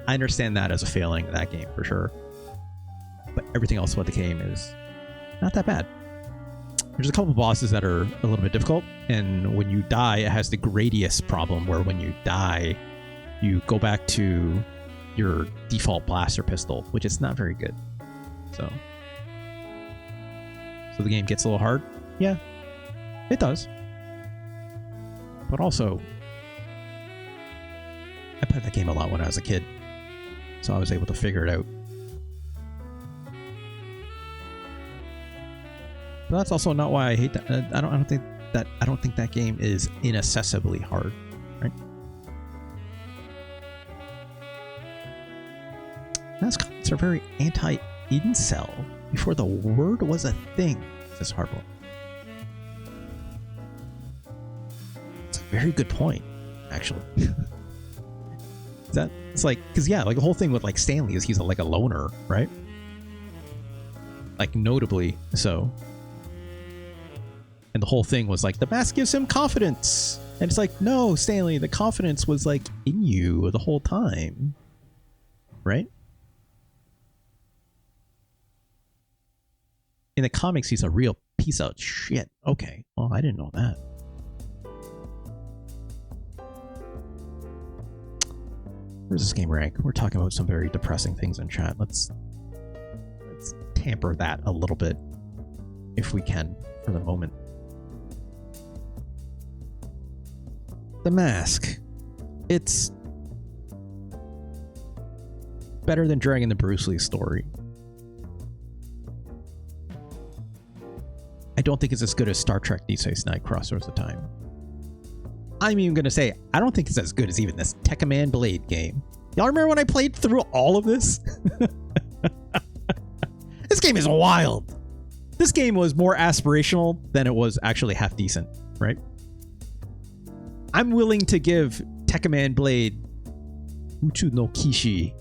Speaker 1: I understand that as a failing in that game for sure, but everything else about the game is not that bad. There's a couple bosses that are a little bit difficult, and when you die, it has the Gradius problem where when you die, you go back to your default blaster pistol, which is not very good. So the game gets a little hard. Yeah, it does. But also, I played that game a lot when I was a kid, so I was able to figure it out. But that's also not why I hate that. I don't think that game is inaccessibly hard, right? Mass comments are very anti-incel. Before the word was a thing, says Harble. It's a very good point, actually. It's like, because yeah, like the whole thing with like Stanley is he's like a loner, right? Like notably so. And the whole thing was like, the mask gives him confidence. And it's like, no, Stanley, the confidence was like in you the whole time. Right? In the comics, he's a real piece of shit. Okay. Well, I didn't know that. Where's this game rank? We're talking about some very depressing things in chat. Let's tamper that a little bit. if we can, for the moment. The Mask. It's better than Dragon the Bruce Lee story. I don't think it's as good as Star Trek Deep Space Nine Crossroads of Time. I'm even going to say, I don't think it's as good as even this Tekkaman Blade game. Y'all remember when I played through all of this? This game is wild. This game was more aspirational than it was actually half decent, right? I'm willing to give Tekkaman Blade Uchu no Kishi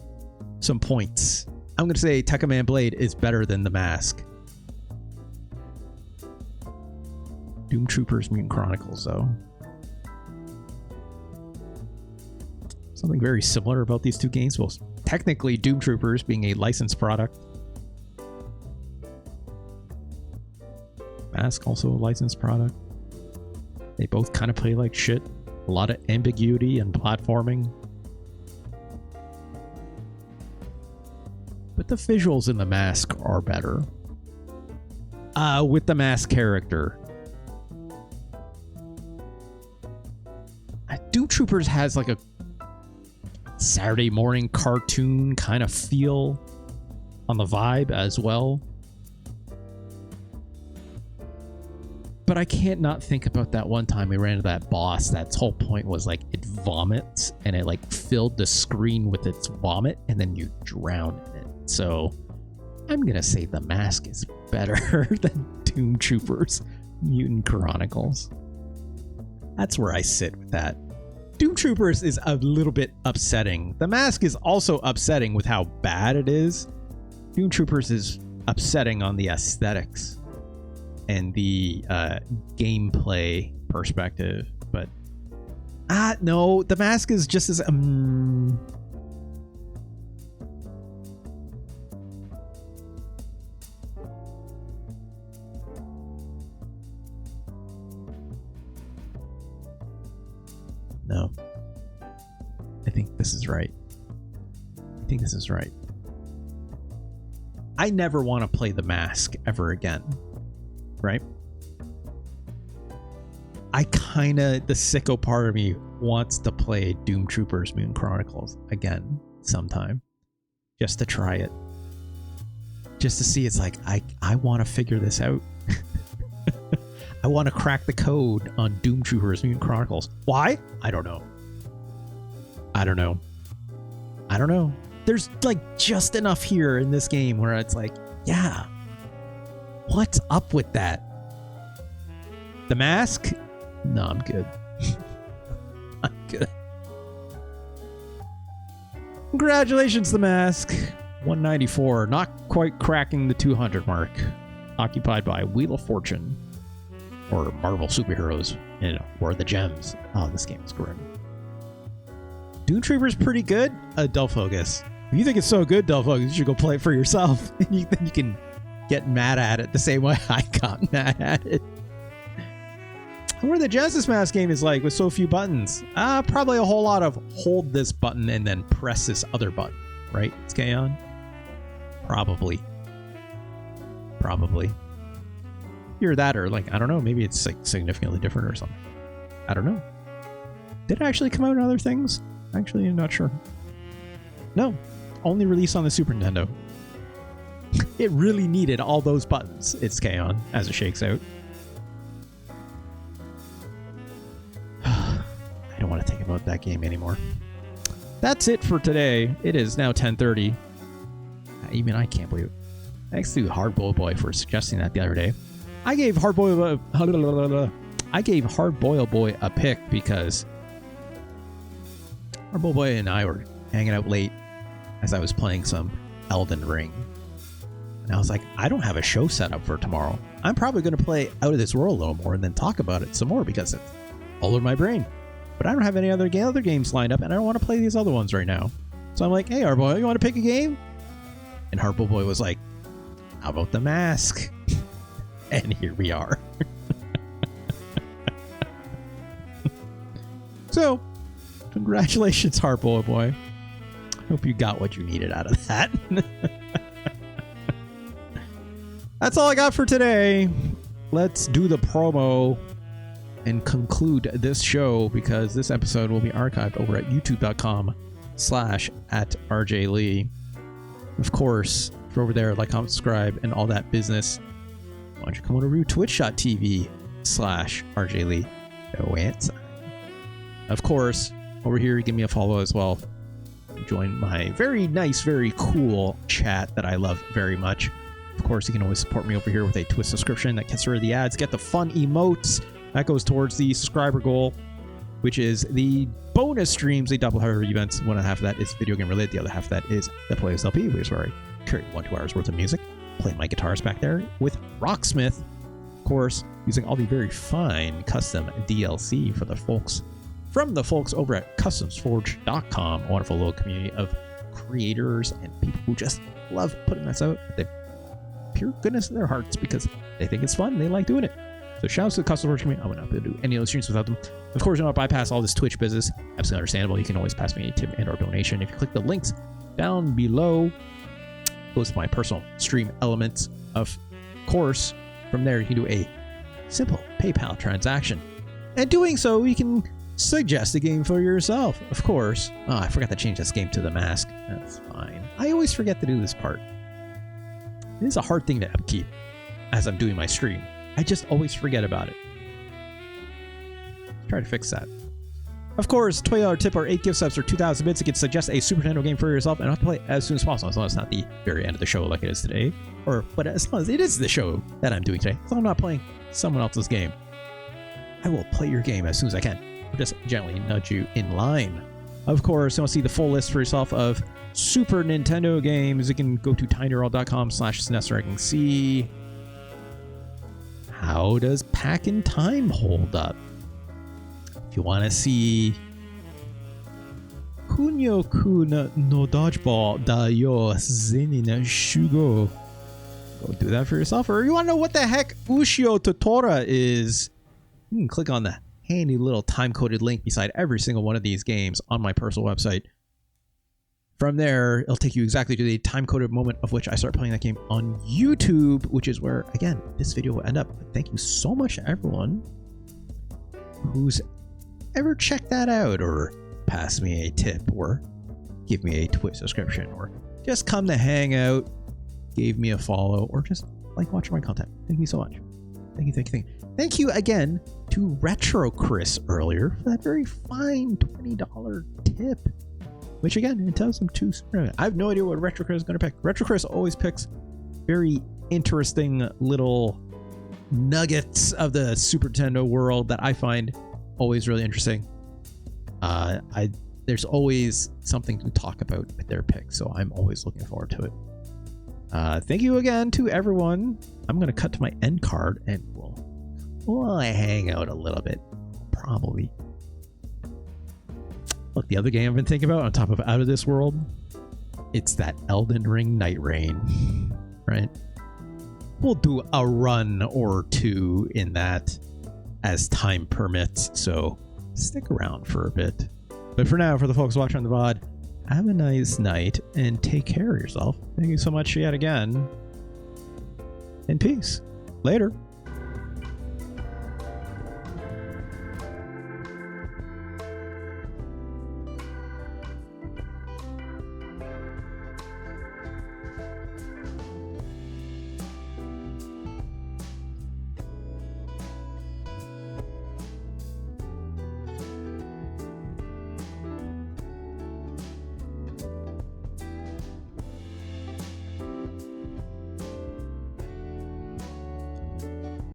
Speaker 1: some points. I'm going to say Tekkaman Blade is better than The Mask. Doom Troopers Mutant Chronicles, though. Something very similar about these two games. Well, technically, Doom Troopers being a licensed product. Mask also a licensed product. They both kind of play like shit. A lot of ambiguity and platforming. But the visuals in The Mask are better. With the Mask character. Doom Troopers has like a Saturday morning cartoon kind of feel on the vibe as well. But I can't not think about that one time we ran into that boss. That whole point was like it vomits and it like filled the screen with its vomit and then you drown in it. So I'm going to say The Mask is better than Doom Troopers Mutant Chronicles. That's where I sit with that. Doom Troopers is a little bit upsetting. The Mask is also upsetting with how bad it is. Doom Troopers is upsetting on the aesthetics and the gameplay perspective. But no, The Mask is just as No. I think this is right. I never want to play The Mask ever again. Right? The sicko part of me wants to play Doom Troopers Mutant Chronicles again sometime. Just to try it. Just to see, it's like, I want to figure this out. I want to crack the code on Doom Troopers Mutant Chronicles. Why? I don't know. There's like just enough here in this game where it's like, yeah, what's up with that? The Mask? No, I'm good. I'm good. Congratulations, The Mask. 194, not quite cracking the 200 mark. Occupied by Wheel of Fortune. Or Marvel superheroes, or the gems. Oh, this game is grim. Doom Trooper's pretty good. Delphocus. If you think it's so good, Delphocus, you should go play it for yourself. And then you can get mad at it the same way I got mad at it. Where the Genesis Mask game is like with so few buttons. Probably a whole lot of hold this button and then press this other button. Right, Skayon? Probably. Either that or like, I don't know, maybe it's like significantly different or something. I don't know. Did it actually come out in other things? Actually, I'm not sure. No, only released on the Super Nintendo. It really needed all those buttons. It's Kaon, as it shakes out. I don't want to think about that game anymore. That's it for today. It is now 10:30. Even I can't believe it. Thanks to Hardboiled Boy for suggesting that the other day. I gave Hardboiled Boy a pick because Hardboiled Boy and I were hanging out late as I was playing some Elden Ring. And I was like, I don't have a show set up for tomorrow. I'm probably going to play Out of This World a little more and then talk about it some more because it's all over my brain. But I don't have any other games lined up and I don't want to play these other ones right now. So I'm like, hey, Hardboiled, you want to pick a game? And Hardboiled Boy was like, how about The Mask? And here we are. So, congratulations, Hardboiled Boy. Hope you got what you needed out of that. That's all I got for today. let's do the promo and conclude this show, because this episode will be archived over at youtube.com/@RJLee. Of course, if you're over there, like, comment, subscribe, and all that business, why don't you come over to twitch.tv/RJLee. No answer. Of course, over here, give me a follow as well. Join my very nice, very cool chat that I love very much. Of course, you can always support me over here with a Twitch subscription that gets rid of the ads, get the fun emotes. That goes towards the subscriber goal, which is the bonus streams, the double header events. One half of that is video game related. The other half of that is the Playlist LP, which is where I carry 1-2 hours worth of music, play my guitars back there with Rocksmith, of course, using all the very fine custom DLC for the folks from the folks over at customsforge.com, a wonderful little community of creators and people who just love putting this out at the pure goodness of their hearts because they think it's fun. They like doing it. So shout out to the Custom Forge community. I would not be able to do any of those streams without them. Of course, you don't bypass all this Twitch business. Absolutely understandable. You can always pass me a tip and or donation. If you click the links down below, goes to my personal stream elements. Of course, from there, you can do a simple PayPal transaction. And doing so, you can suggest a game for yourself. Of course. Oh, I forgot to change this game to the mask. That's fine. I always forget to do this part. It is a hard thing to upkeep as I'm doing my stream. I just always forget about it. Try to fix that. Of course, $20 tip or 8 gift subs or 2,000 bits. You can suggest a Super Nintendo game for yourself and have to play it as soon as possible, as long as it's not the very end of the show like it is today. But as long as it is the show that I'm doing today, so I'm not playing someone else's game. I will play your game as soon as I can. Or just gently nudge you in line. Of course, you want to see the full list for yourself of Super Nintendo games. You can go to tinyurl.com/SNES where I can see how does Pack in Time hold up. If you want to see Kunio-kun no Dodgeball da yo Zenin Shugo, go do that for yourself. Or you want to know what the heck Ushio Totora is, you can click on the handy little time-coded link beside every single one of these games on my personal website. From there, it'll take you exactly to the time-coded moment of which I start playing that game on YouTube, which is where, again, this video will end up. But thank you so much to everyone who's ever checked that out, or pass me a tip, or give me a Twitch subscription, or just come to hang out, gave me a follow, or just like watching my content. Thank you so much. Thank you, thank you, thank you. Thank you again to Retro Chris earlier for that very fine $20 tip. Which again, it tells them to. I have no idea what Retro Chris is going to pick. Retro Chris always picks very interesting little nuggets of the Super Nintendo world that I find always really interesting. There's always something to talk about with their pick, so I'm always looking forward to it. Thank you again to everyone. I'm going to cut to my end card and we'll hang out a little bit, probably. Look, the other game I've been thinking about on top of Out of This World, it's that Elden Ring Night Rain, right? We'll do a run or two in that as time permits, so stick around for a bit. But for now, for the folks watching on the VOD, have a nice night and take care of yourself. Thank you so much yet again. And peace. Later.